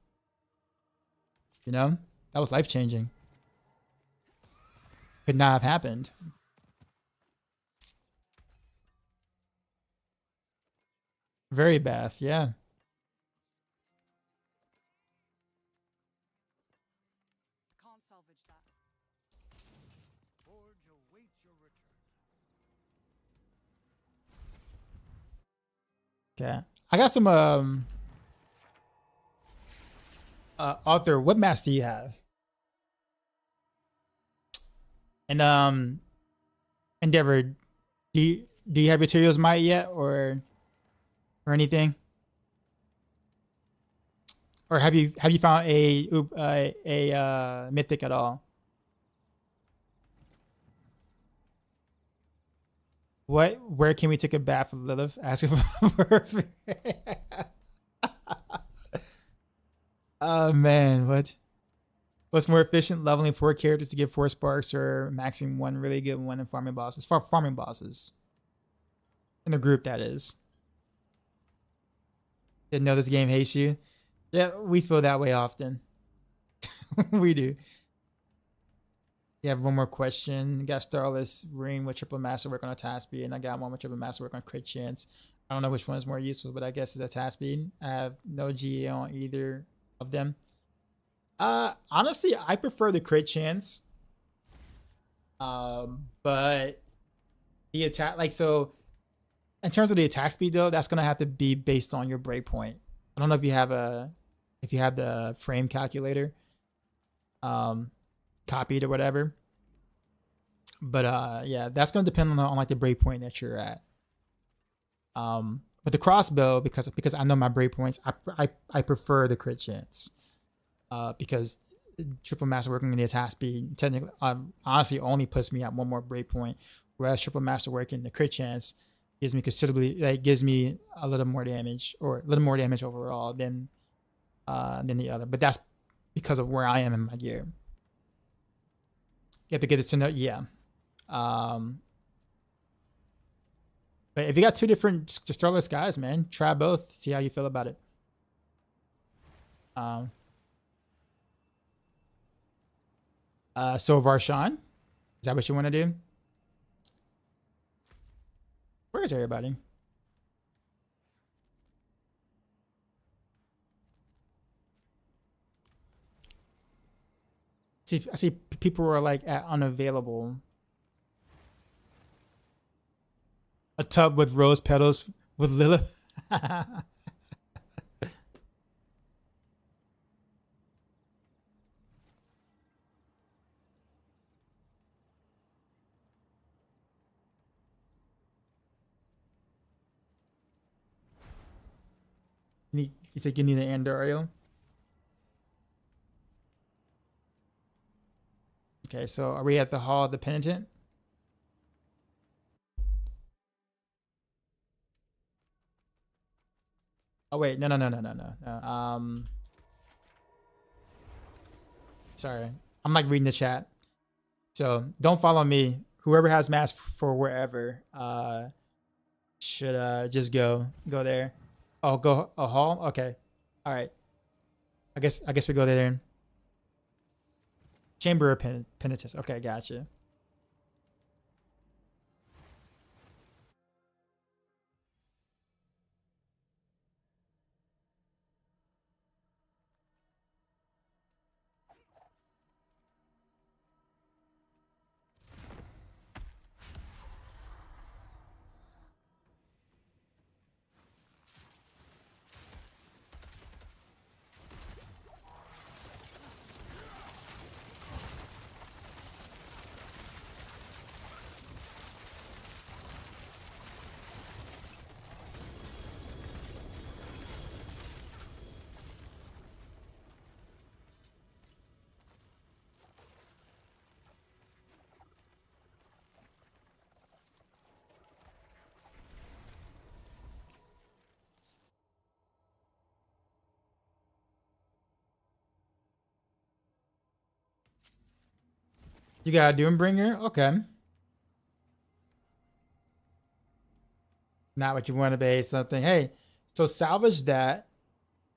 You know, that was life changing. Could not have happened. Very bath, yeah. Can't salvage that. Forge awaits your return. Okay, I got some Arthur, what mask do you have? And Endeavor, do you have your Materials Might yet, or anything? Or have you found a mythic at all? Where can we take a bath with Lilith? Asking for oh man, what's more efficient, leveling 4 characters to get 4 sparks, or maxing 1 really good one in farming bosses? For farming bosses. In the group, that is. Didn't know this game hates you. Yeah, we feel that way often. We do. You have one more question. You got Starless Ring with triple masterwork on a task speed, and I got one with triple masterwork on crit chance. I don't know which one is more useful, but I guess it's a task speed. I have no GA on either of them. Honestly, I prefer the crit chance. But the attack, like, so in terms of the attack speed though, that's gonna have to be based on your breakpoint. I don't know if you have the frame calculator copied or whatever. But yeah, that's gonna depend on like the breakpoint that you're at. But the crossbow, because I know my breakpoints, I prefer the crit chance. Because triple masterworking in the attack speed technically honestly only puts me at one more breakpoint, whereas triple masterworking the crit chance gives me considerably, like, gives me a little more damage, or a little more damage overall than the other. But that's because of where I am in my gear. You have to get this to know, yeah. But if you got 2 different Starless guys, man, try both. See how you feel about it. So Varshan, is that what you want to do? Where is everybody? See, I see people are like at unavailable. A tub with rose petals with Lilith. You think you need an Andario? Okay, so are we at the Hall of the Penitent? Oh wait, no. Sorry, I'm like reading the chat. So don't follow me. whoever has mass for wherever should just go there. Oh, go a hall. Okay, all right. I guess we go there then. Chamber of Penitence. Okay, gotcha. You got a Doombringer? Okay. Not what you want to base something. Hey, so salvage that.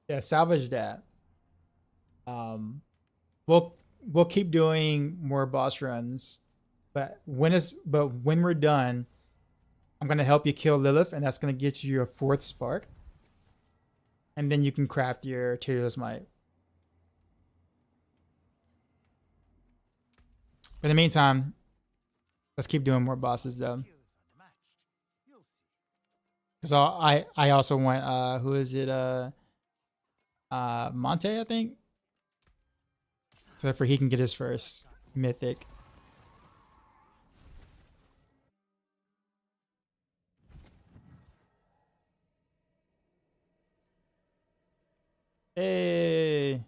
Yeah, salvage that. We'll keep doing more boss runs, but when we're done, I'm gonna help you kill Lilith, and that's gonna get you your 4th spark, and then you can craft your Tyrio's Might. But in the meantime, let's keep doing more bosses though. Cause I also want who is it Monte, I think. So for he can get his first mythic. Hey.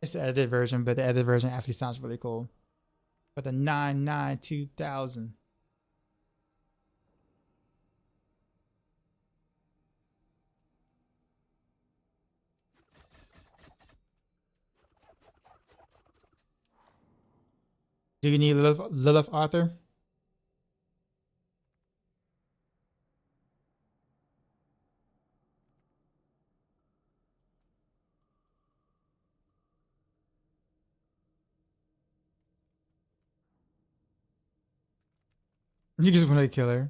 It's the edited version, but the edited version actually sounds really cool. But the 992,000. Do you need Lilith Arthur? You just want to kill her.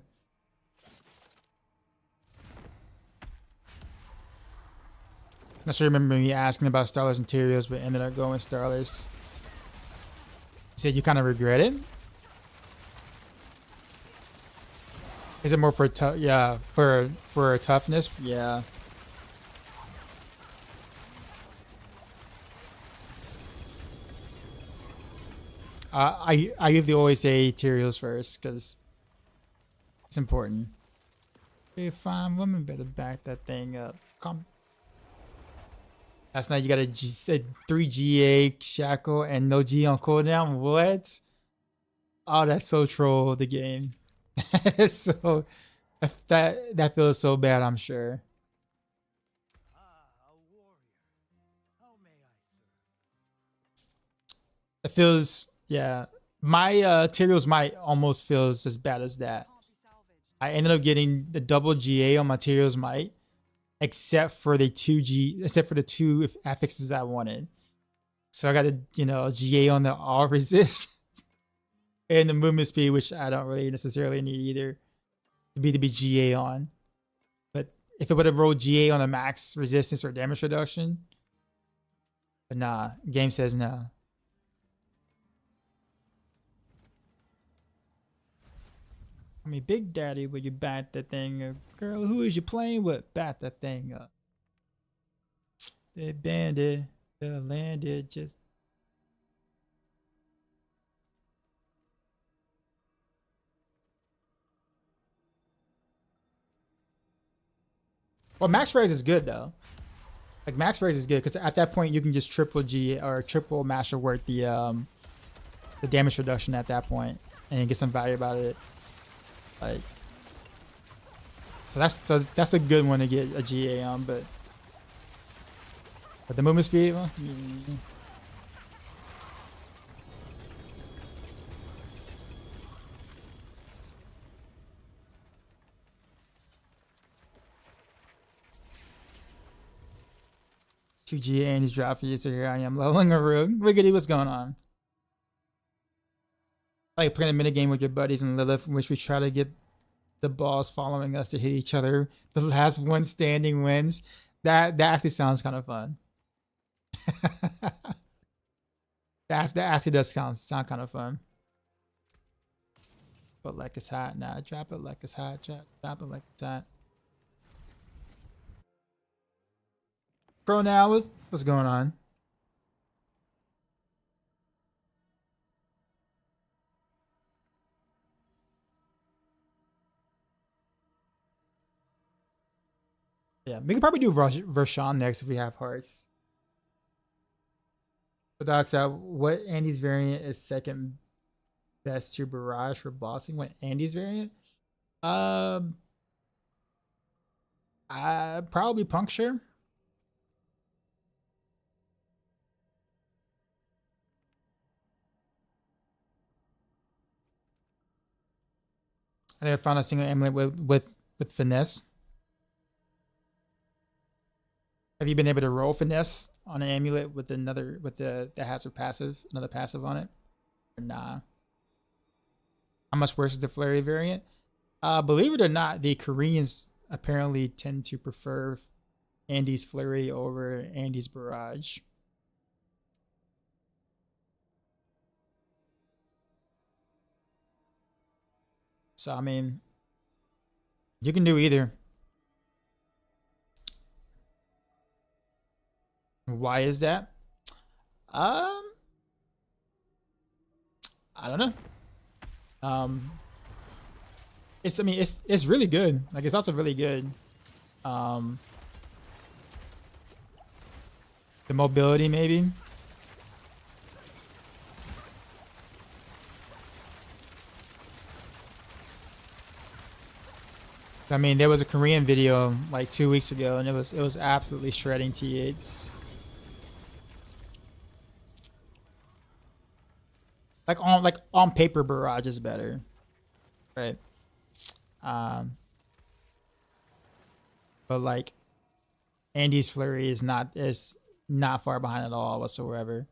Not sure you remember me asking about Starless and Tyrios, but ended up going Starless. You said you kind of regret it? Is it more for yeah, for toughness? Yeah. I usually always say Tyrios first because it's important. Hey, fine woman, better back that thing up. Come. Last night you got a 3 GA shackle and no G on cooldown. What? Oh, that's so troll the game. So that feels so bad, I'm sure. It feels, yeah. My Tyrios Might almost feels as bad as that. I ended up getting the double GA on my Tyrios Might, except for the 2 affixes I wanted. So I got a GA on the all resist and the movement speed, which I don't really necessarily need either to be GA on. But if it would have rolled GA on a max resistance or damage reduction, but nah, game says no. I mean, Big Daddy, will you bat that thing up? Girl, who is you playing with? Bat that thing up. They banded, they landed, just. Well, max raise is good though. Like max raise is good because at that point you can just triple G or triple masterwork the damage reduction at that point and get some value about it. Like, so that's a good one to get a GA on, but the movement speed, well, 2G and he's dropped for you, so here I am leveling a rogue. Wiggity, what's going on? Like playing a minigame with your buddies in Lilith, in which we try to get the balls following us to hit each other. The last one standing wins. That actually sounds kind of fun. that actually does sound kind of fun. But like it's hot. Nah, drop it like it's hot. Drop it like it's hot. Bro, now what's going on? Yeah, we could probably do Vershawn next if we have hearts. But Docs out, what Andy's variant is second best to Barrage for bossing? What Andy's variant? Probably Puncture. I think I found a single amulet with finesse. Have you been able to roll finesse on an amulet with another that has a passive, another passive on it? Or nah. How much worse is the Flurry variant? Believe it or not, the Koreans apparently tend to prefer Andy's Flurry over Andy's Barrage. So I mean, you can do either. Why is that? I don't know. It's really good. Like it's also really good. The mobility maybe. I mean, there was a Korean video like 2 weeks ago, and it was absolutely shredding T8s. Like on paper, Barrage is better, right? But like Andy's Flurry is not far behind at all whatsoever.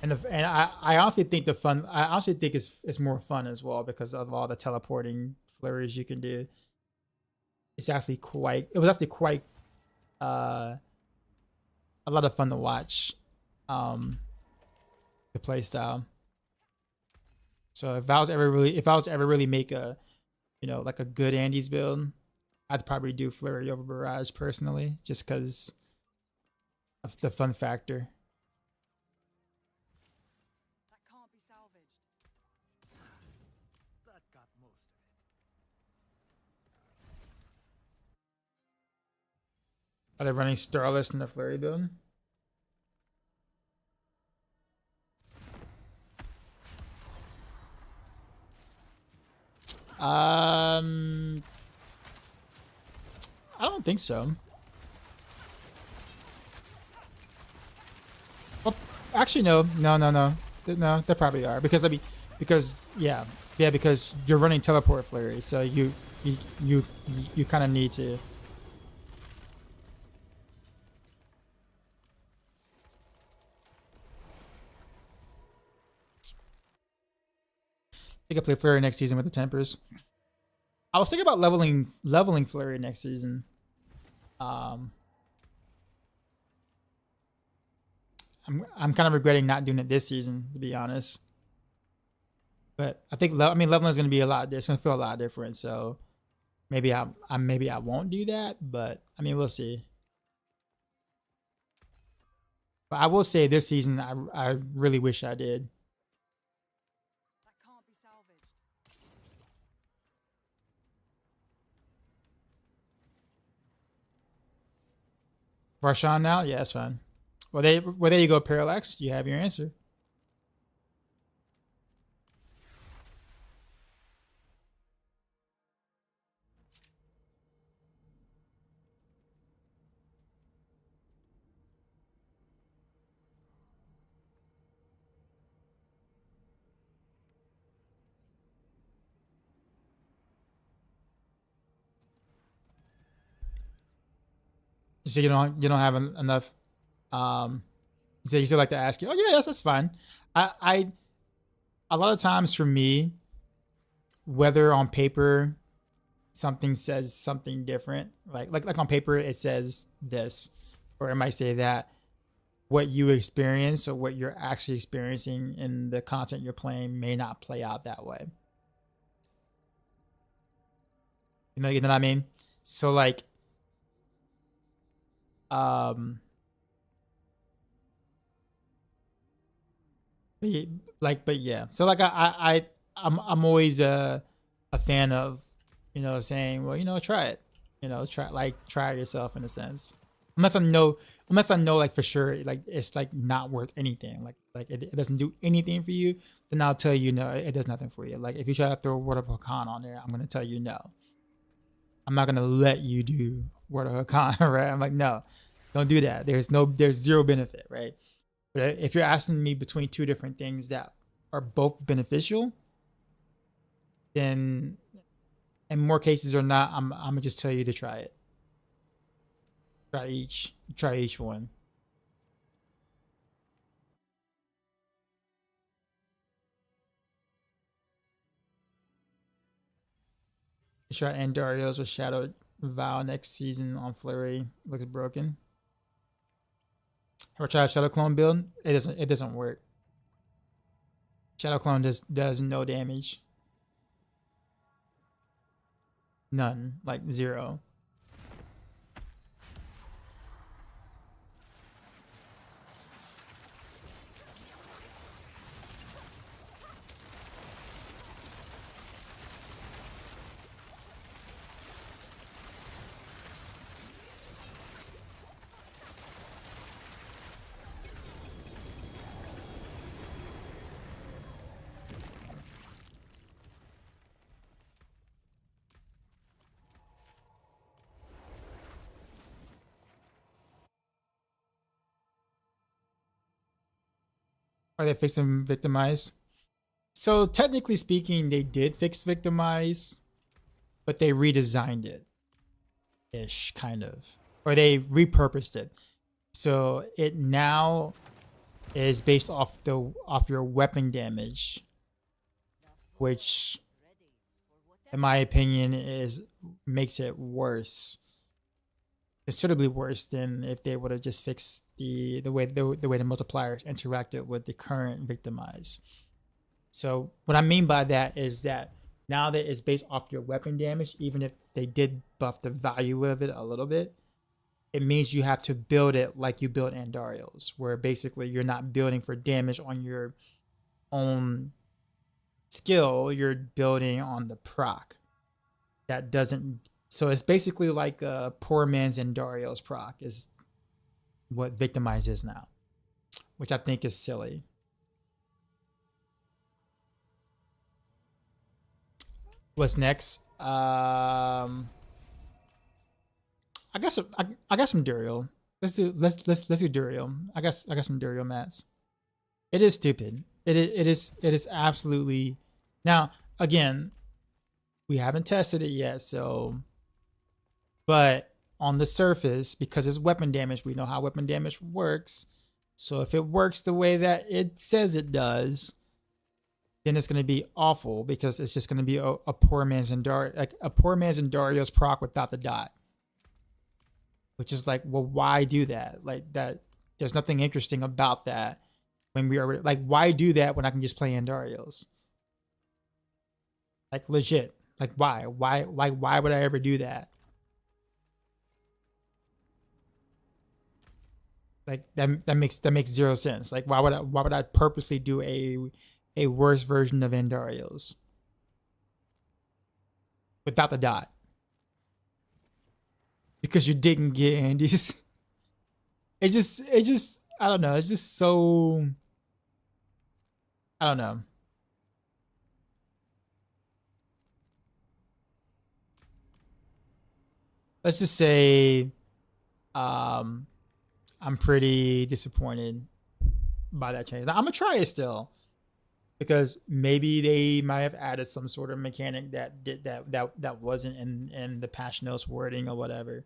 And I honestly think it's more fun as well because of all the teleporting flurries you can do. It was actually quite a lot of fun to watch. The play style. So if I was ever really make a, like a good Andy's build, I'd probably do Flurry over Barrage personally, just because of the fun factor. That can't be salvaged. That got most of it. Are they running Starless in the Flurry build? I don't think so. Well, actually, no, they probably are because because you're running teleport flurry, so you kind of need to. I think I play Flurry next season with the Tempers. I was thinking about leveling Flurry next season. I'm kind of regretting not doing it this season, to be honest. But I think leveling is going to be a lot. It's going to feel a lot different. So maybe I won't do that. But I mean, we'll see. But I will say this season, I really wish I did. That can't be salvaged. Varshawn now? Yeah, that's fine. Well, there you go, Parallax. You have your answer. So you don't have enough. So you still like to ask you, oh yeah, yes, that's fine. I a lot of times for me, whether on paper something says something different, like on paper it says this, or it might say that, what you experience or what you're actually experiencing in the content you're playing may not play out that way. You know what I mean? So like, um, but yeah. So like I'm always a fan of, saying, well, try it. Try it yourself in a sense. Unless I know like for sure like it's like not worth anything. Like it doesn't do anything for you, then I'll tell you no, it does nothing for you. Like if you try to throw Word of Hakan on there, I'm gonna tell you no. I'm not gonna let you do Word of Hakan, right? I'm like, no, don't do that. There's zero benefit, right? But if you're asking me between two different things that are both beneficial, then in more cases or not, I'm gonna just tell you to try it. Try each one. Try Andarios with Shadow Vow next season on Flurry. Looks broken. Ever try a Shadow Clone build? It doesn't work. Shadow Clone does no damage. None. Like 0. Are they fixing Victimize? So technically speaking, they did fix Victimize, but they redesigned it. Ish, kind of. Or they repurposed it. So it now is based off your weapon damage, which in my opinion makes it worse. Considerably worse than if they would have just fixed the way the multipliers interacted with the current Victimize. So what I mean by that is that now that it's based off your weapon damage, even if they did buff the value of it a little bit, it means you have to build it like you build Andarios, where basically you're not building for damage on your own skill, you're building on the proc. That doesn't. So it's basically like a poor man's Andarios proc is what Victimize is now, which I think is silly. What's next? I got some Duriel. Let's do Duriel. I got some Duriel mats. It is stupid. It is absolutely. Now again, we haven't tested it yet, so. But on the surface, because it's weapon damage, we know how weapon damage works. So if it works the way that it says it does, then it's going to be awful, because it's just going to be a poor man's Andarios proc without the dot. Which is like, well, why do that? Like that, there's nothing interesting about that. When we are like, why do that when I can just play Andarios? Like legit, like why would I ever do that? Like that makes zero sense. Like why would I purposely do a worse version of Andarios without the dot? Because you didn't get Andy's. It just I don't know. It's just so, I don't know. Let's just say I'm pretty disappointed by that change. Now, I'm gonna try it still, because maybe they might have added some sort of mechanic that wasn't in the patch notes wording or whatever.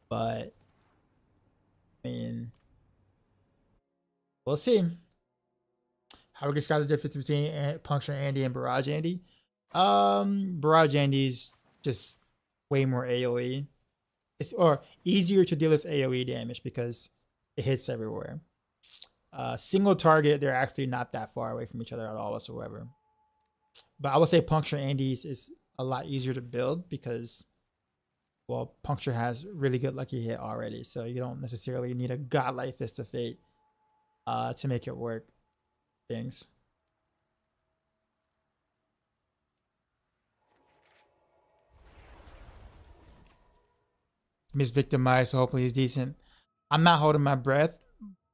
But I mean, we'll see. How we describe the difference between Puncture Andy and Barrage Andy? Barrage Andy's just way more AoE. It's or easier to deal this AoE damage because it hits everywhere. Single target, they're actually not that far away from each other at all whatsoever. But I would say Puncture Andy's is a lot easier to build because, well, Puncture has really good lucky hit already, so you don't necessarily need a godlike Fist of Fate to make it work. Things. Misvictimized, so hopefully he's decent. I'm not holding my breath,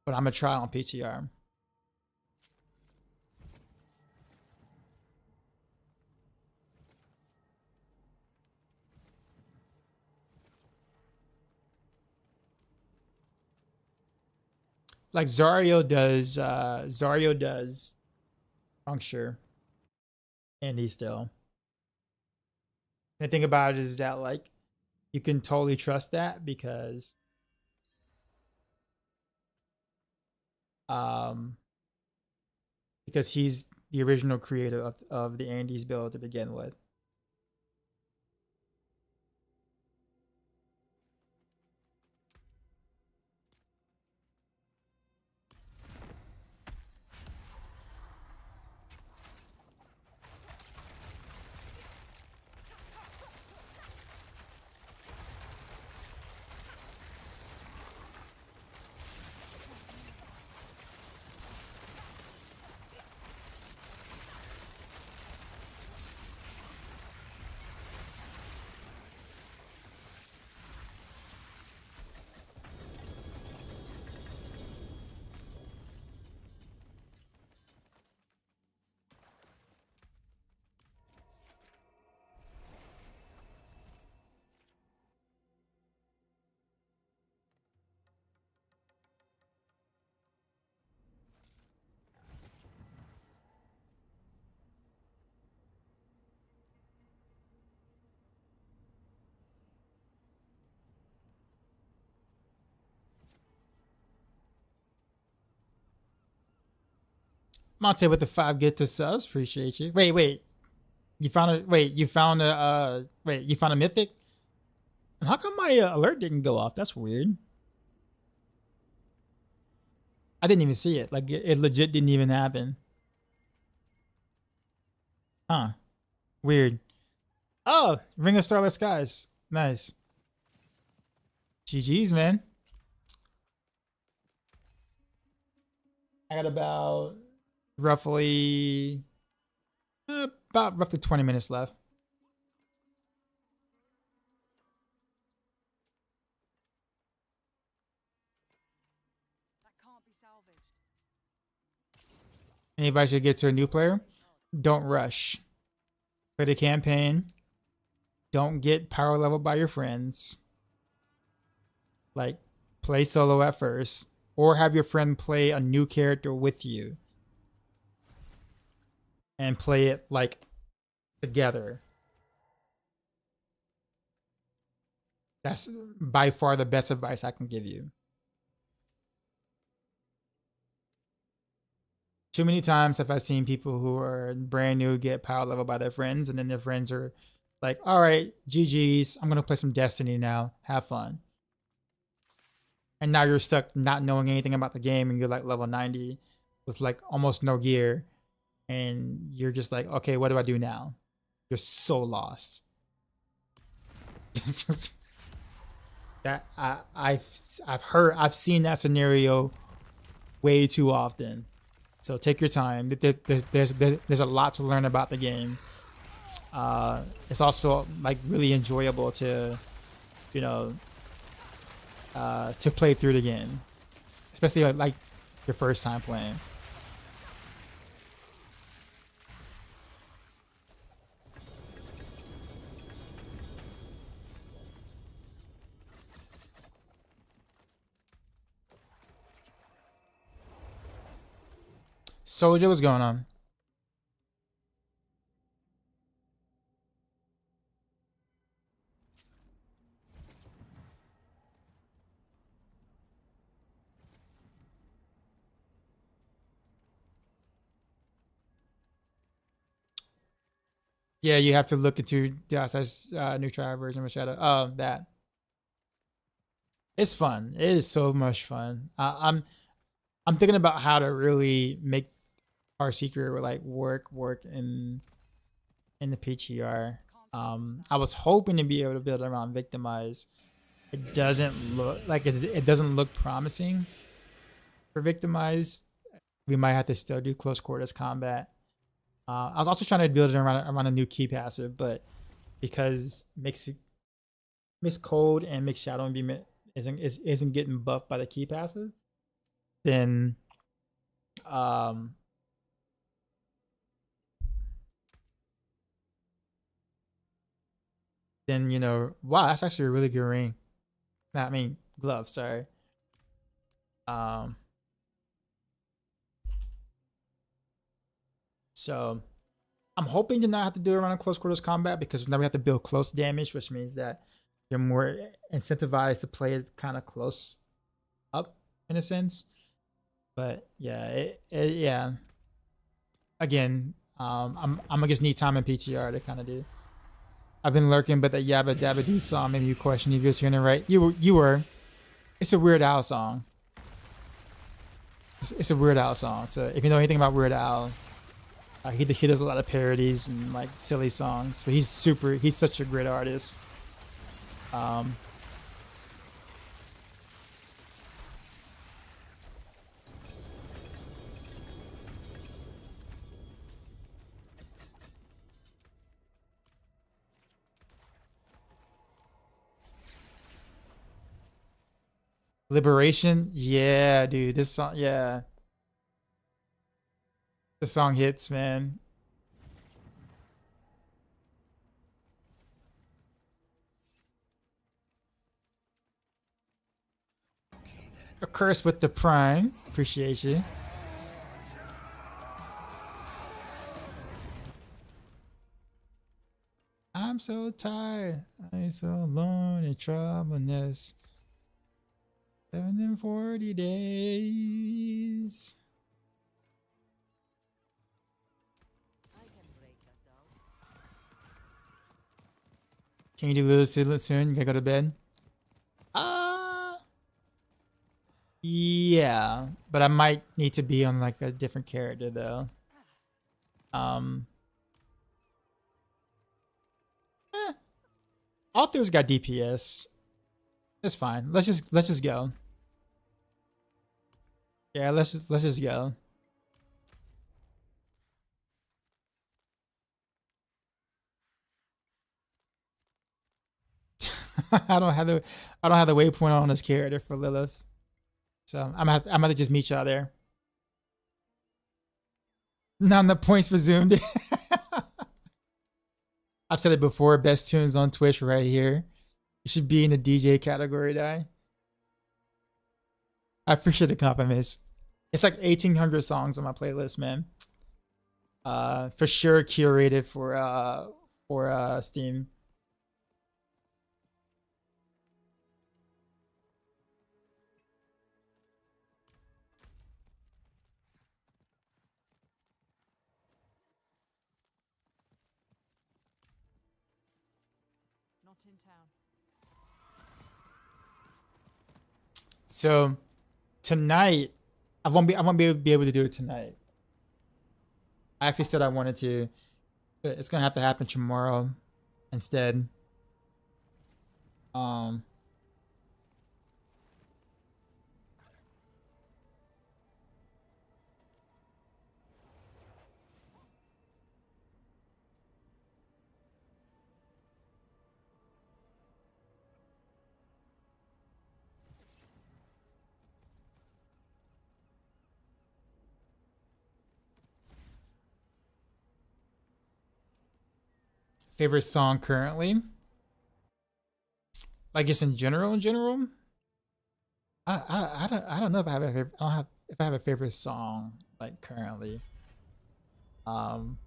but I'm gonna try on PTR. Like Zario does puncture, and he still. And the thing about it is that like you can totally trust that um because he's the original creator of the Andy's build to begin with. Monte with the 5 get to subs, appreciate you. Wait. You found a you found a mythic? And how come my alert didn't go off? That's weird. I didn't even see it. Like it legit didn't even happen. Huh. Weird. Oh, Ring of Starless Skies. Nice. GG's, man. I got roughly about roughly 20 minutes left. That can't be salvaged. Any advice you get to a new player? Don't rush. Play the campaign. Don't get power level by your friends. Like, play solo at first. Or have your friend play a new character with you. And play it, like, together. That's by far the best advice I can give you. Too many times have I seen people who are brand new get power level by their friends, and then their friends are like, all right, GG's, I'm going to play some Destiny now. Have fun. And now you're stuck not knowing anything about the game, and you're like level 90 with like almost no gear. And you're just like, okay, what do I do now? You're so lost. That I've seen that scenario way too often. So take your time. There's a lot to learn about the game. It's also like really enjoyable to, you know, to play through the game, especially like your first time playing. Soldier, what's going on? Yeah, you have to look into the outside new trial version of Shadow. Oh, that. It's fun. It is so much fun. I'm thinking about how to really make Heartseeker like work in the PTR. I was hoping to be able to build around Victimize. It doesn't look like it doesn't look promising for Victimize. We might have to still do close quarters combat. I was also trying to build it around a new key passive, but because mix cold and mix shadow and beam isn't getting buffed by the key passive, then um then you know, wow, that's actually a really good ring. Nah, I mean glove, sorry. So I'm hoping to not have to do it around close quarters combat, because now we have to build close damage, which means that you're more incentivized to play it kind of close up in a sense. But yeah, yeah. Again, I'm gonna just need time in PTR to kind of do. I've been lurking, but the Yabba Dabba Doo song made me question if you was hearing it right. You were. It's a Weird Al song. It's a Weird Al song. So if you know anything about Weird Al, he does a lot of parodies and like silly songs, but he's such a great artist. Liberation, yeah, dude, this song, yeah, the song hits, man. A curse with the prime, appreciate you. I'm so tired, I'm so alone in troubleness. 740 days. Can you do Little Sidlet soon? You gotta go to bed? Yeah, but I might need to be on like a different character though. Eh, Author's got DPS. It's fine. Let's just go. Yeah, let's just go. I don't have the waypoint on this character for Lilith, so I'm gonna just meet y'all there. None the points resumed. I've said it before. Best tunes on Twitch right here. You should be in the DJ category, die. I appreciate the compliments. It's like 1,800 songs on my playlist, man. For sure curated for Steam. Not in town. So tonight, I won't be able to do it tonight. I actually said I wanted to, but it's gonna have to happen tomorrow instead. Favorite song currently? Like just in general, I don't know if I have a favorite, I don't have if I have a favorite song like currently. Um,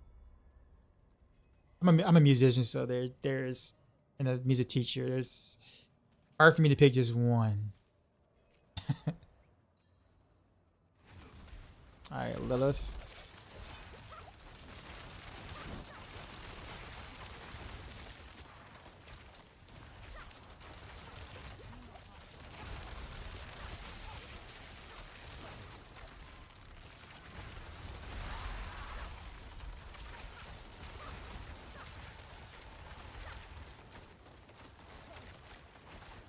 I'm a musician, so there's and a music teacher. There's hard for me to pick just one. All right, Lilith.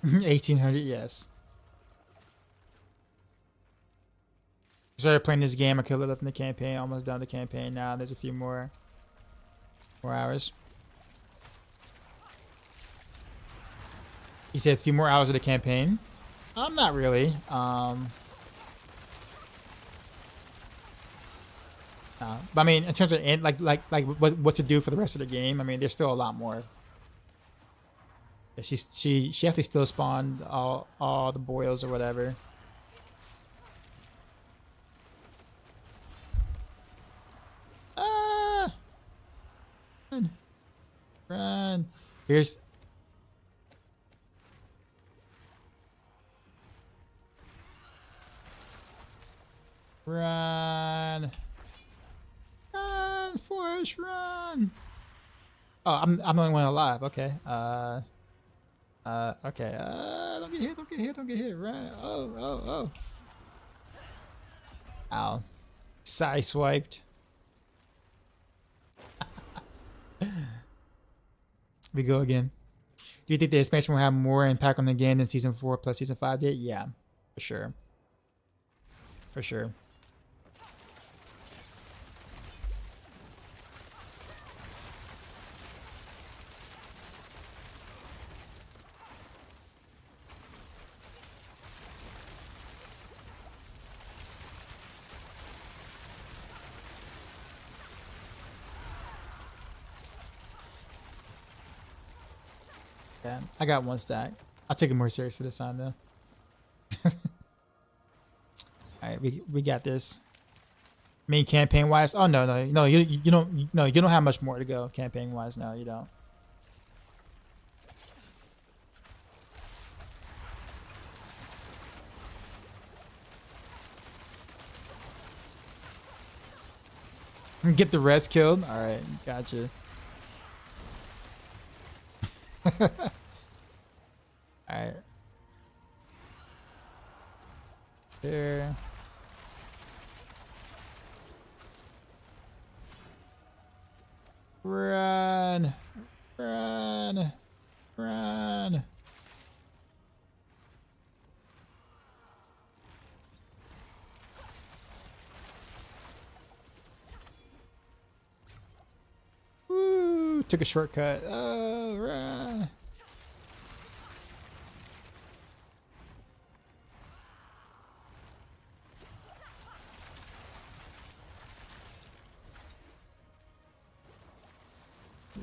1800, yes. Started playing this game. I killed Lilith in the campaign. Almost done the campaign now. There's a few more hours. You said a few more hours of the campaign? Not really. But I mean, in terms of what to do for the rest of the game, I mean, there's still a lot more. She actually still spawned all the boils or whatever. Run. Here's. Run. Run, Forrest, run. Oh, I'm the only one alive. Okay. Okay. Don't get hit. Run. Oh. Ow. Side swiped. We go again. Do you think the expansion will have more impact on the game than Season 4 plus Season 5 did? Yeah, for sure. For sure. Yeah, I got one stack. I'll take it more seriously this time though. Alright, we got this. I mean, campaign wise, oh no, you don't have much more to go campaign wise. No, you don't. Get the rest killed. All right, gotcha. Alright. There. Run. Run. Run. Woo! Took a shortcut. Oh, run.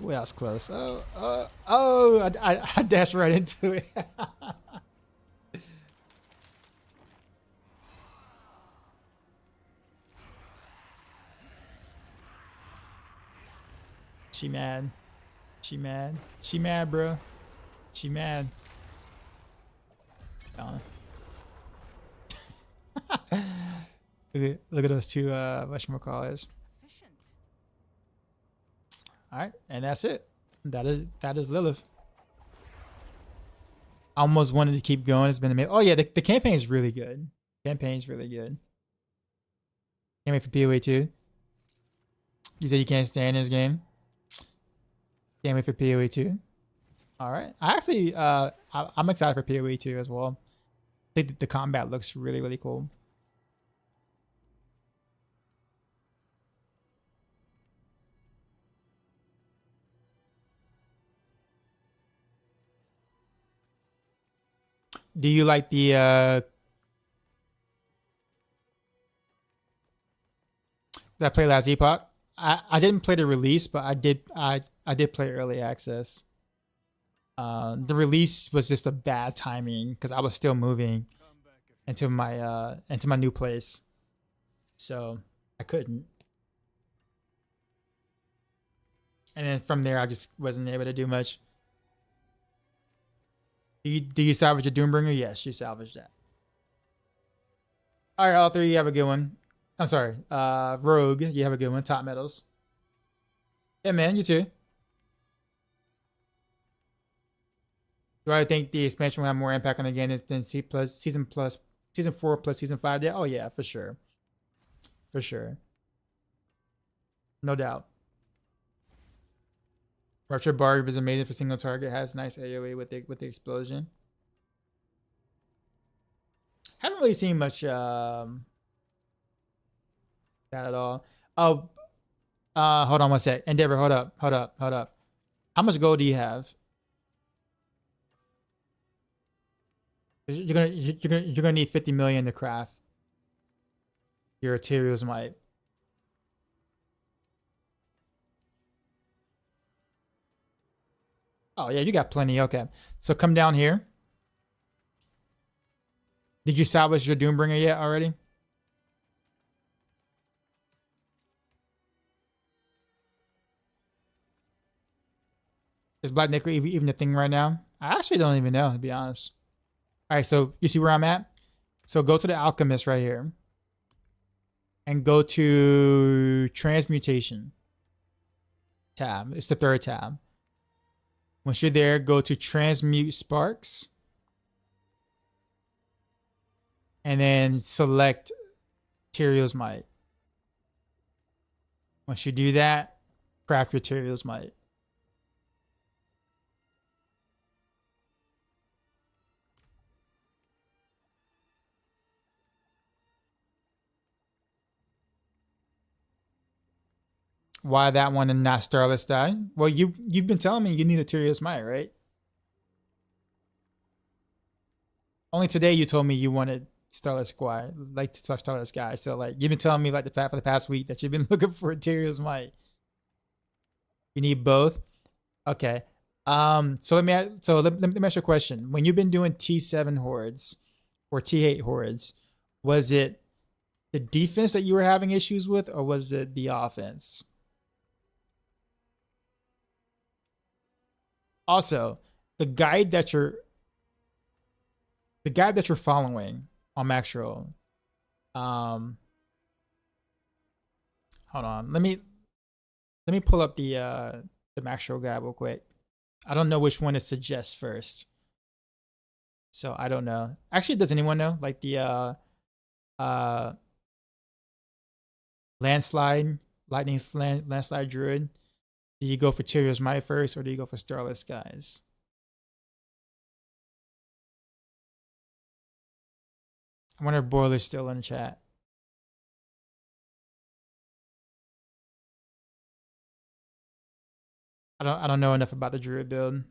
Well, that was close. I dashed right into it. She mad. She mad. She mad, bro. She mad. Look at those two whatchamacallits. Alright, and that's it. That is Lilith. I almost wanted to keep going. It's been amazing. Oh yeah, the campaign is really good. Campaign's really good. Can't wait for PoE 2. You said you can't stand this game. Can't wait for PoE 2. Alright. I actually I'm excited for PoE 2 as well. I think the combat looks really, really cool. Do you like the that play last Epoch? I didn't play the release, but I did play early access. The release was just a bad timing because I was still moving into my new place, so I couldn't. And then from there, I just wasn't able to do much. Do you salvage a Doombringer? Yes, you salvage that. All right, all three, you have a good one. I'm sorry, Rogue, you have a good one. Top medals. Yeah, man, you too. Do I think the expansion will have more impact on the game than season 4 plus season 5 did? Oh yeah, for sure. For sure. No doubt. Rupture Barb is amazing for single target. Has nice AoE with the explosion. Haven't really seen much that at all. Oh, hold on one sec. Endeavor, hold up. How much gold do you have? You're gonna need 50 million to craft your materials might. Oh yeah, you got plenty. Okay, so come down here. Did you salvage your Doombringer yet already? Is Black Nickel even a thing right now? I actually don't even know, to be honest. All right, so you see where I'm at? So go to the Alchemist right here. And go to Transmutation tab. It's the third tab. Once you're there, go to Transmute Sparks. And then select Tyrael's Might. Once you do that, craft your Tyrael's Might. Why that one and not Starless Die? Well, you've been telling me you need a Tyrael's Might, right? Only today you told me you wanted Starless Squad, like Starless Guy. So like you've been telling me like for the past week that you've been looking for a Tyrael's Might. You need both. Okay. So let me ask you a question. When you've been doing T7 hordes or T8 hordes, was it the defense that you were having issues with, or was it the offense? Also, the guide that you're following on Maxroll. Hold on. Let me pull up the Maxroll guide real quick. I don't know which one to suggest first. So I don't know. Actually, does anyone know? Like the landslide druid. Do you go for Tyrael's Might first, or do you go for Starless Skies? I wonder if Boiler's still in the chat. I don't know enough about the druid build.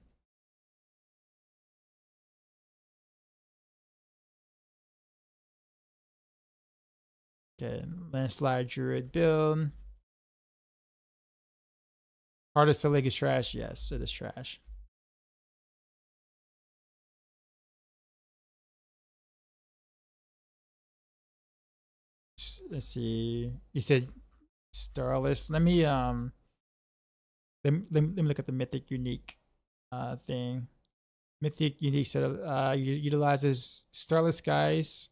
Okay, landslide druid build. Hardest to League is trash. Yes, it is trash. Let's see. You said Starless. Let me look at the Mythic Unique thing. Mythic Unique set utilizes Starless Skies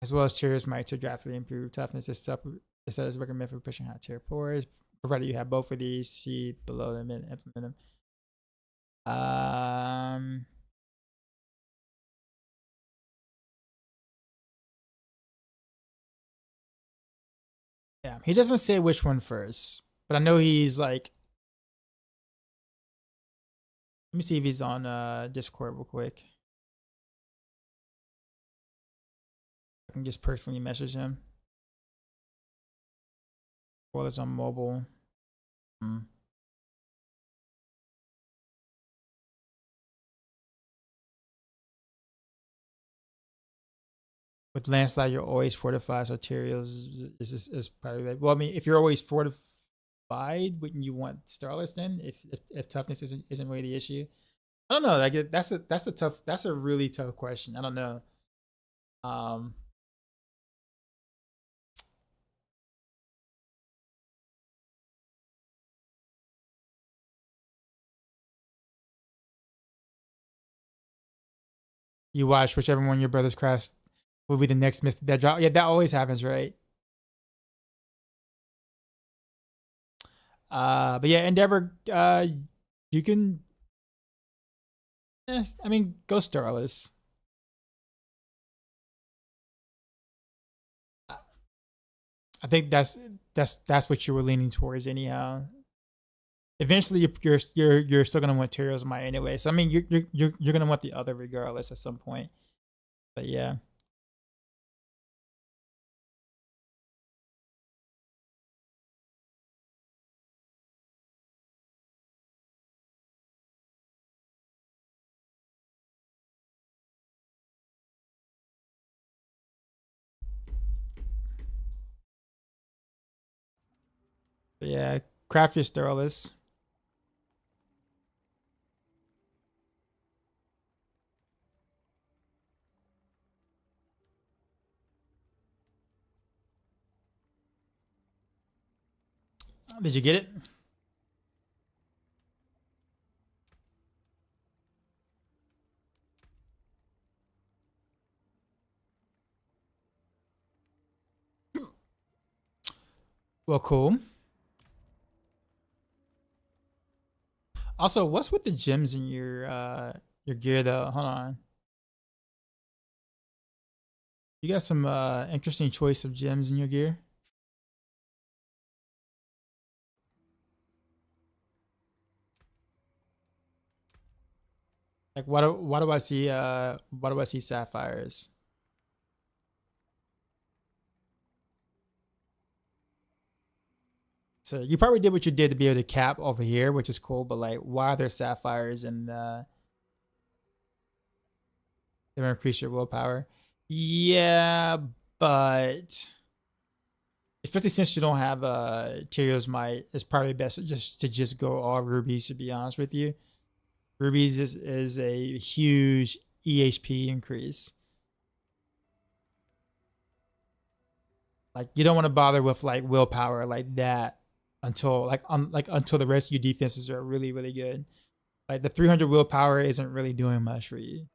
as well as Tyrael's Might to drastically improve toughness. This set is recommended for pushing high tier pores. Provided you have both of these, see below them and implement them. Yeah, he doesn't say which one first, but I know he's like. Let me see if he's on Discord real quick. I can just personally message him. Well, it's on mobile. With landslide, you're always fortified. So Tyrael's is probably like. Well, I mean, if you're always fortified, wouldn't you want Starless then? If toughness isn't really the issue, I don't know. Like that's a really tough question. I don't know. You watch whichever one your brother's crafts will be the next mystic that drop. Yeah, that always happens, right? But yeah, Endeavor, you can. I mean, go Starless. I think that's what you were leaning towards, anyhow. Eventually, you're still gonna want Tyrael's Might anyway. So I mean, you're gonna want the other regardless at some point. But yeah. But yeah, craft your Sterlis. Did you get it? Well, cool. Also, what's with the gems in your gear though? Hold on. You got some interesting choice of gems in your gear. Like why do I see sapphires? So you probably did what you did to be able to cap over here, which is cool, but like why are there sapphires and they increase your willpower? Yeah, but especially since you don't have Tyrio's Might, it's probably best just to just go all rubies, to be honest with you. Rubies is a huge EHP increase. Like you don't want to bother with like willpower like that until until the rest of your defenses are really, really good. Like the 300 willpower isn't really doing much for you. I'm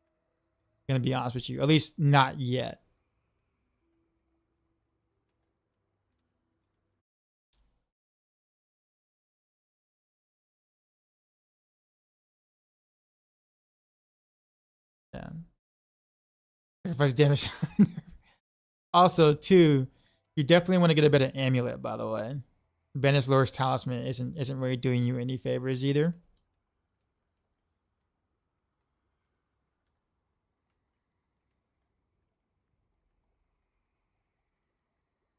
gonna be honest with you, at least not yet. Yeah. Sacrifice damage. Also, too, you definitely want to get a better amulet, by the way. Banish Lore's talisman isn't really doing you any favors either.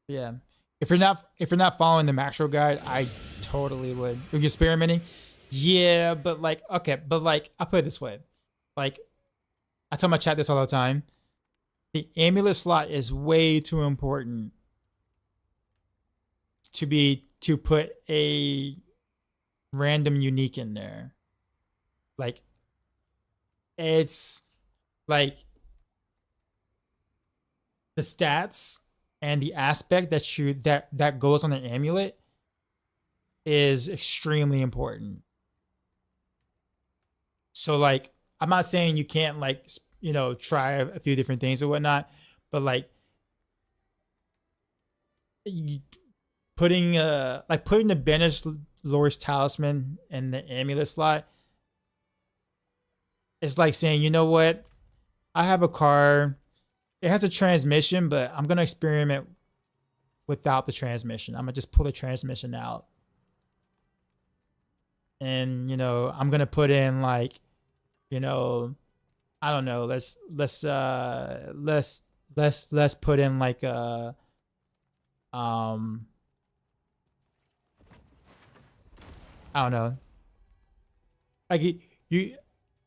Yeah. If you're not following the Maxroll guide, I totally would. If you're experimenting, yeah, but like okay, but like I put it this way. Like I tell my chat this all the time. The amulet slot is way too important to put a random unique in there. Like it's like the stats and the aspect that goes on the amulet is extremely important. So like I'm not saying you can't like try a few different things or whatnot, but like putting the Banish Lore's talisman in the amulet slot is like saying, you know what, I have a car, it has a transmission, but I'm gonna experiment without the transmission. I'm gonna just pull the transmission out, and I'm gonna put in like I don't know, let's put in like a I don't know, like you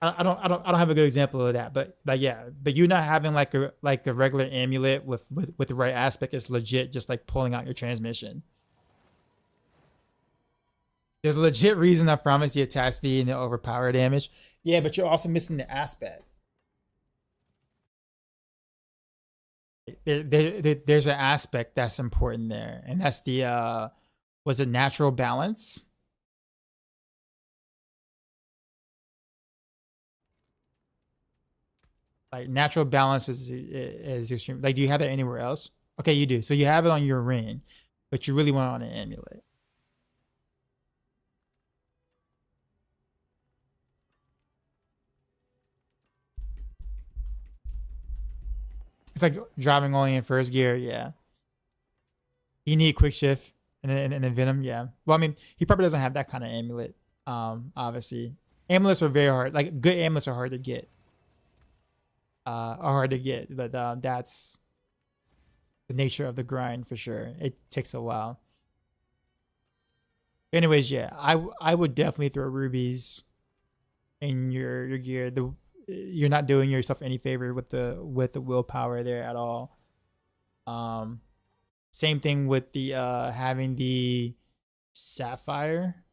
I don't have a good example of that, but like yeah, but you not having like a regular amulet with the right aspect is legit just like pulling out your transmission. There's a legit reason I promised the attack speed and the overpower damage. Yeah, but you're also missing the aspect. There's an aspect that's important there, and that's the was it natural balance? Like natural balance is extreme. Like, do you have that anywhere else? Okay, you do. So you have it on your ring, but you really want it on an amulet. It's like driving only in first gear. Yeah, you need quick shift and then venom. Yeah. Well, I mean, he probably doesn't have that kind of amulet. Obviously, amulets are very hard. Like good amulets are hard to get. are hard to get, but that's the nature of the grind for sure. It takes a while. Anyways, yeah, I would definitely throw rubies in your gear. You're not doing yourself any favor with the willpower there at all. Same thing with the having the sapphire.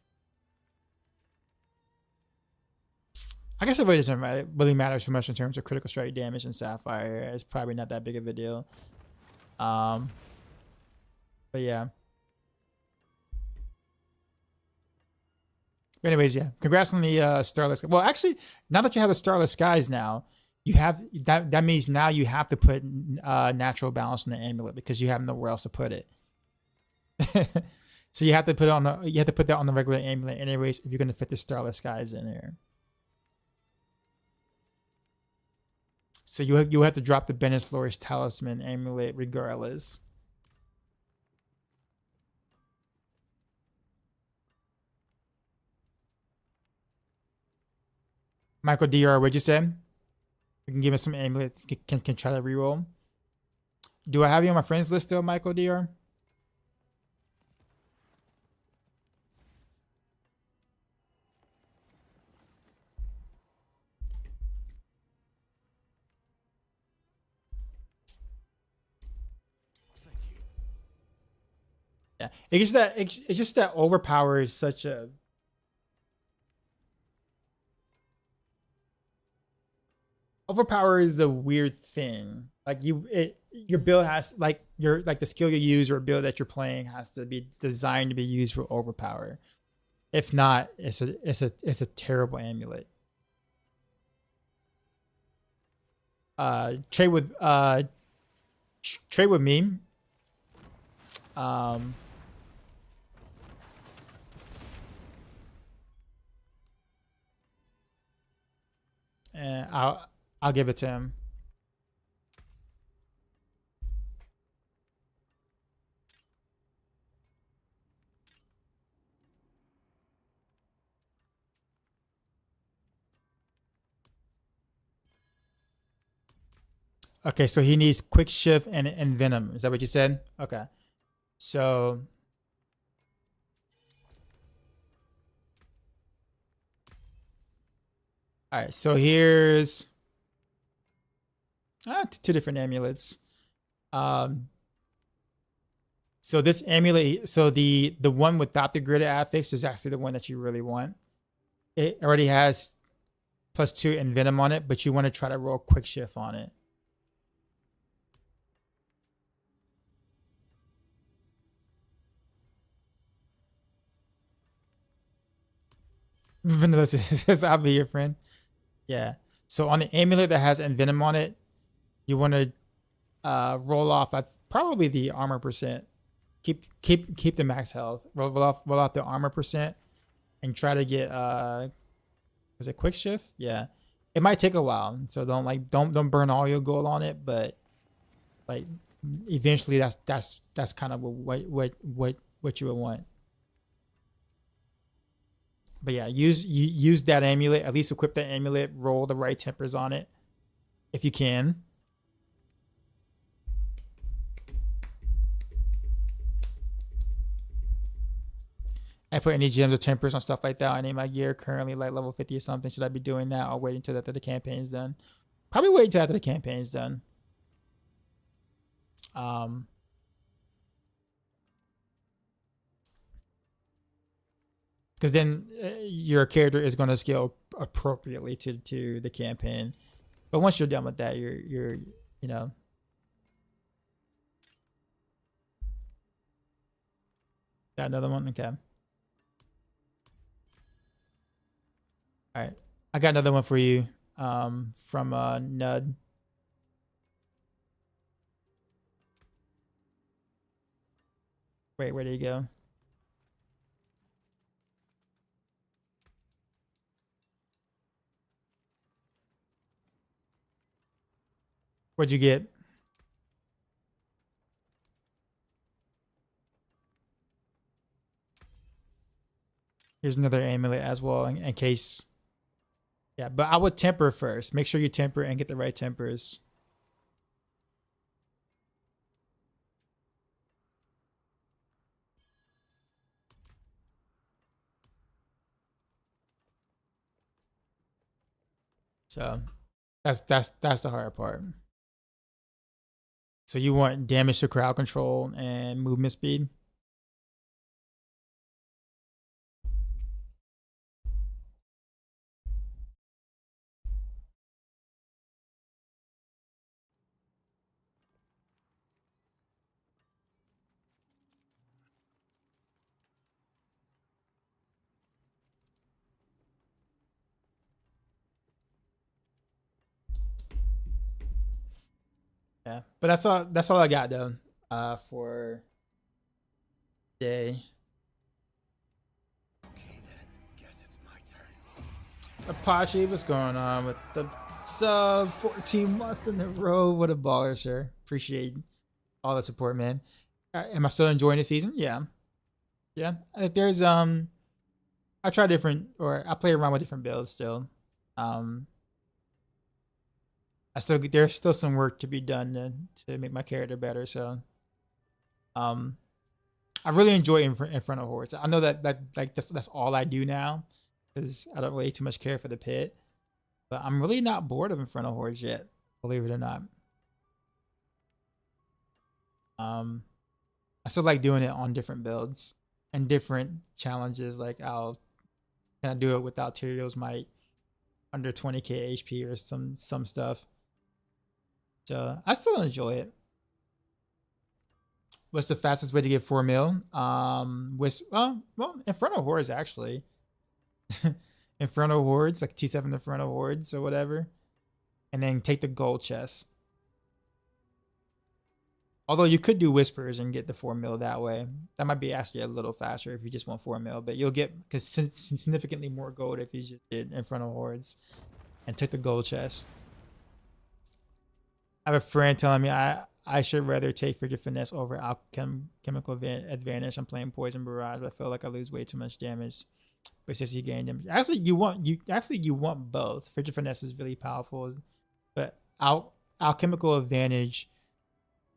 I guess it really doesn't really matter too much in terms of critical strike damage and sapphire. It's probably not that big of a deal. But yeah. But anyways, yeah. Congrats on the Starless. Well, actually, now that you have the Starless Skies now, you have that means now you have to put natural balance in the amulet because you have nowhere else to put it. So you have to put it on you have to put that on the regular amulet anyways if you're gonna fit the Starless Skies in there. So you have to drop the Bennett's Flourish Talisman amulet regardless. Michael DR, what'd you say? You can give us some amulets. Can try to reroll. Do I have you on my friends list still, Michael DR? Yeah, it's just that overpower is such a overpower is a weird thing. Like your build has like the skill you use or build that you're playing has to be designed to be used for overpower. If not, it's a terrible amulet. Trade with me. And I'll give it to him. Okay, so he needs quick shift and venom. Is that what you said? Okay. So all right, so here's two different amulets. So this amulet, so the one without the gridded affix is actually the one that you really want. It already has +2 and venom on it, but you want to try to roll quick shift on it. Vanilla says, I'll be your friend. Yeah. So on the amulet that has envenom on it, you want to roll off probably the armor percent. Keep the max health. Roll off the armor percent and try to get was it quick shift? Yeah. It might take a while. So don't burn all your gold on it, but like eventually that's kind of what you would want. But yeah, use that amulet. At least equip that amulet. Roll the right tempers on it, if you can. I put any gems or tempers on stuff like that on any of my gear. Currently, like level 50 or something. Should I be doing that or wait until after the campaign's done? Probably wait until after the campaign's done. Because then your character is going to scale appropriately to the campaign. But once you're done with that, you're you know. Got another one? Okay. All right. I got another one for you from Nud. Wait, where did he go? What'd you get? Here's another amulet as well in case Yeah, but I would temper first. Make sure you temper and get the right tempers. So that's the hard part. So you want damage to crowd control and movement speed. Yeah, but that's all. That's all I got though. For day. Apache, what's going on with the sub 14 months in a row? What a baller, sir. Appreciate all the support, man. Am I still enjoying the season? Yeah. Yeah. If there's I try different, or I play around with different builds still. There's still some work to be done to make my character better. So I really enjoy Infernal Hordes. I know that that's all I do now, because I don't really too much care for the pit. But I'm really not bored of Infernal Hordes yet, believe it or not. I still like doing it on different builds and different challenges. Like can I do it without Tyrio's might, under 20k HP, or some stuff. So I still enjoy it. What's the fastest way to get 4 mil? Well, Infernal Hordes actually. Infernal Hordes, like T7 Infernal Hordes or whatever. And then take the gold chest. Although you could do Whispers and get the 4 mil that way. That might be actually a little faster if you just want 4 mil. But you'll get significantly more gold if you just did Infernal Hordes and took the gold chest. I have a friend telling me I should rather take Frigid Finesse over Chemical Advantage. I'm playing Poison Barrage, but I feel like I lose way too much damage. But since you gain damage, actually you want both. Frigid Finesse is really powerful, but Alchemical Advantage,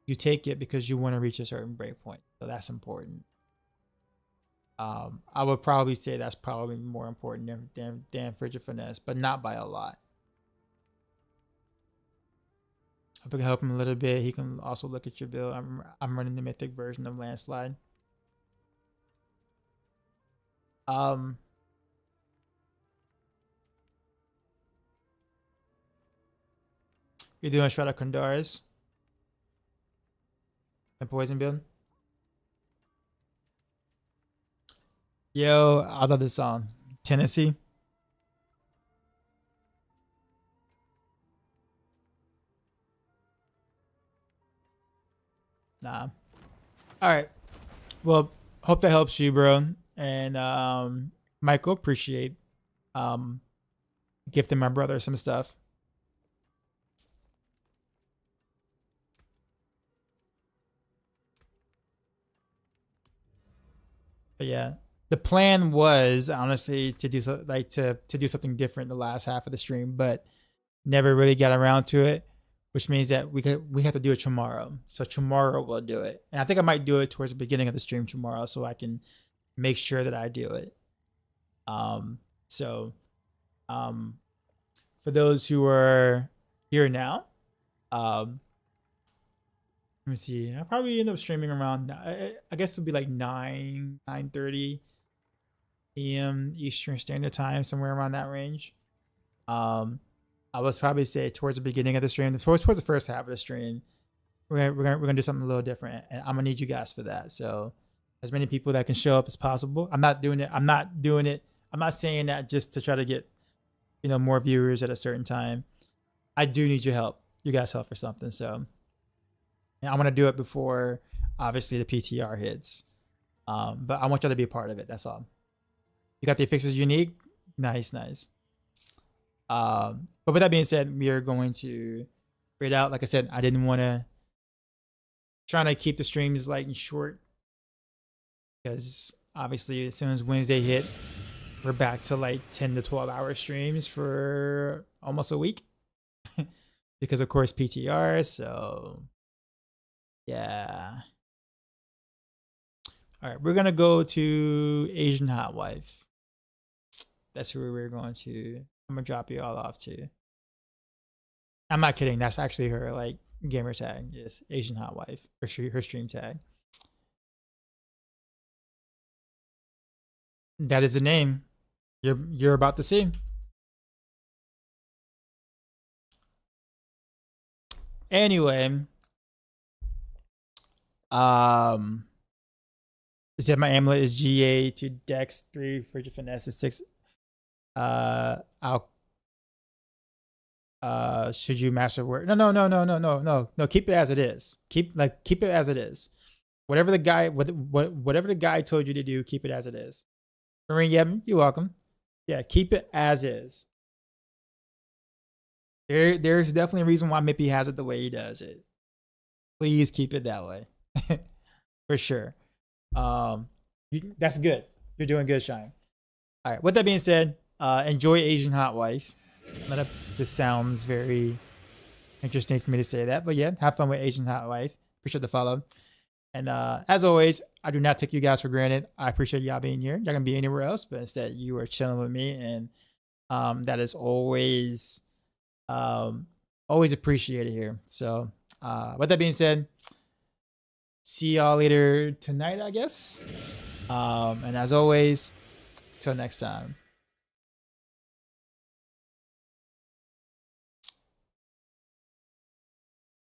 you take it because you want to reach a certain breakpoint, so that's important. I would probably say that's probably more important than Frigid Finesse, but not by a lot. Hope I can help him a little bit. He can also look at your build. I'm running the mythic version of Landslide. You're doing Shroud of Kondaris and Poison build. Yo, I love this song. Tennessee. Nah. All right. Well, hope that helps you, bro. And Michael, appreciate gifting my brother some stuff. But yeah, the plan was honestly to do to do something different the last half of the stream, but never really got around to it, which means that we have to do it tomorrow. So tomorrow we'll do it, and I think I might do it towards the beginning of the stream tomorrow, so I can make sure that I do it. For those who are here now, let me see. I'll probably end up streaming around, I guess it'll be like 9:30 p.m. Eastern Standard Time, somewhere around that range. I was probably say towards the beginning of the stream, towards the first half of the stream, we're gonna do something a little different, and I'm gonna need you guys for that. So as many people that can show up as possible. I'm not doing it. I'm not saying that just to try to get more viewers at a certain time. I do need your help. You guys help for something. So. And I want to do it before, obviously, the PTR hits. But I want y'all to be a part of it. That's all. You got the fixes unique? Nice. But with that being said, we are going to read out. Like I said, I didn't want to trying to keep the streams short, because obviously as soon as Wednesday hit, we're back to like 10 to 12 hour streams for almost a week because of course PTR. So yeah. All right, we're gonna go to Asian Hot Wife. That's where we're going to. I'm gonna drop you all off to. I'm not kidding. That's actually her like gamer tag. Yes, Asian Hot Wife. Her stream tag. That is the name you're about to see. Anyway, it said my amulet is GA to Dex 3 for finesse is 6. Should you master word? No. Keep it as it is. Keep it as it is. Whatever the guy told you to do, keep it as it is. Marine, yeah, you're welcome. Yeah, keep it as is. There's definitely a reason why Mippy has it the way he does it. Please keep it that way. For sure. That's good. You're doing good, Shine. All right. With that being said, enjoy Asian Hot Wife. This sounds very interesting for me to say that, but yeah, have fun with Asian Hot Wife. Appreciate the follow. And as always, I do not take you guys for granted. I appreciate y'all being here. Y'all can be anywhere else, but instead you are chilling with me, and that is always appreciated here. So with that being said, see y'all later tonight, I guess. And as always, till next time.